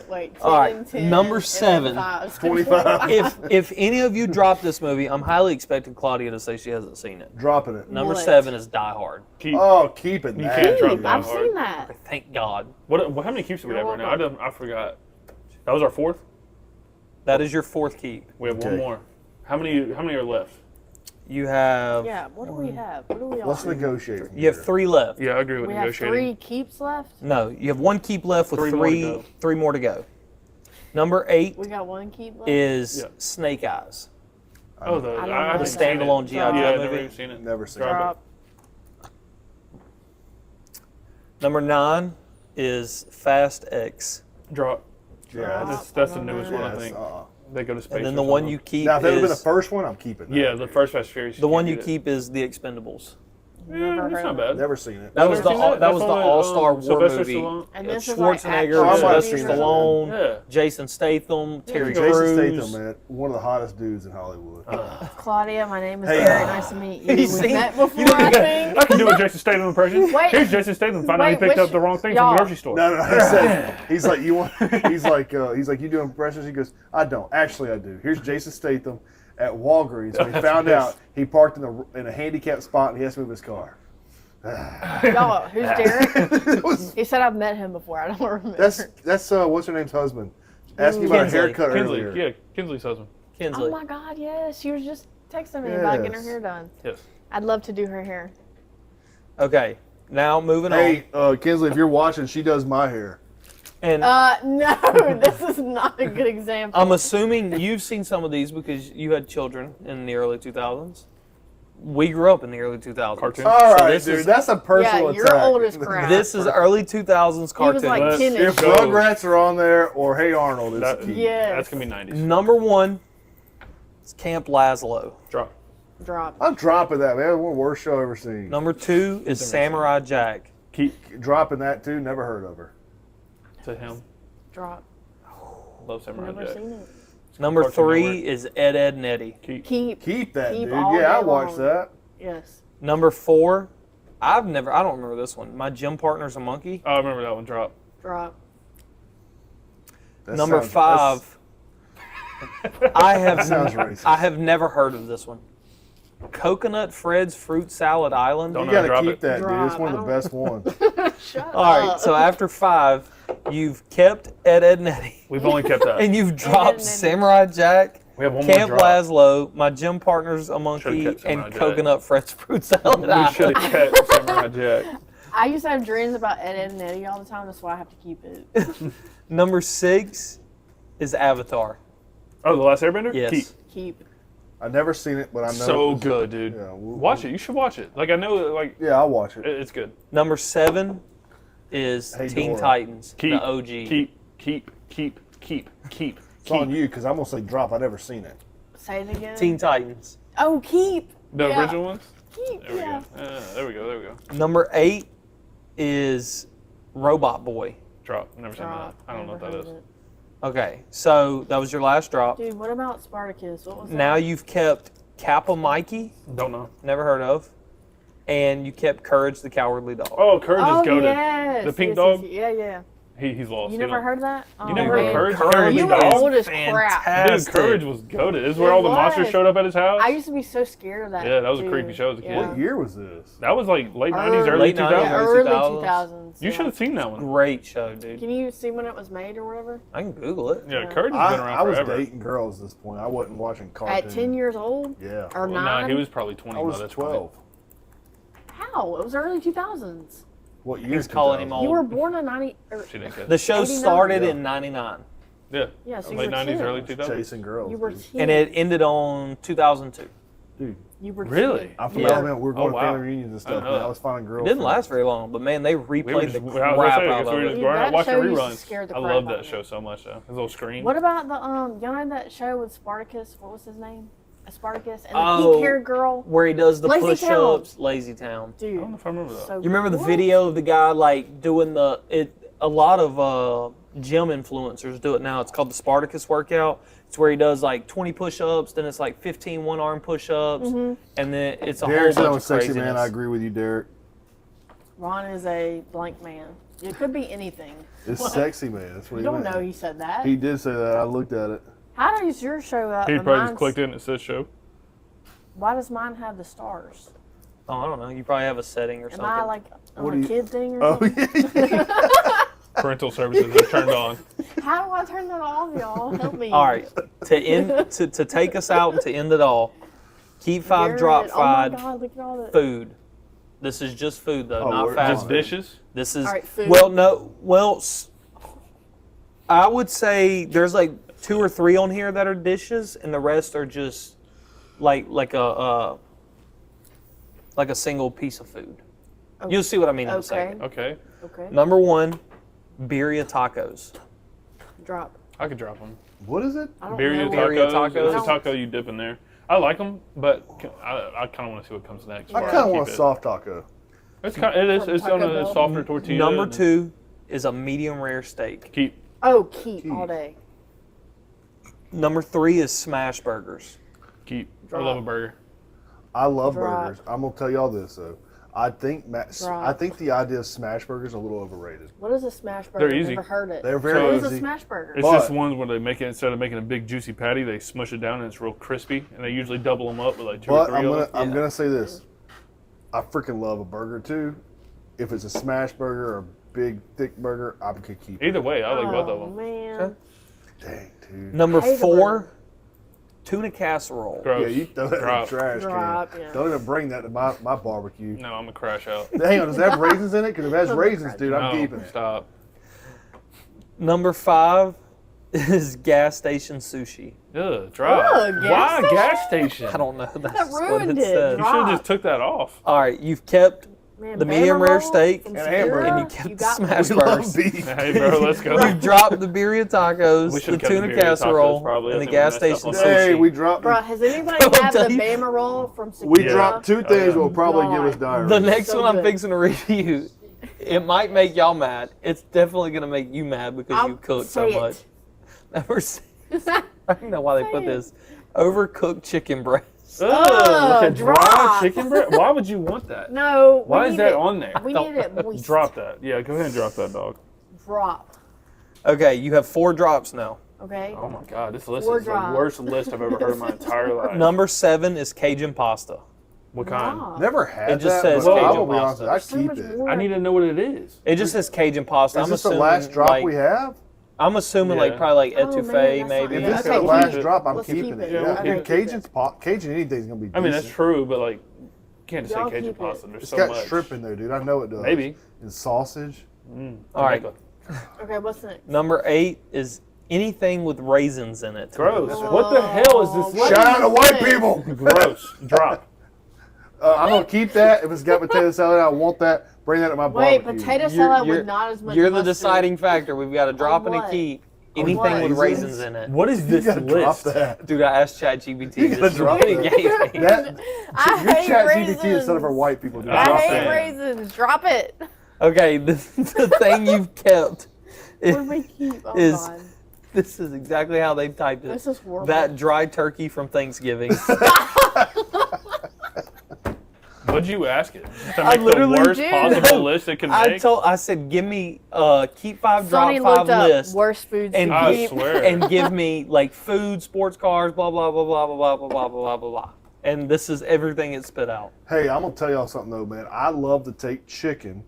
wait, 10, All right, 10, number and 7. 5. 25. if any of you drop this movie, I'm highly expecting Claudia to say she hasn't seen it. Dropping it. Number What? 7 is Die Hard. Keep, Keep it. You that. can't drop dude. that. I've seen that. Thank God. what? How many keeps do we have right now? I forgot. That was our fourth. That is your 4th keep. We have one Okay. more. How many are left? You have Yeah, what do we have? What do we all Let's negotiate. from you have here. 3 left. Yeah, I agree with We have negotiating. 3 keeps left? No, you have 1 keep left with Three more to go. 3 more to go. Number 8 We got 1 keep left? is Yeah. Snake Eyes. Oh, the I don't know haven't that. seen it. Standalone G.I. Yeah, Joe I've movie. never even seen it. Never seen it. Drop Drop. Number 9 is Fast X. Drop. Yeah, That's the newest one, I yes, think. uh-uh. They go to space. And then or the one something. you keep Now, if that would have been the is first one, I'm keeping that. Yeah, the first Fast and Furious. the one can't you do that. keep is The Expendables. Never it's heard not of bad. Never seen it. That was Never the seen all, that was the That's only, all-star war Sylvester movie. Stallone. And It's this is like Schwarzenegger, action I've Sylvester seen movies. that. Stallone, Yeah. Jason Statham, Terry Jason Crews. Statham, man, one of the hottest dudes in Hollywood. Claudia, my name is Hey. Derek. Nice to meet you. He's We've seen- met before, you I look think. I can do a Jason Statham impression. Wait. Here's Jason Statham. Find out he Wait, picked which- up the wrong thing from y'all. the grocery store. No, he said, he's like, you do impressions? He goes, I don't. Actually, I do. Here's Jason Statham at Walgreens. When he found out he parked in a handicapped spot and he has to move his car. Y'all, who's Derek? It was- He said I've met him before. I don't remember. that's what's her name's husband. Asked me about a Kinsley. haircut Kinsley. earlier. Yeah, Kinsley's husband. Kinsley. Oh my God, yes. She was just texting me about getting her Yes. hair done. Yes. I'd love to do her hair. Okay, now moving on. Hey, Kinsley, if you're watching, she does my hair. And No, this is not a good example. I'm assuming you've seen some of these because you had children in the early 2000s. We grew up in the early 2000s. Cartoon. All right, this dude, is- that's a personal Yeah, you're attack. old as crap. This is early 2000s He was cartoon. like Let's 10 If go. Rugrats are on there or Hey Arnold, it's That, key. Yes. That's going to be 90s. Number one is Camp Laszlo. Drop. Drop. I'm dropping that, man. One of the worst show I've ever seen. Number two is Samurai Jack. Keep Dropping that too. Never heard of her. to him. Drop. Love Samurai Never Jack. seen it. Number Cartoon three Network. is Ed, Ed, and Eddie. Keep that, Keep dude. all Yeah, I day watched long. that. Yes. Number four, I don't remember this one. My gym partner's a monkey. Oh, I remember that one. Drop. Drop. That Number sounds- five, I That sounds have racist. I have never heard of this one. Coconut Fred's Fruit Salad Island. Don't You gotta drop keep it. that, dude. It's Drop. one I of the best ones. Shut All up. right, so after five, you've kept Ed, Ed, and Eddie, We've only kept that. and you've Ed, dropped Eddie. Samurai Jack, We have one more Camp drop. Laszlo, My Gym Partner's a Monkey, kept Samurai and Jack. Coconut Fred's Fruit Salad We Island. should have kept Samurai Jack. I used to have dreams about Ed, Ed, and Eddie all the time. That's why I have to keep it. Number six is Avatar. Oh, The Last Airbender? Yes. Keep. Keep. I've never seen it, but I know. So good, dude. Yeah, Watch it. You should watch it. Like, I know, like, Yeah, I'll watch it. it's good. Number seven is Hey, Teen Dora. Titans, Keep. the OG. Keep. It's on you because I'm gonna say drop. I've never seen it. Say it again. Teen Titans. Oh, keep. The Yeah. original ones? Keep. There we Yeah. go. There we go. Number eight is Robot Boy. Drop. Never seen Drop. that. I don't know what Never that heard is. of it. Okay, so that was your last drop. Dude, what about Spartacus? What was that? Now you've kept Kappa Mikey, Don't know. never heard of, and you kept Courage the Cowardly Dog. Oh, Courage Oh, is goated. yes. The pink yes, dog? Yes, yeah. He's lost. You He never don't- heard of that? Oh, You never heard man. of Courage? Courage You is were old as crap. fantastic. Dude, Courage was goated. This is where all the monsters was. showed up at his house. I used to be so scared of that. Yeah, that was a dude. creepy show as a kid. Yeah. What year was this? That was like late 90s, Early- early Late 2000s. Yeah, 90s. early 2000s. 2000s. You yeah. should have seen that one. Great show, dude. Can you see when it was made or whatever? I can Google it. Yeah, Yeah. Courage has been I around was forever. dating girls at this point. I wasn't watching cartoons. At 10 years old? Yeah. Or Well, 9? nah, he was probably 20 I by was that 12. How? It was early 2000s. What year? He was calling him 2000? You old. were born in 90. She didn't catch The it. show 89. started Yeah. in 99, Yeah. Yeah, so you Late were 90s, 10. early 2000s. Chasing girls. You were dude. 10. and it ended on 2002. Dude, You were Really? 10. I'm from Yeah. Alabama. We were going Oh, to wow. family reunions and I stuff. didn't know Man. that. I was finding girls. It didn't last very long, but man, they replayed We were the just, I was crap gonna say, out I guess of we were it. just Dude, going out that watching show used to reruns. scare the I crap love out that of show me. so much, though. His little screen. What about the y'all know that show with Spartacus? What was his name? Spartacus and the Oh. pink-haired girl. Where he does the Lazy push-ups, Lazy Town. Dude, I don't know if I remember that. so You remember the what? video of the guy like doing a lot of gym influencers do it now. It's called the Spartacus workout. It's where he does like 20 push-ups, then it's like 15 one-arm push-ups, and then it's a Derek said whole I'm bunch a of sexy craziness. man. I agree with you, Derek. Ron is a blank man. It could be anything. It's sexy man. That's what You he don't meant. know he said that. He did say that. I looked at it. How does your show up? He and probably just mine's- clicked in and it says show. Why does mine have the stars? Oh, I don't know. You probably have a setting or Am something. I like What on do a you- kid thing or Oh, something? yeah. Parental services are turned on. How do I turn that off, y'all? Help me. All right, to take us out and to end it all, keep five, Garrett, drop Oh my five, God, look at all that. food. This is just food though, Oh, not we're- fast Just food. dishes? This is All right, food. I would say there's like 2 or 3 on here that are dishes, and the rest are just like a single piece of food. You'll see what I mean in a Okay. second. Okay. Okay. Number 1, birria tacos. Drop. I could drop one. What is it? I don't Birria know. Birria tacos. tacos. It's a taco you dip in there. I like them, but I kind of want to see what comes next. I before kind of keep want a it. soft taco. It is. It's Taco on a Bell? softer tortilla. Number and 2 is a medium rare steak. Keep. Oh, keep all day. Number 3 is smash burgers. Keep. I Drop. love a burger. I love Drop. burgers. I'm gonna tell y'all this though. I think Drop. the idea of smash burgers is a little overrated. What is a smash burger? They're easy. I've never heard it. They're What very is a easy. smash burger? It's But- just ones where they make it, instead of making a big juicy patty, they smush it down and it's real crispy. And they usually double them up with like 2 or But 3 I'm of gonna them. I'm gonna say this. I freaking love a burger too. If it's a smash burger or a big thick burger, I could keep it. Either way, I like both of Oh, them. man. Okay. Dang, dude. Number Hate a 4, burger. tuna casserole. Gross. Yeah, you throw that in the Drop. trash Drop, can. yeah. Don't even bring that to my barbecue. No, I'm gonna crash out. Hang on, does it have raisins in it? Because if it has No, raisins, dude, I'm No, keeping it. stop. Number 5 is gas station sushi. Ugh, drop. Ugh, Why gas gas station? I don't know. That's That what ruined it it. said. You should have Drop. just took that off. All right, you've kept Man, the Bama medium rare roll steak from and a hamburger. Sierra, and you kept the got smash We me. love burgers. beef. Hey, bro, let's go. You dropped the birria tacos, We the should've kept tuna the birria tacos, casserole, probably. I and the think we gas messed up station on sushi. Hey, we dropped. Bruh, has anybody I'll had the tell you. Bama roll from Sierra? We dropped 2 things yeah. that will probably give us God. diarrhea. The next So one I'm good. fixing to review, it might make y'all mad. It's definitely going to make you mad because I'll you cook so say it. much. Number 6, I don't know why they put Say it. this. Overcooked chicken breast. Ugh, like a dry drop. chicken breast? Why would you want that? No. Why we is need that it- on there? We need it moist. Drop that. Yeah, go ahead and drop that, dog. Drop. Okay, you have 4 drops now. Okay. Oh my god, this list Four is the drops. worst list I've ever heard in my entire life. Number 7 is Cajun pasta. What kind? Drop. Never had It just that, says but I Cajun will be honest, pasta. I'd So keep much it. more. I need to know what it is. It just says Cajun pasta. Is this the last drop like, we have? I'm assuming Yeah. like probably like Oh, man, etouffee that's maybe. If Yeah, this is okay, the keep last it. drop, I'm Let's keeping keep it. it. Yeah, Yeah, we'll and keep it. Cajun anything's gonna be decent. I mean, that's true, but like, you can't just Y'all say Cajun keep it. pasta. There's It's so got much. shrimp in there, dude. I know it does. Maybe. And sausage. All right. Okay, what's next? Number 8 is anything with raisins in it. Gross. What the hell is this? What Shout out is to white this? people. Gross. Drop. I'm gonna keep that. If it's got potato salad, I want that. Bring that to my Wait, barbecue. potato salad with not as much You're the mustard. deciding factor. We've got to drop and a what? keep. On Anything what? with Raisins? raisins in it. What is You this gotta drop list? that. Dude, I asked ChatGPT. You gotta This is drop what he that. gave me. That I your hate chat raisins. GPT instead of our white people. Dude. I I Drop hate that. raisins. Drop it. Okay, the thing you've kept What do we keep? Oh, is God. this is exactly how they typed it. This is horrible. That dry turkey from Thanksgiving. What'd you ask it? To I make the literally worst did. possible list it can make? I said, give me keep 5, Sonny drop 5 looked up list. worst foods And to I keep. swear. and give me like food, sports cars, blah blah blah blah blah blah blah blah blah blah blah. And this is everything it spit out. Hey, I'm gonna tell y'all something though, man. I love to take chicken,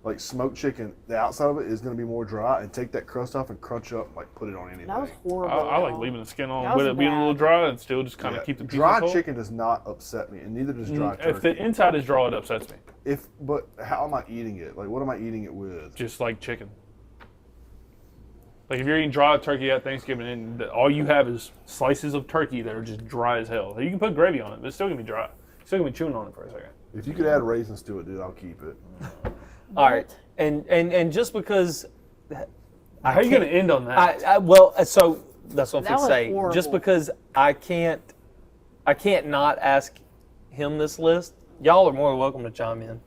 like smoked chicken. The outside of it is gonna be more dry, and take that crust off and crunch up, like put it on anything. That was I, horrible. I like y'all. leaving the skin That on was with it being a little bad. dry and still just kind of Yeah, keep the pieces dry whole. chicken does not upset me, and neither does dry turkey. If the inside is dry, it upsets me. But how am I eating it? Like, what am I eating it with? Just like chicken. Like if you're eating dry turkey at Thanksgiving and all you have is slices of turkey that are just dry as hell. You can put gravy on it, but it's still gonna be dry. You're still gonna be chewing on it for a second. If you could add raisins to it, dude, I'll keep it. All right, and just because How are you gonna end on that? so that's what I'm That was saying. horrible. Just because I can't not ask him this list. Y'all are more than welcome to chime in.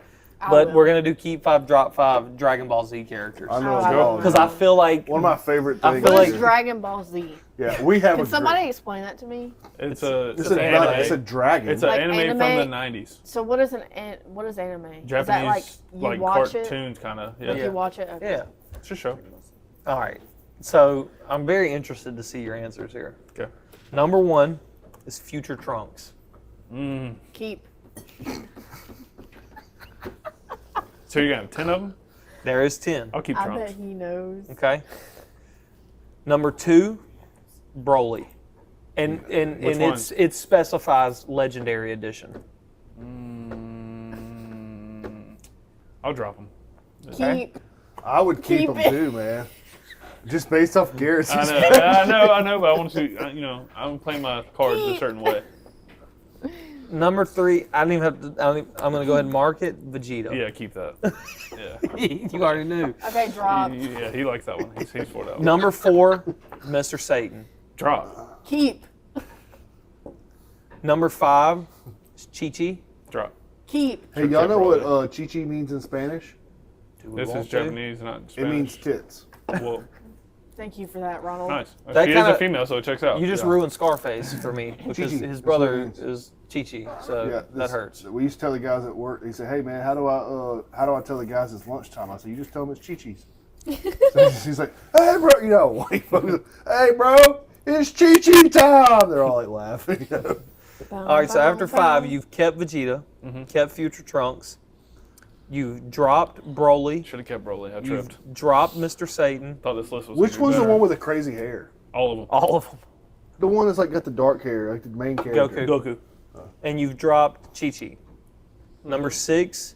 But will. we're gonna do keep 5, drop 5 Dragon Ball Z characters. I know Oh, it's I all- Because I feel like one of my favorite I things. feel What like- is Dragon Ball Z? yeah, we have Can a. somebody explain that to me? it's It's an a, anime. it's a dragon. It's an Like anime, anime? from the 90s. So what is what is anime? Is that Japanese like you watch it? cartoons kind of. Like Yeah. you watch it? Okay. yeah. It's a show. All right. So I'm very interested to see your answers here. Okay. Number 1 is Future Trunks. Keep. So you're gonna have 10 of them? There is 10. I'll keep I Trunks. bet he knows. Okay. Number 2, Broly. And Which it specifies Legendary Edition. I'll drop them. Okay. Keep. I would keep Keep them it. too, man. Just based off Garrett's. I know, but I want to. I'm playing my cards a certain way. Number 3, I don't even have to. I'm going to go ahead and mark it. Vegeta. Yeah, keep that. Yeah, You already knew. Okay, drop. yeah, he likes that one. He's for that one. Number 4, Mr. Satan. Drop. Keep. Number 5 is Chi-Chi. Drop. Keep. Hey, y'all know what Chi-Chi means in Spanish? Do we This want is to? Japanese, not It Spanish. means tits. Well, Thank you for that, Ronald. nice. That She is kinda- a female, so it checks out. You just Yeah. ruined Scarface for me because Chi-Chi. his That's what it brother means. is Chi-Chi, so Yeah, that hurts. We used to tell the guys at work. He said, "Hey man, how do I tell the guys it's lunchtime?" I said, "You just tell them it's Chi-Chi's." So he's like, "Hey bro, you know, white folks, hey bro, it's Chi-Chi time." They're all like laughing. You know? All right, so after 5, you've kept Vegeta, kept Future Trunks, you've dropped Broly, Should have kept Broly. I tripped. you've dropped Mr. Satan, Thought this list was. Which gonna be one's the better. one with the crazy hair? All of them. all of them, The one that's like got the dark hair, like the main character. Goku. Goku. And you've dropped Chi-Chi. Number 6,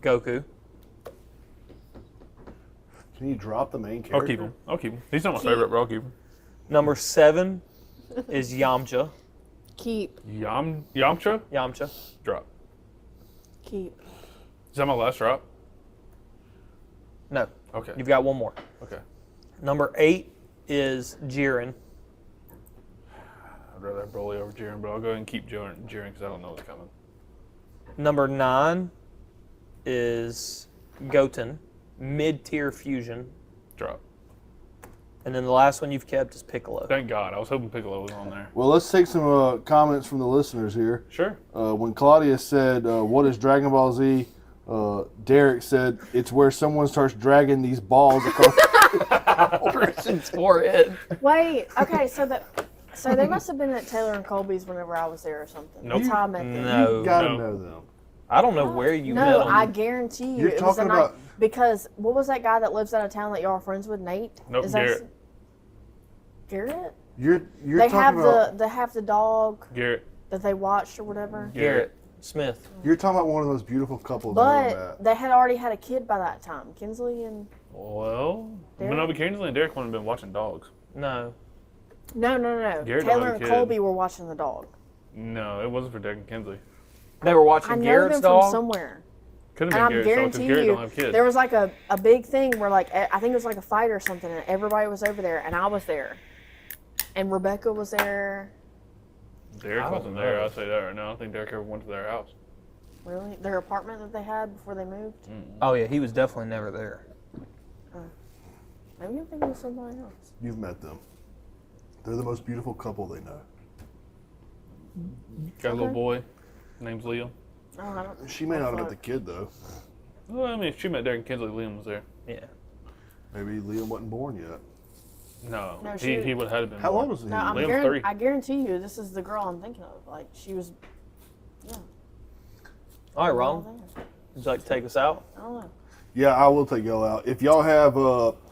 Goku. Can you drop the main character? I'll keep him. I'll keep him. He's not my favorite, but I'll keep him. Number 7 is Yamcha. Keep. Yamcha? Yamcha. Drop. Keep. Is that my last drop? No, Okay. you've got one more. Okay. Number 8 is Jiren. I'd rather have Broly over Jiren, but I'll go ahead and keep Jiren because I don't know what's coming. Number 9 is Goten, mid-tier fusion. Drop. And then the last one you've kept is Piccolo. Thank God. I was hoping Piccolo was on there. Well, let's take some comments from the listeners here. Sure. When Claudia said, "What is Dragon Ball Z?" Derek said, "It's where someone starts dragging these balls across." Christian's forehead. Wait. Okay. So they must have been at Taylor and Colby's whenever I was there or something. Nope. That's how I met them. No. You gotta No. know them. I don't know where you met No, him. I guarantee you. You're it was talking a night, about- because what was that guy that lives out of town that y'all are friends with? Nate. Nope, Is that Garrett. Garrett. You're They talking have about they have the dog Garrett. that they watched or whatever. Garrett Smith. you're talking about one of those beautiful couples. I know But that. they had already had a kid by that time. Kinsley and Well, Derek? Minobi Kingsley and Derek wouldn't have been watching dogs. No. no. Garrett don't Taylor have a and kid. Colby were watching the dog. No, it wasn't for Derek and Kinsley. They were watching I know Garrett's them dog. from somewhere. Could And have I'm been Garrett's dog because guaranteeing Garrett you, don't have kids. there was like a big thing where like I think it was like a fight or something, and everybody was over there, and I was there, and Rebecca was there. Derek I don't wasn't there. know. I'll say that right now. I don't think Derek ever went to their house. Really, their apartment that they had before they moved. Oh, yeah, he was definitely never there. Maybe I'm thinking of somebody else. You've met them. They're the most beautiful couple they know. Got a little boy. Name's Liam. Oh, I don't. She may not have met the kid though. Well, I mean, if she met Derek and Kinsley, Liam was there. Yeah. Maybe Liam wasn't born yet. No, No, he would have been. How born. old was he? No, I'm Liam's 3. I guarantee you, this is the girl I'm thinking of. Like she was. Yeah. All right, all Ron. there. Would you like to take us out? I don't know. Yeah, I will take y'all out. If y'all have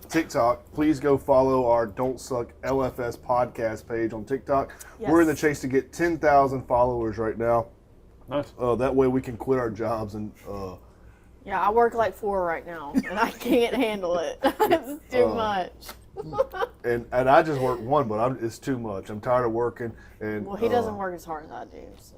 TikTok, please go follow our Don't Suck LFS podcast page on TikTok. Yes. We're in the chase to get 10,000 followers right now. Nice. That way we can quit our jobs and Yeah, I work like 4 right now, and I can't handle it. It's too much. and I just work one, but it's too much. I'm tired of working. And Well, he doesn't work as hard as I do. So.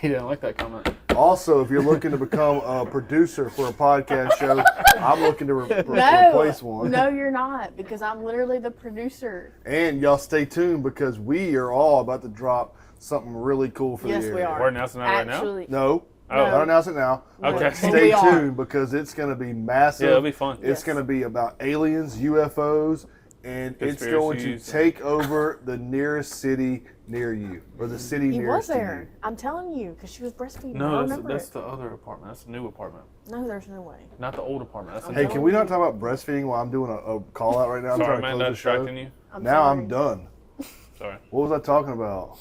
He didn't like that comment. Also, if you're looking to become a producer for a podcast show, I'm looking to No, replace one. no, you're not, because I'm literally the producer. And y'all stay tuned because we are all about to drop something really cool for Yes, the we area. are. We're announcing that right now? Actually, No, Oh. don't announce it now. Okay. But But stay we are. tuned because it's going to be massive. Yeah, it'll be fun. It's Yes. going to be about aliens, UFOs, and it's going to Conspiracies. take over the nearest city near you, or the city he nearest was to there. I'm telling you, because she was breastfeeding. I No, remember that's it. the other apartment. That's the new apartment. No, there's no way. Not the old apartment. That's the you. Hey, new can we not talk about breastfeeding while I'm doing a call out right now? I'm Sorry, trying to man, close that the show. distracting you? Now sorry. I'm done. Sorry. What was I talking about?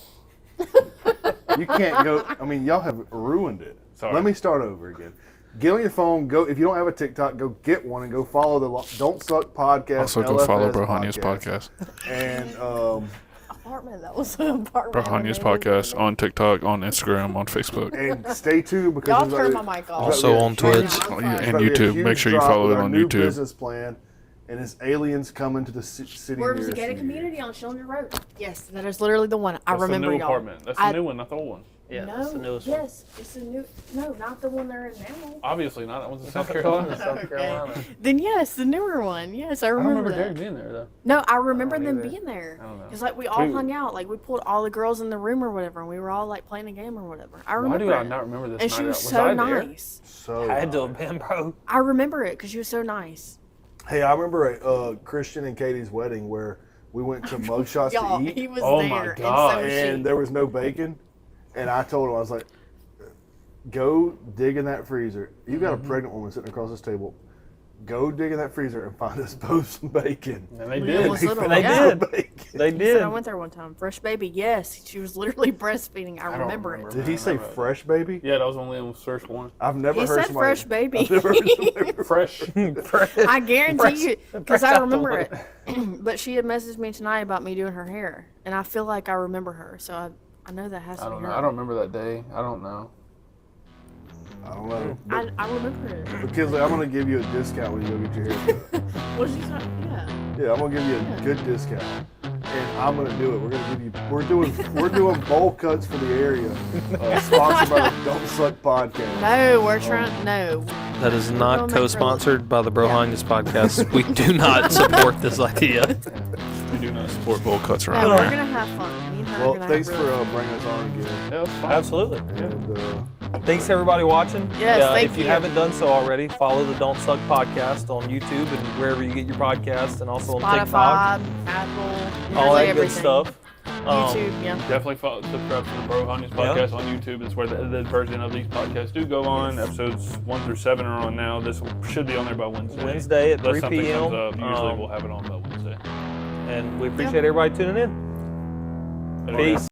You can't go. I mean, y'all have ruined it. Sorry. Let me start over again. Get on your phone. Go if you don't have a TikTok, go get one and go follow the Don't Suck podcast. Also, go LFS follow Brohanya's podcast. And Apartment. That was an apartment. Brohanya's name. podcast on TikTok, on Instagram, on Facebook, and stay tuned because Y'all there's turn about- my mic off. Also there's on about to be a Twitch huge- and there's and about to be a YouTube. huge Make sure you drop follow with it our on new YouTube. business plan, and it's aliens coming to the city. Where was the nearest gated you. community on Schillinger Road? Yes, that is literally the one. I That's remember the new y'all. apartment. That's the new one, not the old one. Yeah, no, that's the newest one. yes, it's a new. No, not the one they're in now. Obviously not. That one's in South Carolina. South Carolina. Then yes, the newer one. Yes, I I don't remember remember Derek that. being there though. No, I remember don't them either. being there. I don't know. Because like we all We- hung out, like we pulled all the girls in the room or whatever, and we were all like playing a game or whatever. I Why remember. do I it. not remember this? And night she was out? so I there? nice. So Had to have been, bro. I remember it because she was so nice. Hey, I remember Christian and Katie's wedding where we went to Mug Shots Y'all, to eat, he was Oh there, my and God. so was and she. there was no bacon. And I told him, I was like, go dig in that freezer. You got a pregnant woman sitting across this table. Go dig in that freezer and find us both some bacon. And they Yeah, did. it was little. They yeah. did. Bacon. They He did. said I went there one time. Fresh baby, yes. She was literally breastfeeding. I don't remember remember. it. Did he say Right. fresh baby? Yeah, that was only on the first one. I've never He heard said somebody. fresh baby. I've never heard somebody Fresh. I guarantee you, because I out the remember way. it. But she had messaged me tonight about me doing her hair, and I feel like I remember her. So I know that has to I be don't her. know. I don't remember that day. I don't know. I don't know. But, I remember it. but Kinsley, I'm gonna give you a discount when you go get your hair cut. What did you say? Yeah. Yeah, I'm gonna give you a good discount, and I'm gonna do it. We're gonna give you. We're doing bowl cuts for the area, sponsored by the Don't Suck podcast. No, we're trying. No. That is We're not gonna make co-sponsored by the Brohannyas podcast. We do not support this idea. We do not support bowl cuts Yeah, around we're here. gonna have fun. Me and her are Well, gonna thanks have for really bringing us on again. Yeah, it was fine. Absolutely. And Thanks to everybody watching. Yes, thank if you you. haven't done so already, follow the Don't Suck podcast on YouTube and wherever you get your podcasts, and also on TikTok. Spotify, Apple, All that everything. good stuff. YouTube, yeah. Definitely follow, subscribe to the Brohannya podcast on YouTube. It's where the edited version of these podcasts do go on. Episodes 1 through 7 are on now. This should be on there by Wednesday. Wednesday at Unless 3 something p.m. comes up, usually we'll have it on by Wednesday. And we appreciate everybody tuning in. Peace.